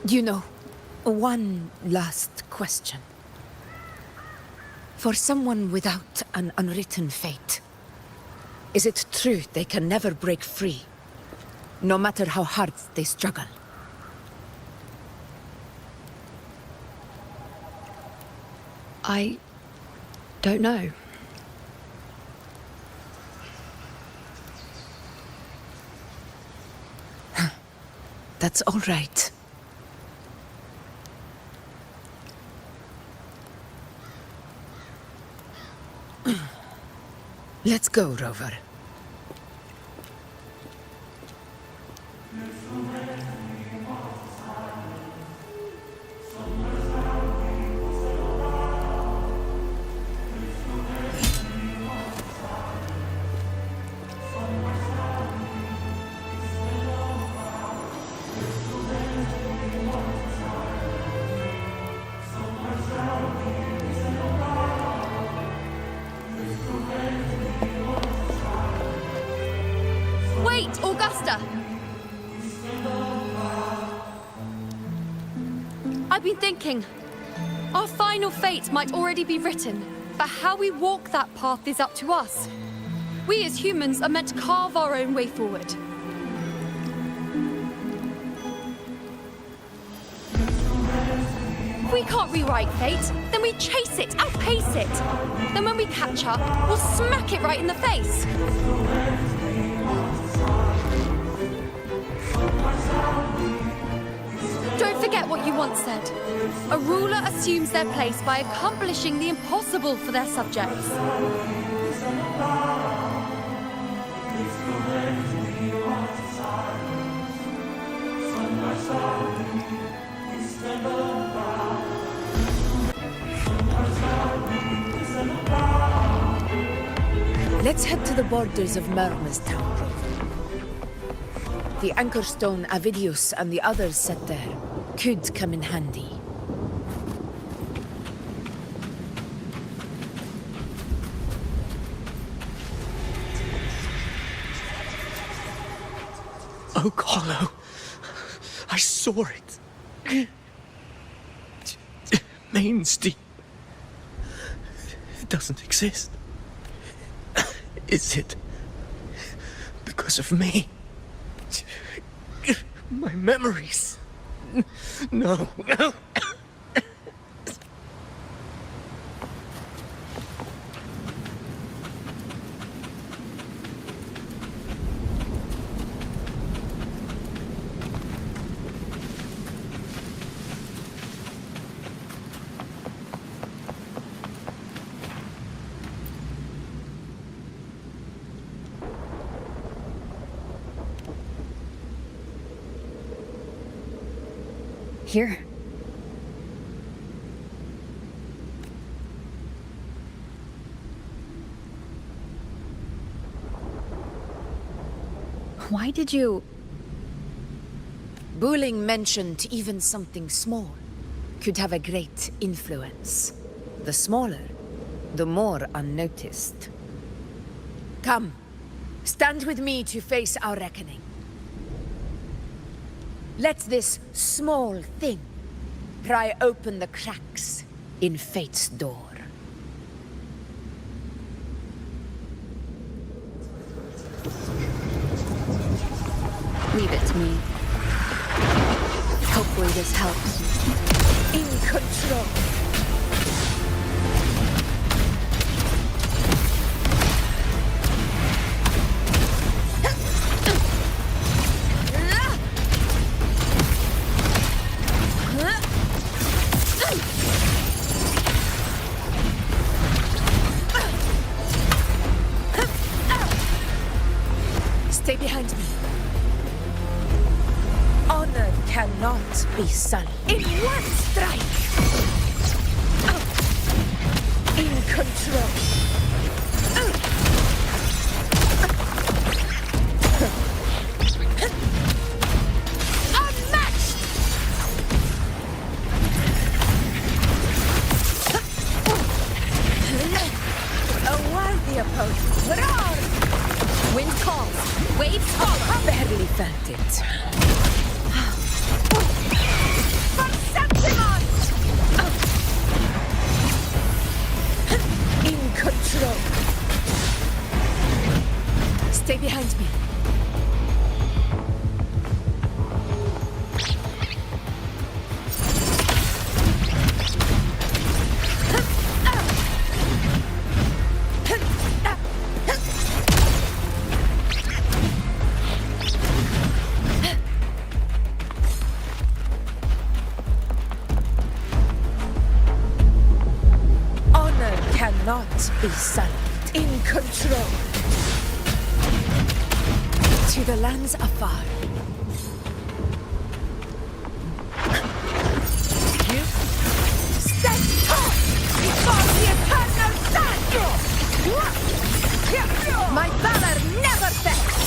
D: You know, one last question. For someone without an unwritten fate, is it true they can never break free, no matter how hard they struggle?
I: I don't know.
D: That's all right. Let's go, Rover.
I: Wait, Augusta! I've been thinking. Our final fate might already be written, but how we walk that path is up to us. We as humans are meant to carve our own way forward. If we can't rewrite fate, then we chase it, outpace it. Then when we catch up, we'll smack it right in the face. Don't forget what you once said. A ruler assumes their place by accomplishing the impossible for their subjects.
D: Let's head to the borders of Merma's town, Rover. The anchor stone Avidius and the others set there could come in handy.
E: Oh, Hollow. I saw it. Mainstein. It doesn't exist. Is it because of me? My memories? No.
C: Here. Why did you...
D: Buling mentioned even something small could have a great influence. The smaller, the more unnoticed. Come, stand with me to face our reckoning. Let this small thing pry open the cracks in fate's door.
C: Leave it to me. Hopefully this helps.
D: In control. cannot be sullied. In one strike! In control. Unmatched! A worthy opponent. Roar!
P: Wind calls, waves follow.
D: I barely felt it. In control. Stay behind me. Cannot be sullied. In control. To the lands afar. You stand tall before the eternal sun. My valor never fails.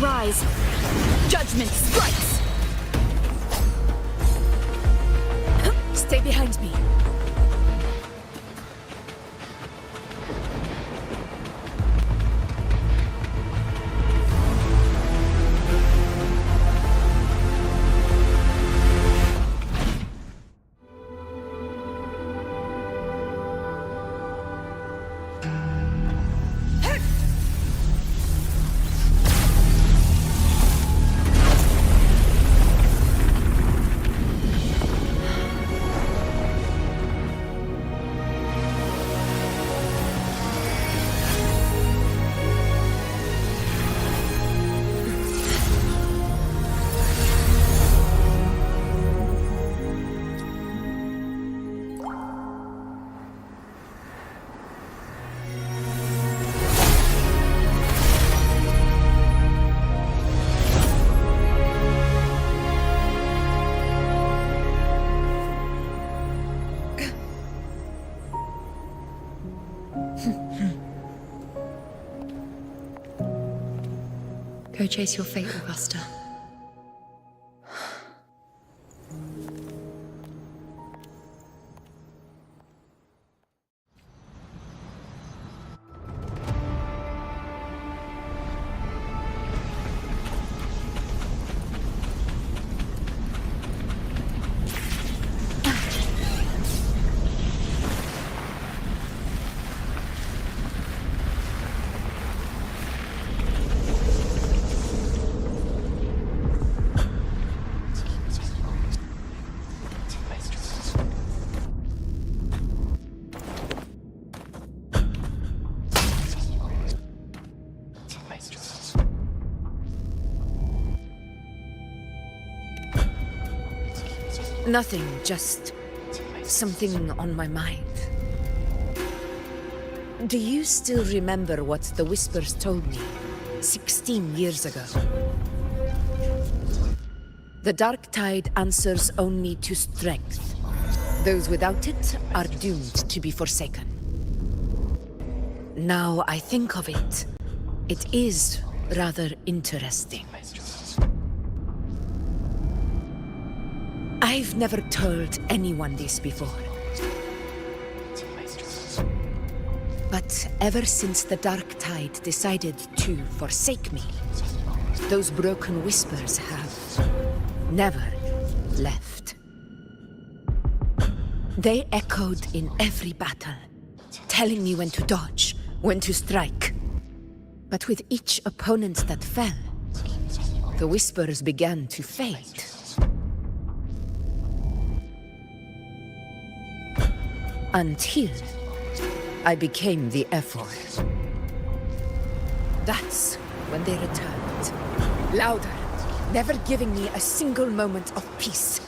P: Rise. Judgment strikes.
D: Stay behind me.
C: Go chase your fate, Augusta.
D: Nothing, just something on my mind. Do you still remember what the Whispers told me 16 years ago? The dark tide answers only to strength. Those without it are doomed to be forsaken. Now I think of it, it is rather interesting. I've never told anyone this before. But ever since the dark tide decided to forsake me, those broken whispers have never left. They echoed in every battle, telling me when to dodge, when to strike. But with each opponent that fell, the whispers began to fade. Until I became the F-word. That's when they returned. Louder, never giving me a single moment of peace.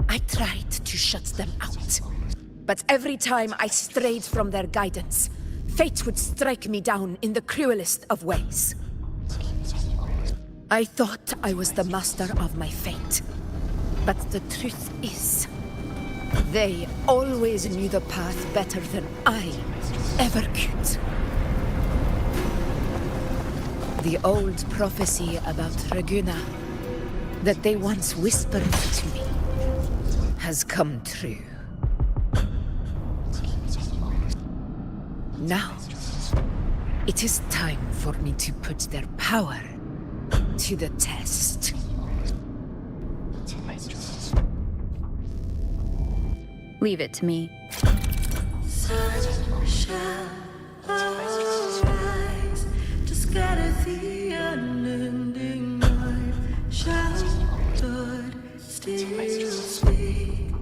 D: I tried to shut them out. But every time I strayed from their guidance, fate would strike me down in the cruelest of ways. I thought I was the master of my fate. But the truth is, they always knew the path better than I ever could. The old prophecy about Raguna, that they once whispered to me, has come true. Now, it is time for me to put their power to the test.
C: Leave it to me.
O: Sun shall arise to scatter the unending night. Shall God still speak?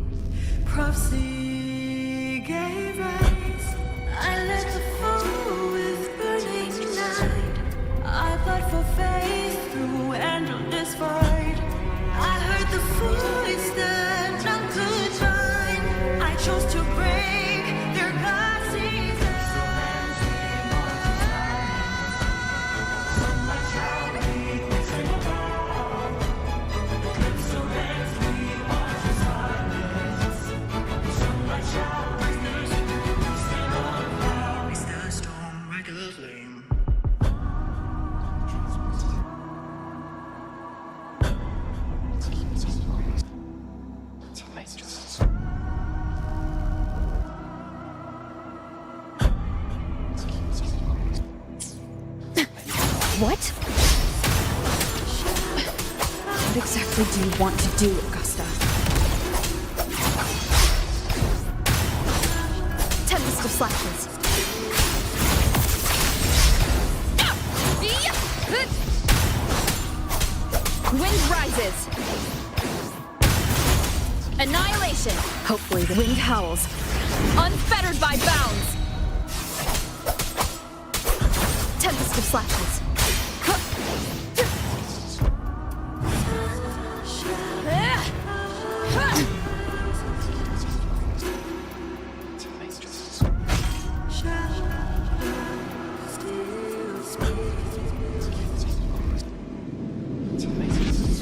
O: Prophecy gave rise. I led the foe with burning light. I fought for faith through endless fight. I heard the voice that none could find. I chose to break their glasses
C: What? What exactly do you want to do, Augusta? Tempest of Slashes. Wind rises. Annihilation. Hopefully the wind howls. Unfettered by bounds. Tempest of Slashes.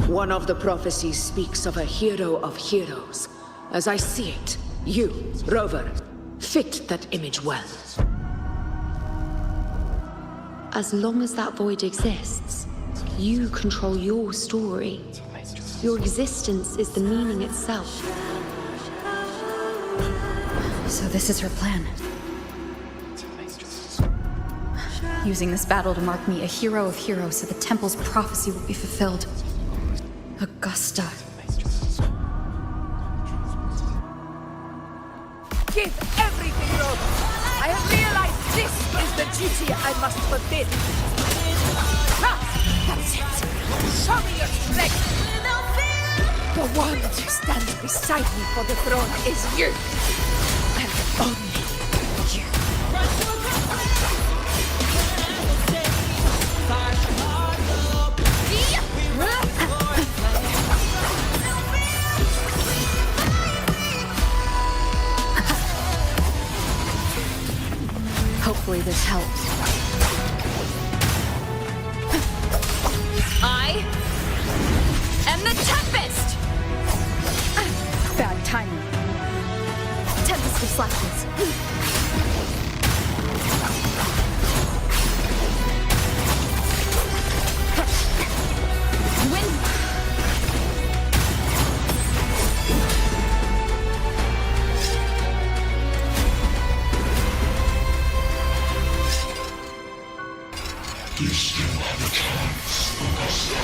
D: One of the prophecies speaks of a hero of heroes. As I see it, you, Rover, fit that image well.
I: As long as that void exists, you control your story. Your existence is the meaning itself.
C: So this is her plan. Using this battle to mark me a hero of heroes so the temple's prophecy will be fulfilled. Augusta.
D: Give everything, Rover! I have realized this is the duty I must fulfill. That's it! Show me your strength! The one who stands beside me for the throne is you! And only you.
C: Hopefully this helps. I am the Tempest! Bad timing. Tempest of Slashes. Wind.
O: You still have a chance, Augusta.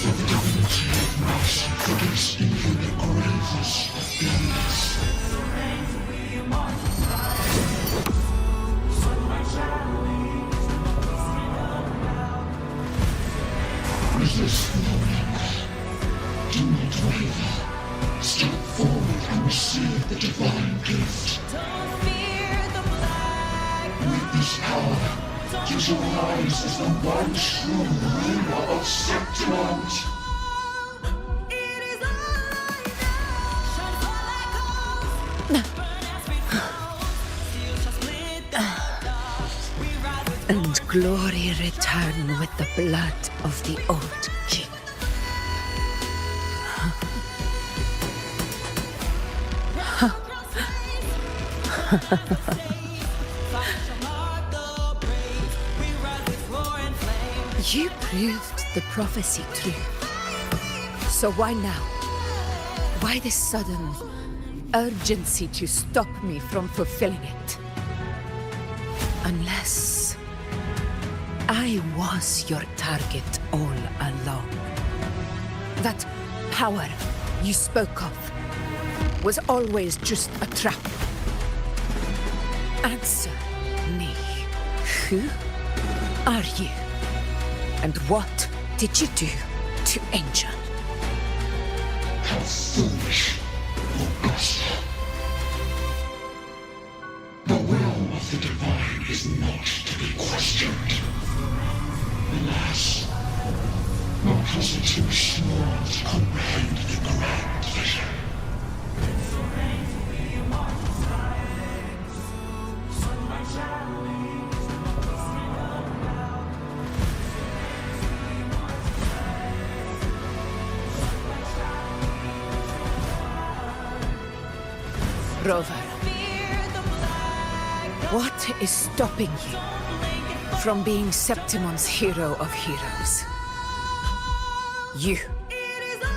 O: The dignity of mercy for this infinite bravest of beings. Resist no longer. Do not waver. Step forward and receive the divine gift. With this power, visualize as the one true ruler of Septimont.
M: And glory return with the blood of the old king. You proved the prophecy true. So why now? Why this sudden urgency to stop me from fulfilling it? Unless I was your target all along. That power you spoke of was always just a trap. Answer me. Who are you? And what did you do to Angel?
O: How foolish, Augusta. The will of the divine is not to be questioned. Alas, nor is it too small to comprehend the grand vision.
M: Rover, what is stopping you from being Septimon's hero of heroes? You,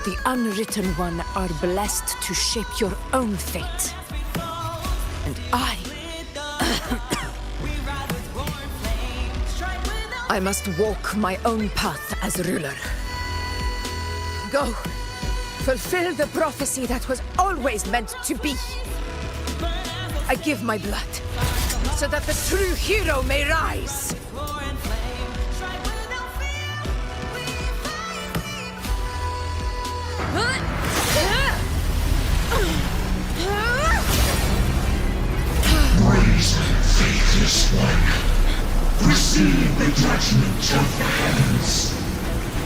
M: the unwritten one, are blessed to shape your own fate. And I must walk my own path as ruler. Go, fulfill the prophecy that was always meant to be. I give my blood, so that the true hero may rise.
O: Brazen, faithless one, receive the judgment of the heavens.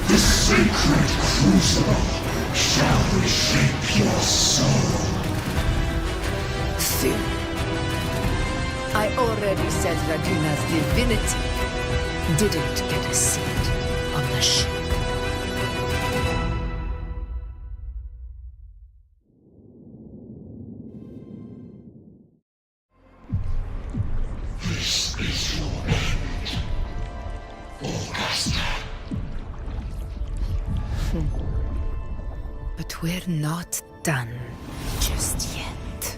O: The sacred crucible shall reshape your soul.
M: Soon. I already said Raguna's divinity didn't get a seat on the ship.
O: This is your end, Augusta.
M: But we're not done just yet.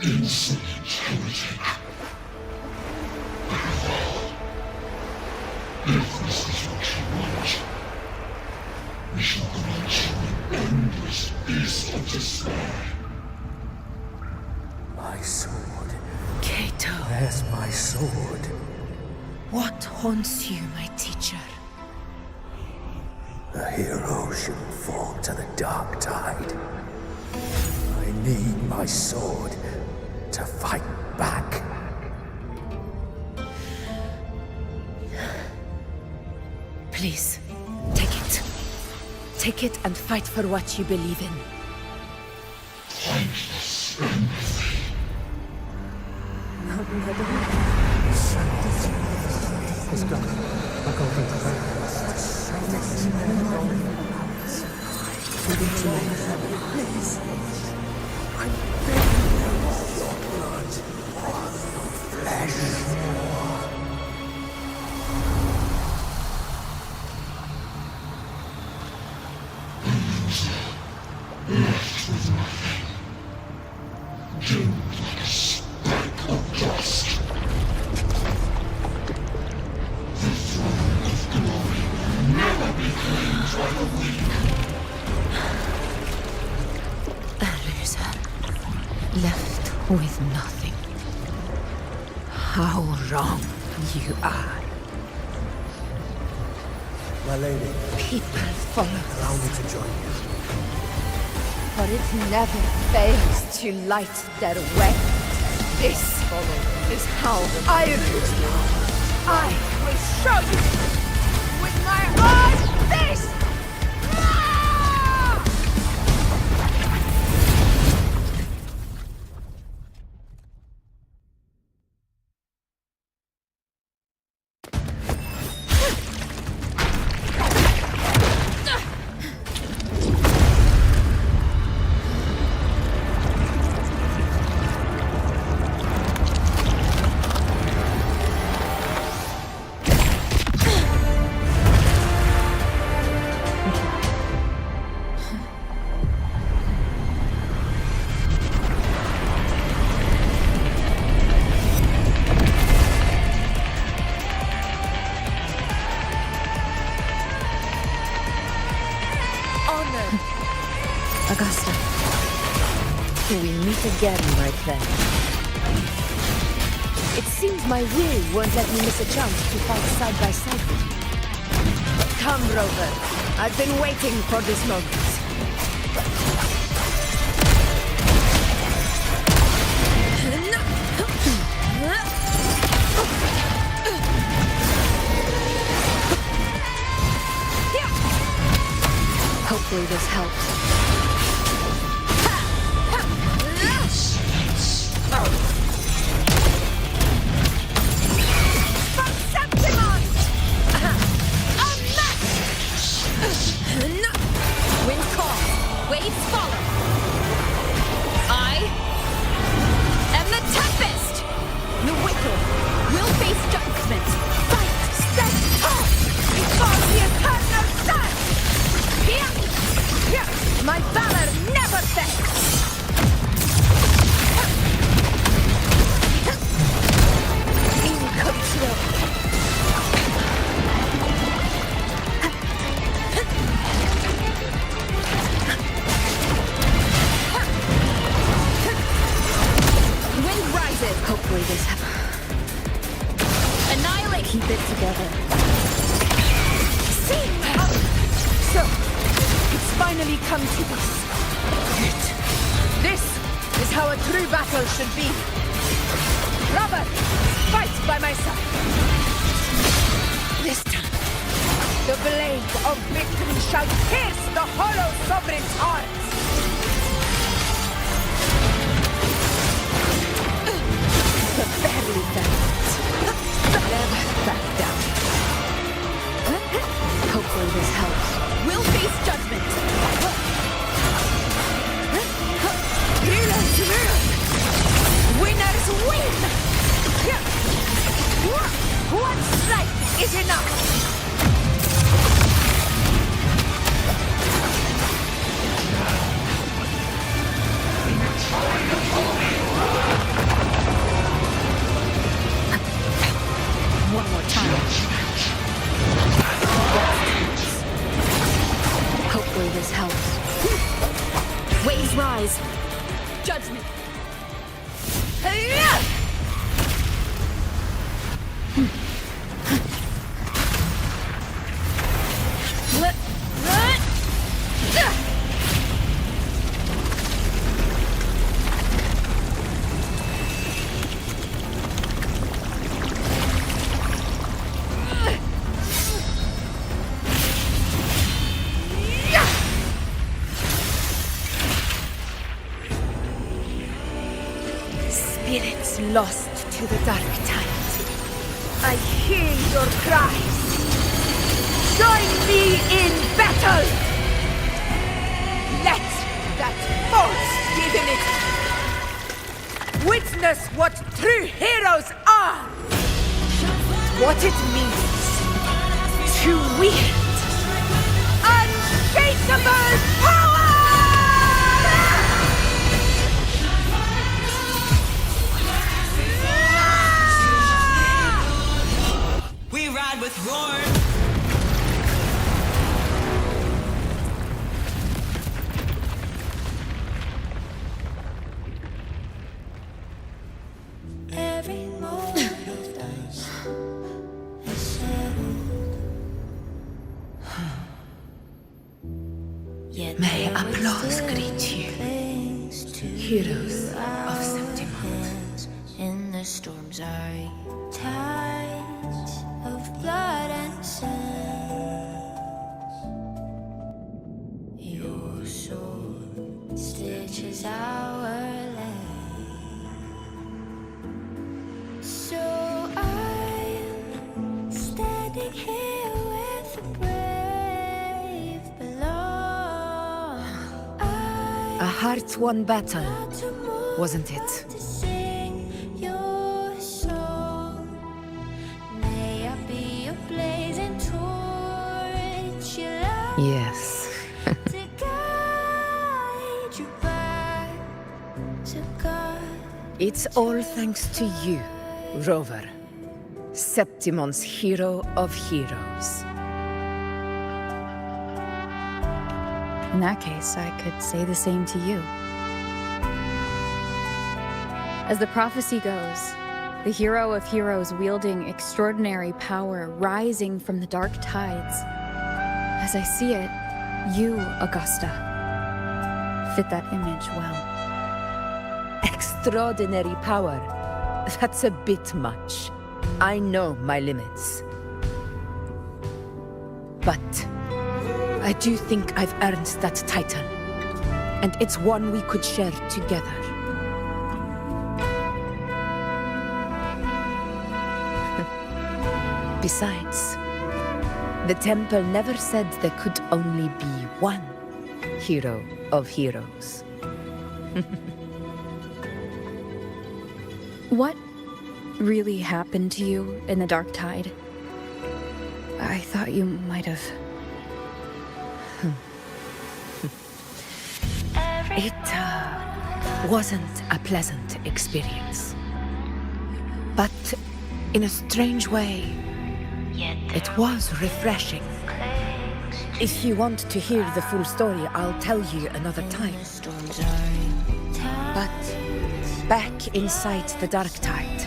O: Insolent heretic. If this is what you want, we shall grant you an endless beast of despair.
R: My sword.
M: Cato.
R: Where's my sword?
M: What haunts you, my teacher?
R: A hero shouldn't fall to the dark tide. I need my sword to fight back.
M: Please, take it. Take it and fight for what you believe in.
O: Pointless empathy.
J: Let's go. I'll go
R: Please. I beg you, your blood, your flesh.
O: Left with nothing. Doomed like a speck of dust. The throne of glory will never be claimed by the weak.
M: how wrong you are.
R: My lady.
M: People follow
R: Allow me to join you.
M: but it never fails to light their way. This is how I rule. I will show you with my own face!
F: Augusta, till we meet again, my friend. It seems my will won't let me miss a chance to fight side by side with you.
M: Come, Rover. I've been waiting for this moment.
F: Hopefully this helps.
P: Wind calls, waves follow. I am the tempest. The wicked will face judgment. Fight, stand tall before the eternal sun. Here, my valor never fails. In control.
F: Hopefully this
P: annihilate.
F: Keep it together.
M: See? So, it's finally come to this. Good. This is how a true battle should be. Robert, fight by my side. This time, the blade of victory shall pierce the hollow sovereign's heart.
F: Barely balanced. Never back down. Hopefully this helps.
P: We'll face judgment.
M: Rulers rule. Winners win. One strike is enough.
P: One more time.
F: Hopefully this helps.
P: Waves rise. Judgment.
M: Spirits lost to the dark tide. I hear your cries. Join me in battle! Let that false divinity witness what true heroes are! What it means to wield unshakable power!
U: We ride with roar.
O: Every moment
M: May applause greet you, heroes of Septimont.
K: In the storms are tides of blood and sand. Your soul stitches our land. So I'm standing here with the brave below.
M: A hard-won battle, wasn't it? Yes. It's all thanks to you, Rover, Septimon's hero of heroes.
C: In that case, I could say the same to you. As the prophecy goes, the hero of heroes wielding extraordinary power rising from the dark tides. As I see it, you, Augusta, fit that image well.
M: Extraordinary power. That's a bit much. I know my limits. But I do think I've earned that title. And it's one we could share together. Besides, the temple never said there could only be one hero of heroes.
C: What really happened to you in the dark tide? I thought you might have...
M: It wasn't a pleasant experience. But in a strange way, it was refreshing. If you want to hear the full story, I'll tell you another time. But back inside the dark tide,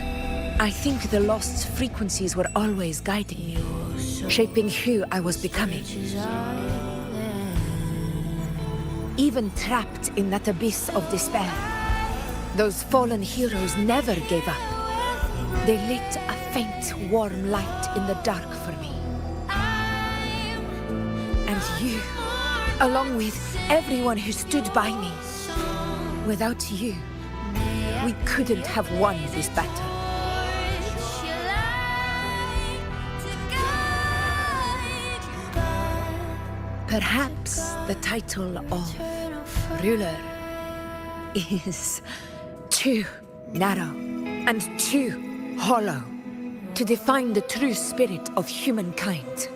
M: I think the lost frequencies were always guiding me, shaping who I was becoming. Even trapped in that abyss of despair, those fallen heroes never gave up. They lit a faint, warm light in the dark for me. And you, along with everyone who stood by me. Without you, we couldn't have won this battle. Perhaps the title of ruler is too narrow and too hollow to define the true spirit of humankind.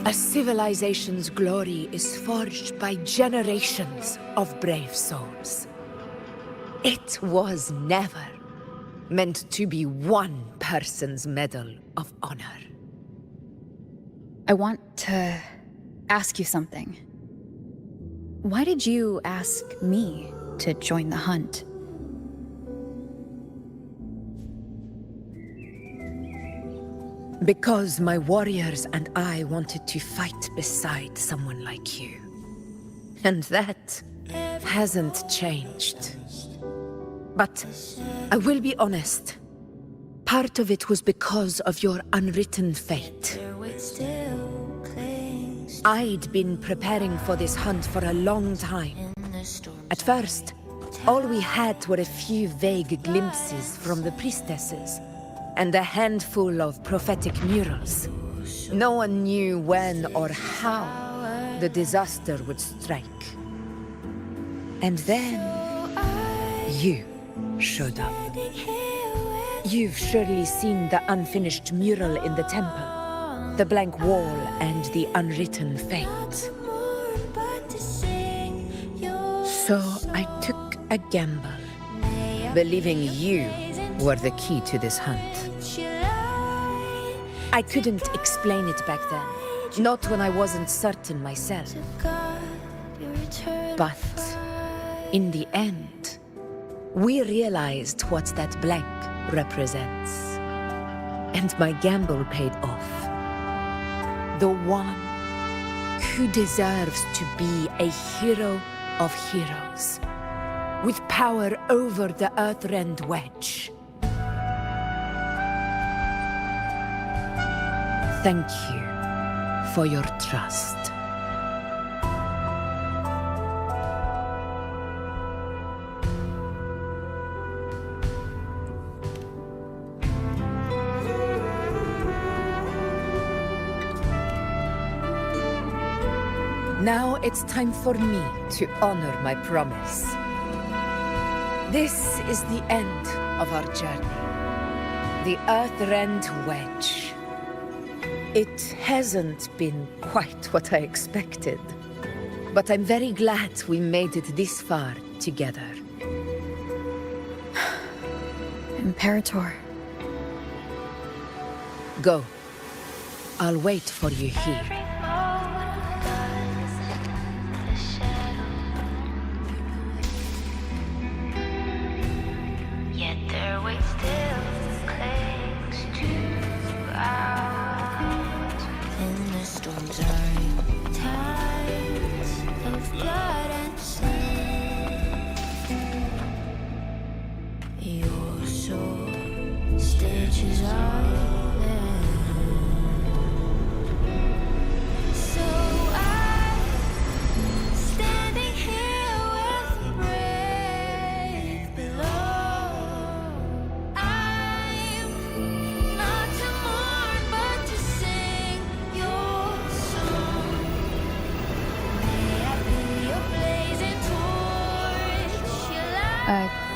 M: A civilization's glory is forged by generations of brave souls. It was never meant to be one person's Medal of Honor.
C: I want to ask you something. Why did you ask me to join the hunt?
M: Because my warriors and I wanted to fight beside someone like you. And that hasn't changed. But I will be honest. Part of it was because of your unwritten fate. I'd been preparing for this hunt for a long time. At first, all we had were a few vague glimpses from the priestesses, and a handful of prophetic murals. No one knew when or how the disaster would strike. And then, you showed up. You've surely seen the unfinished mural in the temple, the blank wall and the unwritten fate. So I took a gamble, believing you were the key to this hunt. I couldn't explain it back then, not when I wasn't certain myself. But in the end, we realized what that blank represents. And my gamble paid off. The one
D: who deserves to be a hero of heroes, with power over the Earthrend Wedge. Thank you for your trust. Now it's time for me to honor my promise. This is the end of our journey. The Earthrend Wedge. It hasn't been quite what I expected, but I'm very glad we made it this far together.
C: Imperator.
D: Go. I'll wait for you here.
K: Yet their weight still clings to out. And the storms are tides of blood and sin. Your soul stitches out.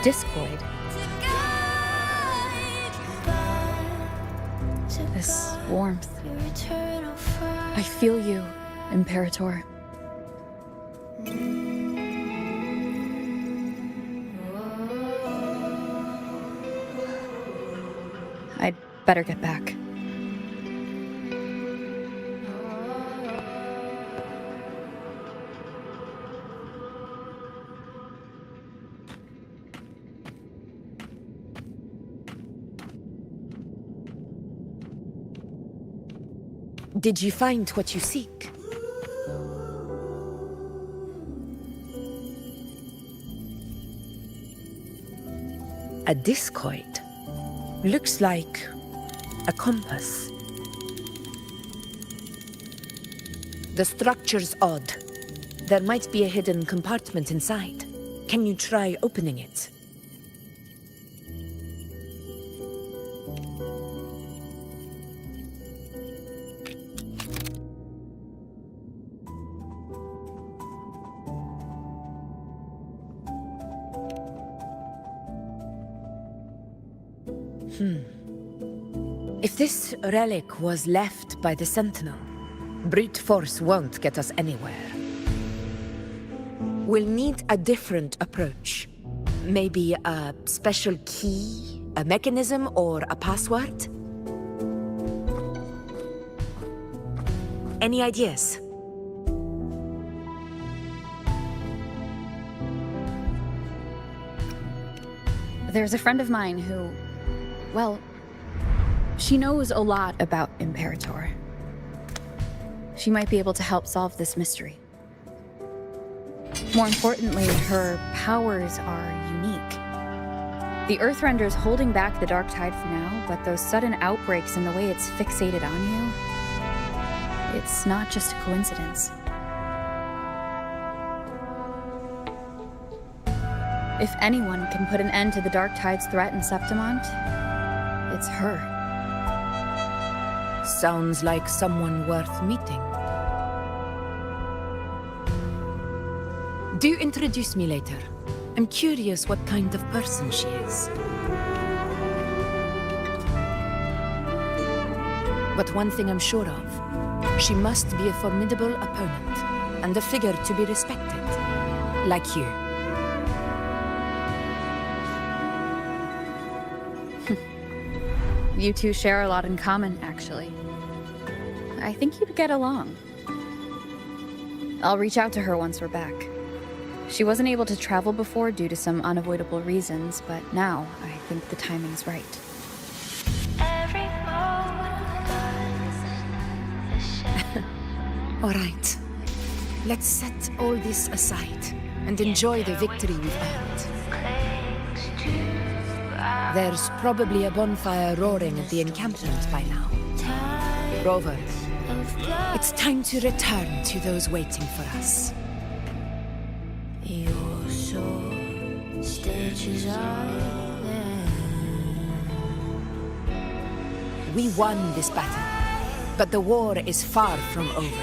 C: Discoid. This warmth. I feel you, Imperator. I'd better get back.
D: Did you find what you seek? A discoid. Looks like a compass. The structure's odd. There might be a hidden compartment inside. Can you try opening it? If this relic was left by the Sentinel, brute force won't get us anywhere. We'll need a different approach. Maybe a special key, a mechanism, or a password? Any ideas?
C: There's a friend of mine who, well, she knows a lot about Imperator. She might be able to help solve this mystery. More importantly, her powers are unique. The Earthrender's holding back the dark tide for now, but those sudden outbreaks and the way it's fixated on you, it's not just a coincidence. If anyone can put an end to the dark tide's threat in Septimont, it's her.
D: Sounds like someone worth meeting. Do introduce me later. I'm curious what kind of person she is. But one thing I'm sure of, she must be a formidable opponent, and a figure to be respected, like you.
C: You two share a lot in common, actually. I think you'd get along. I'll reach out to her once we're back. She wasn't able to travel before due to some unavoidable reasons, but now I think the timing's right.
D: All right.
M: Let's set all this aside and enjoy the victory we've earned. There's probably a bonfire roaring at the encampment by now. Rover, it's time to return to those waiting for us.
K: Your soul stitches
M: We won this battle, but the war is far from over.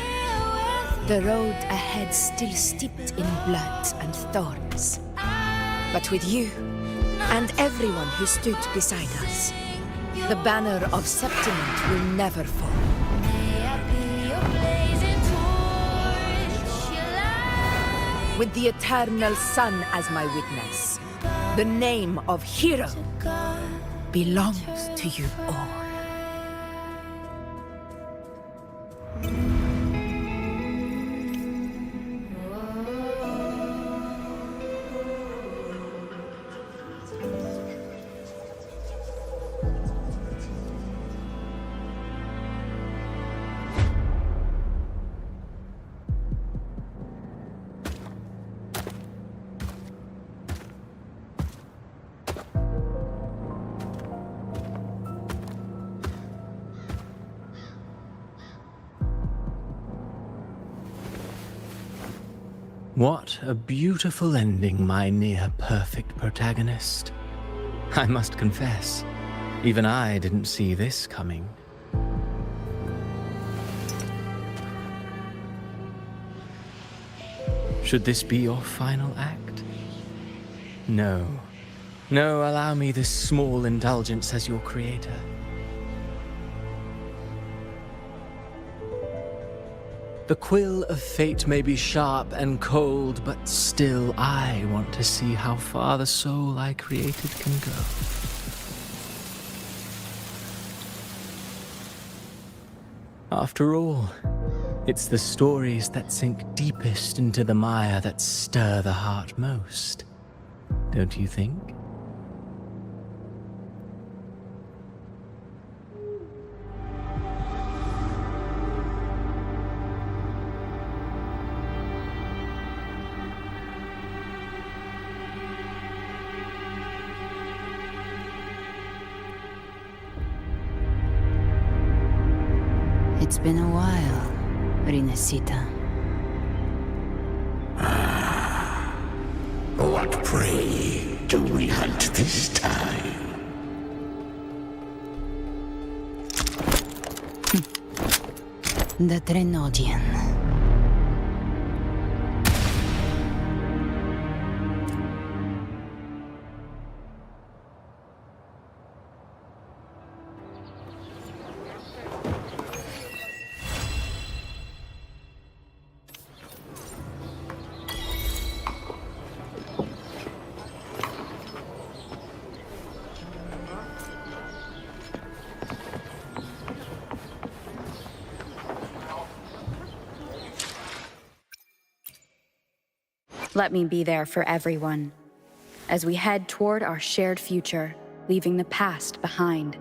M: The road ahead still steeped in blood and thorns. But with you, and everyone who stood beside us, the banner of Septiment will never fall. With the eternal sun as my witness, the name of hero belongs to you all.
E: What a beautiful ending, my near-perfect protagonist. I must confess, even I didn't see this coming. Should this be your final act? No. No, allow me this small indulgence as your creator. The quill of fate may be sharp and cold, but still I want to see how far the soul I created can go. After all, it's the stories that sink deepest into the mire that stir the heart most, don't you think?
B: It's been a while, Rinesita.
O: What prey do we hunt this time?
B: The Trenodian.
C: Let me be there for everyone, as we head toward our shared future, leaving the past behind.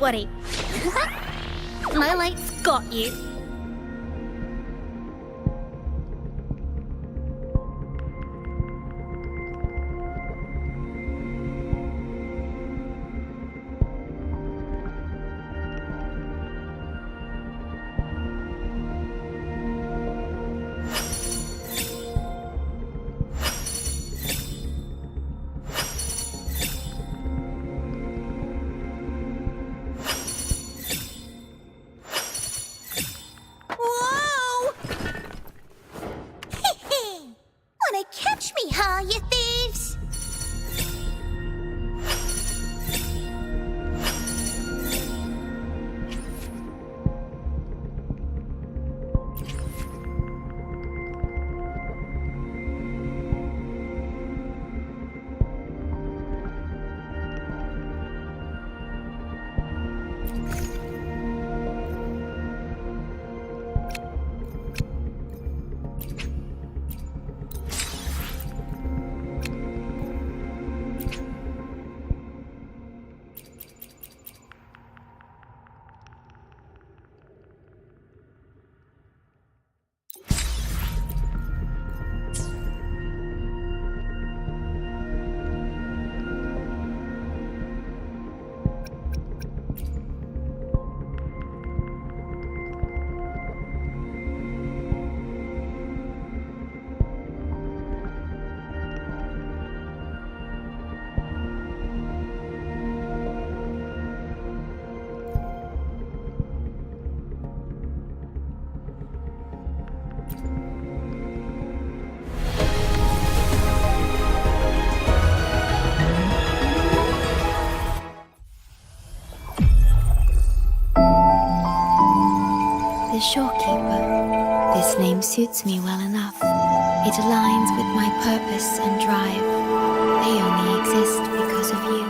A: worry. My light's got you.
N: Catch me, huh, you thieves?
L: The Shorekeeper. This name suits me well enough. It aligns with my purpose and drive. They only exist because of you.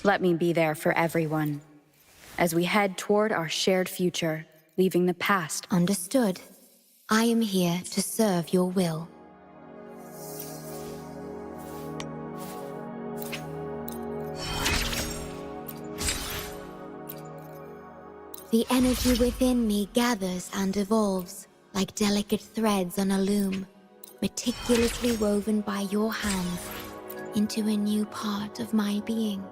C: Let me be there for everyone, as we head toward our shared future, leaving the past.
L: Understood. I am here to serve your will. The energy within me gathers and evolves, like delicate threads on a loom, meticulously woven by your hands into a new part of my being.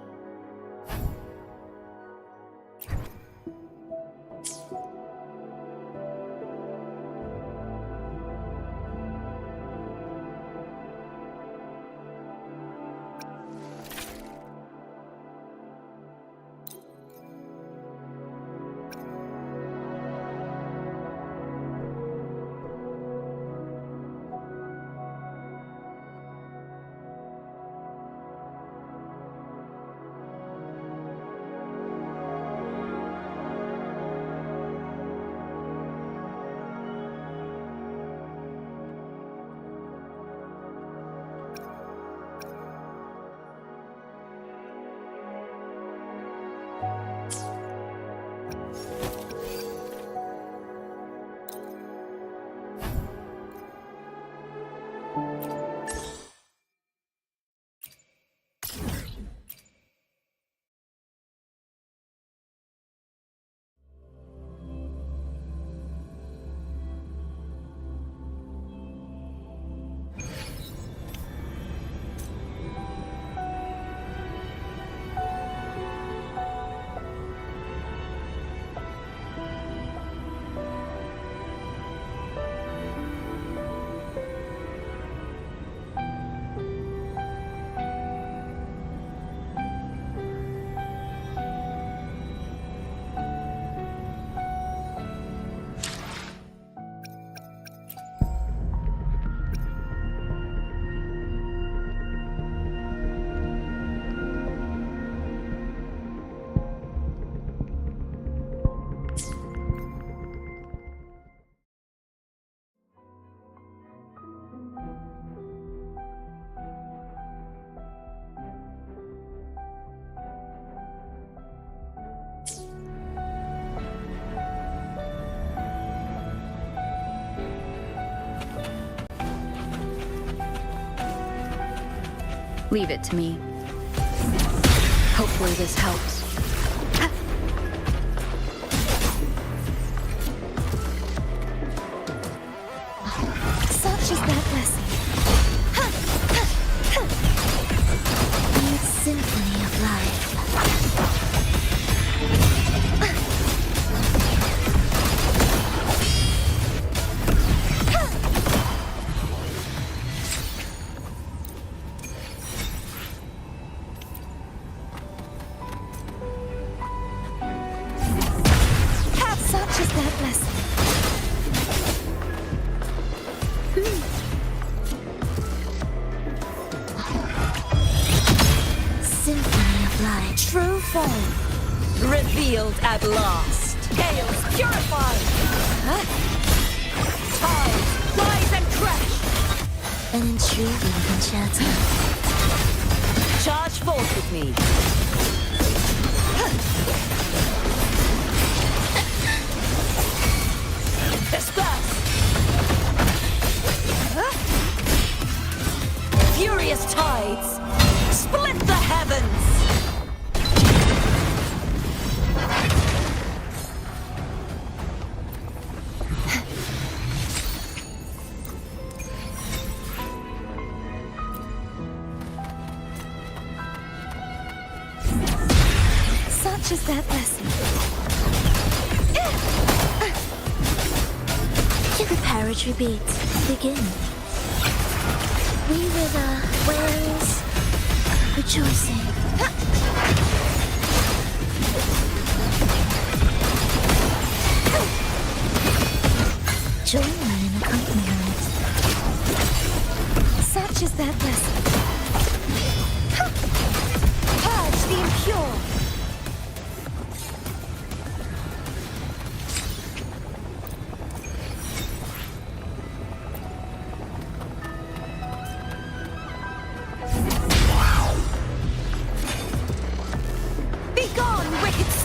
C: Leave it to me. Hopefully this helps.
L: Such is that blessing. The symphony of life. Such is that blessing. Symphony of light.
F: True form. Revealed at last. Chaos purified. Tides rise and crash.
L: An intriguing concerto.
F: Charge forth with me. Disperse. Furious tides. Split the heavens.
L: Such is that blessing. To preparatory beats begin. We river wails, rejoicing. Join me in accompaniment. Such is that blessing. Purge the impure.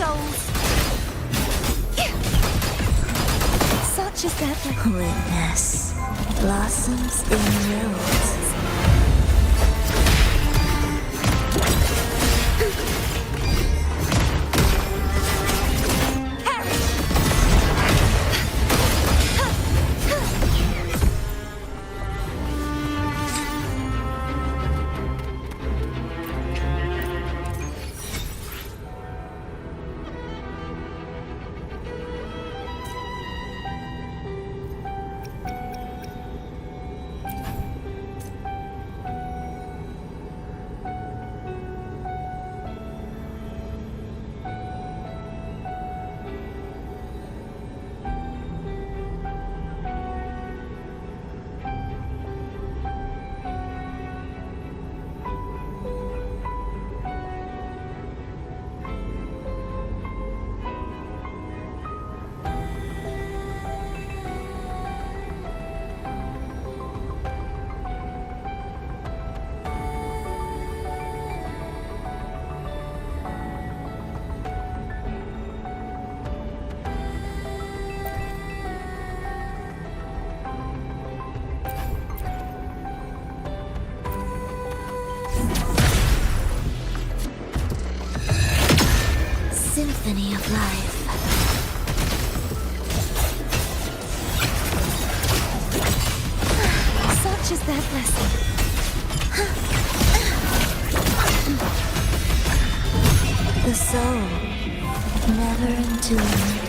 P: souls. Such is their
L: Witness blossoms in rose. Symphony of life.
P: Such is their blessing.
L: The soul, never entombed.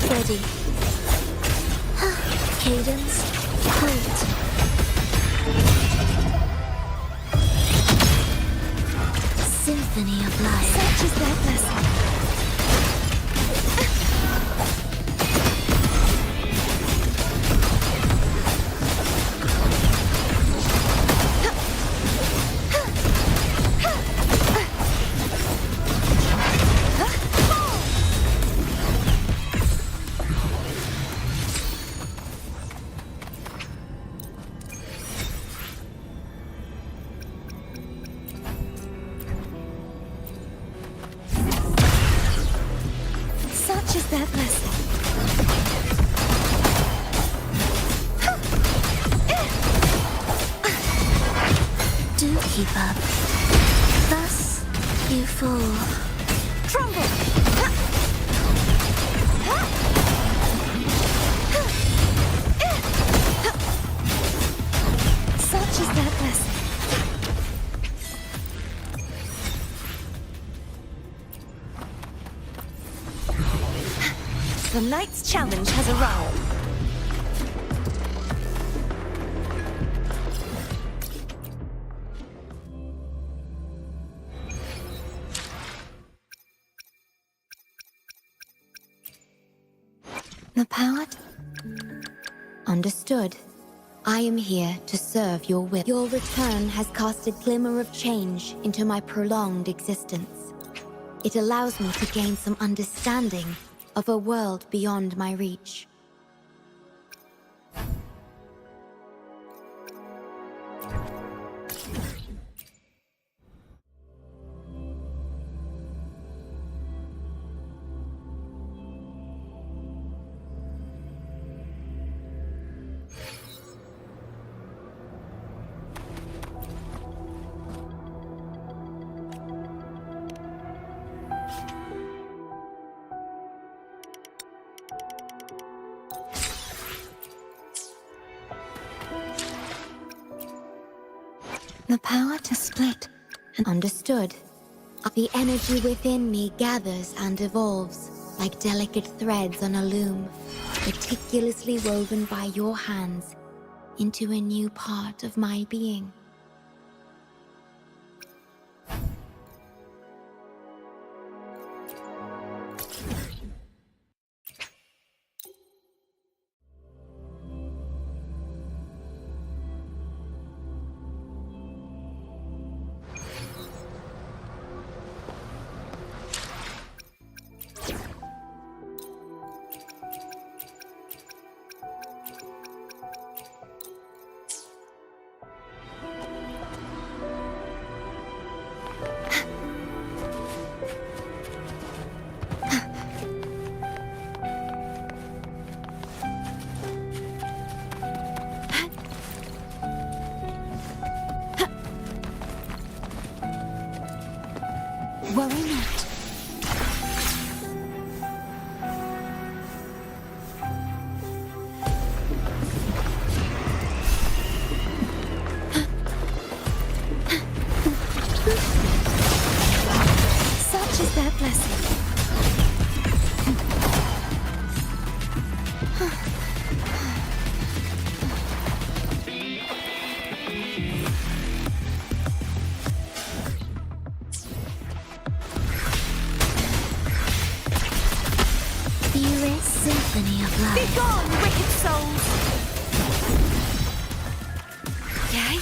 L: Ready. Cadence, hold. Symphony of life.
P: Such is their blessing. Such is their blessing.
L: Do keep up. Thus, you fall.
P: Trumble! Such is their blessing.
M: The knight's challenge has arrived.
L: The power? Understood. I am here to serve your will. Your return has cast a glimmer of change into my prolonged existence. It allows me to gain some understanding of a world beyond my reach. The power to split and understood. The energy within me gathers and evolves like delicate threads on a loom, meticulously woven by your hands into a new part of my being. Worry not.
P: Such is their blessing.
L: Symphony of love.
P: Be gone, wicked souls! Yay?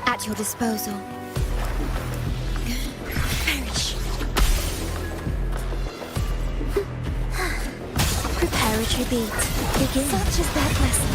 L: At your disposal.
P: Perish.
L: Prepare retreat. Begin.
P: Such is their blessing.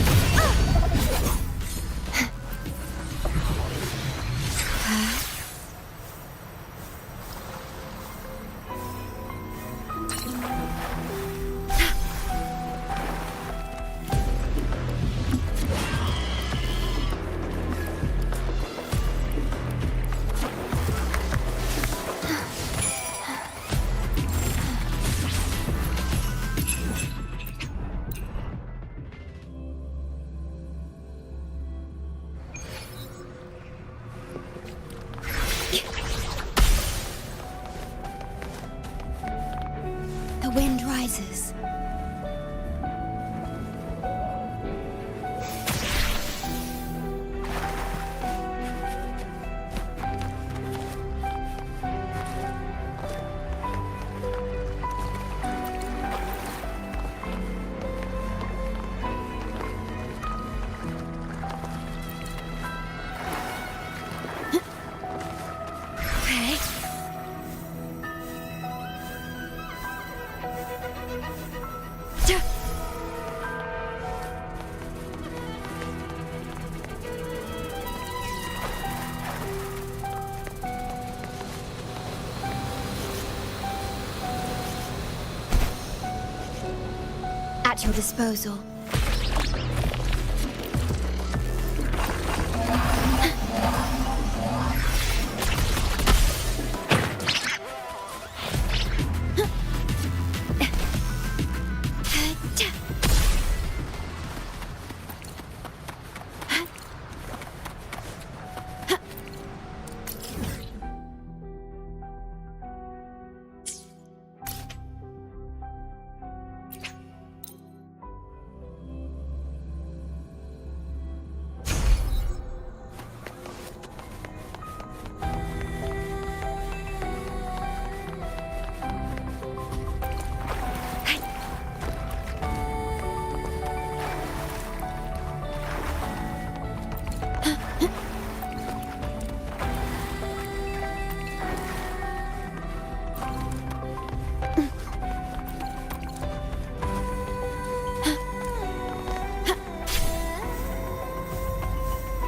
L: The wind rises. At your disposal.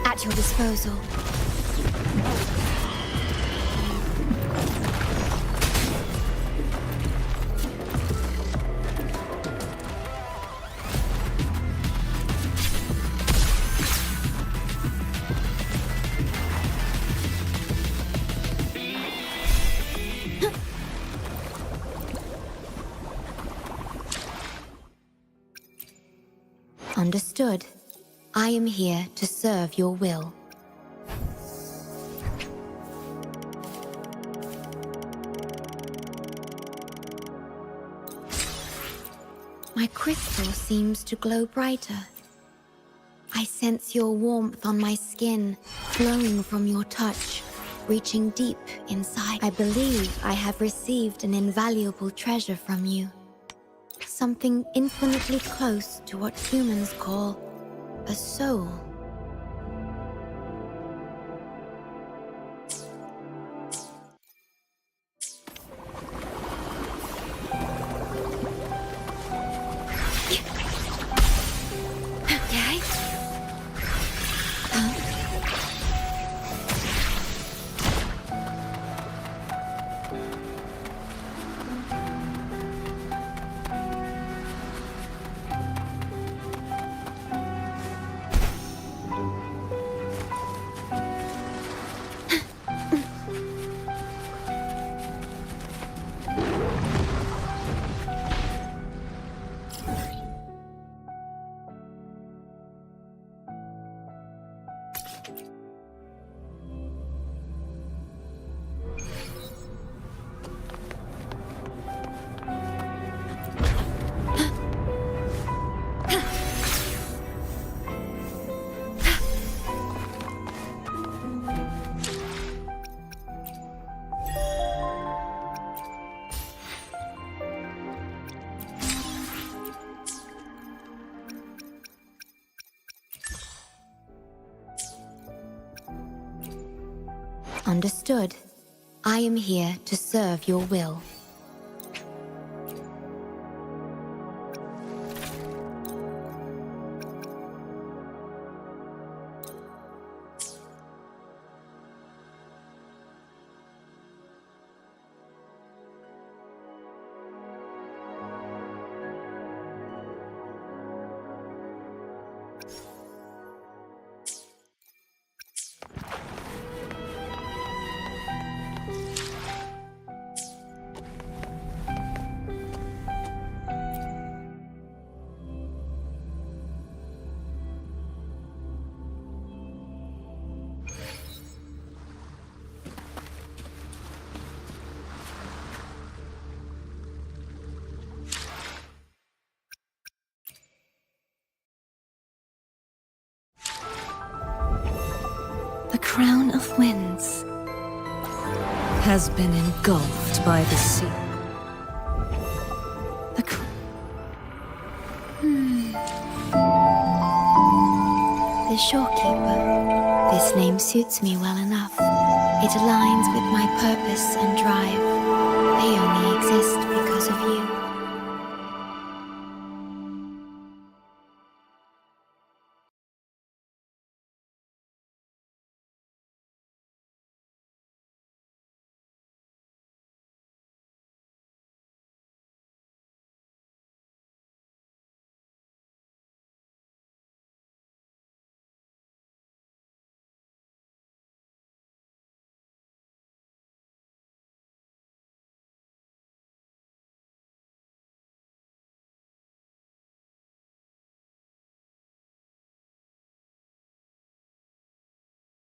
L: At your disposal. I am here to serve your will. My crystal seems to glow brighter. I sense your warmth on my skin, flowing from your touch, reaching deep inside. I believe I have received an invaluable treasure from you. Something infinitely close to what humans call a soul. Understood. I am here to serve your will.
H: The crown of winds has been engulfed by the sea.
L: The Shorekeeper. This name suits me well enough. It aligns with my purpose and drive. They only exist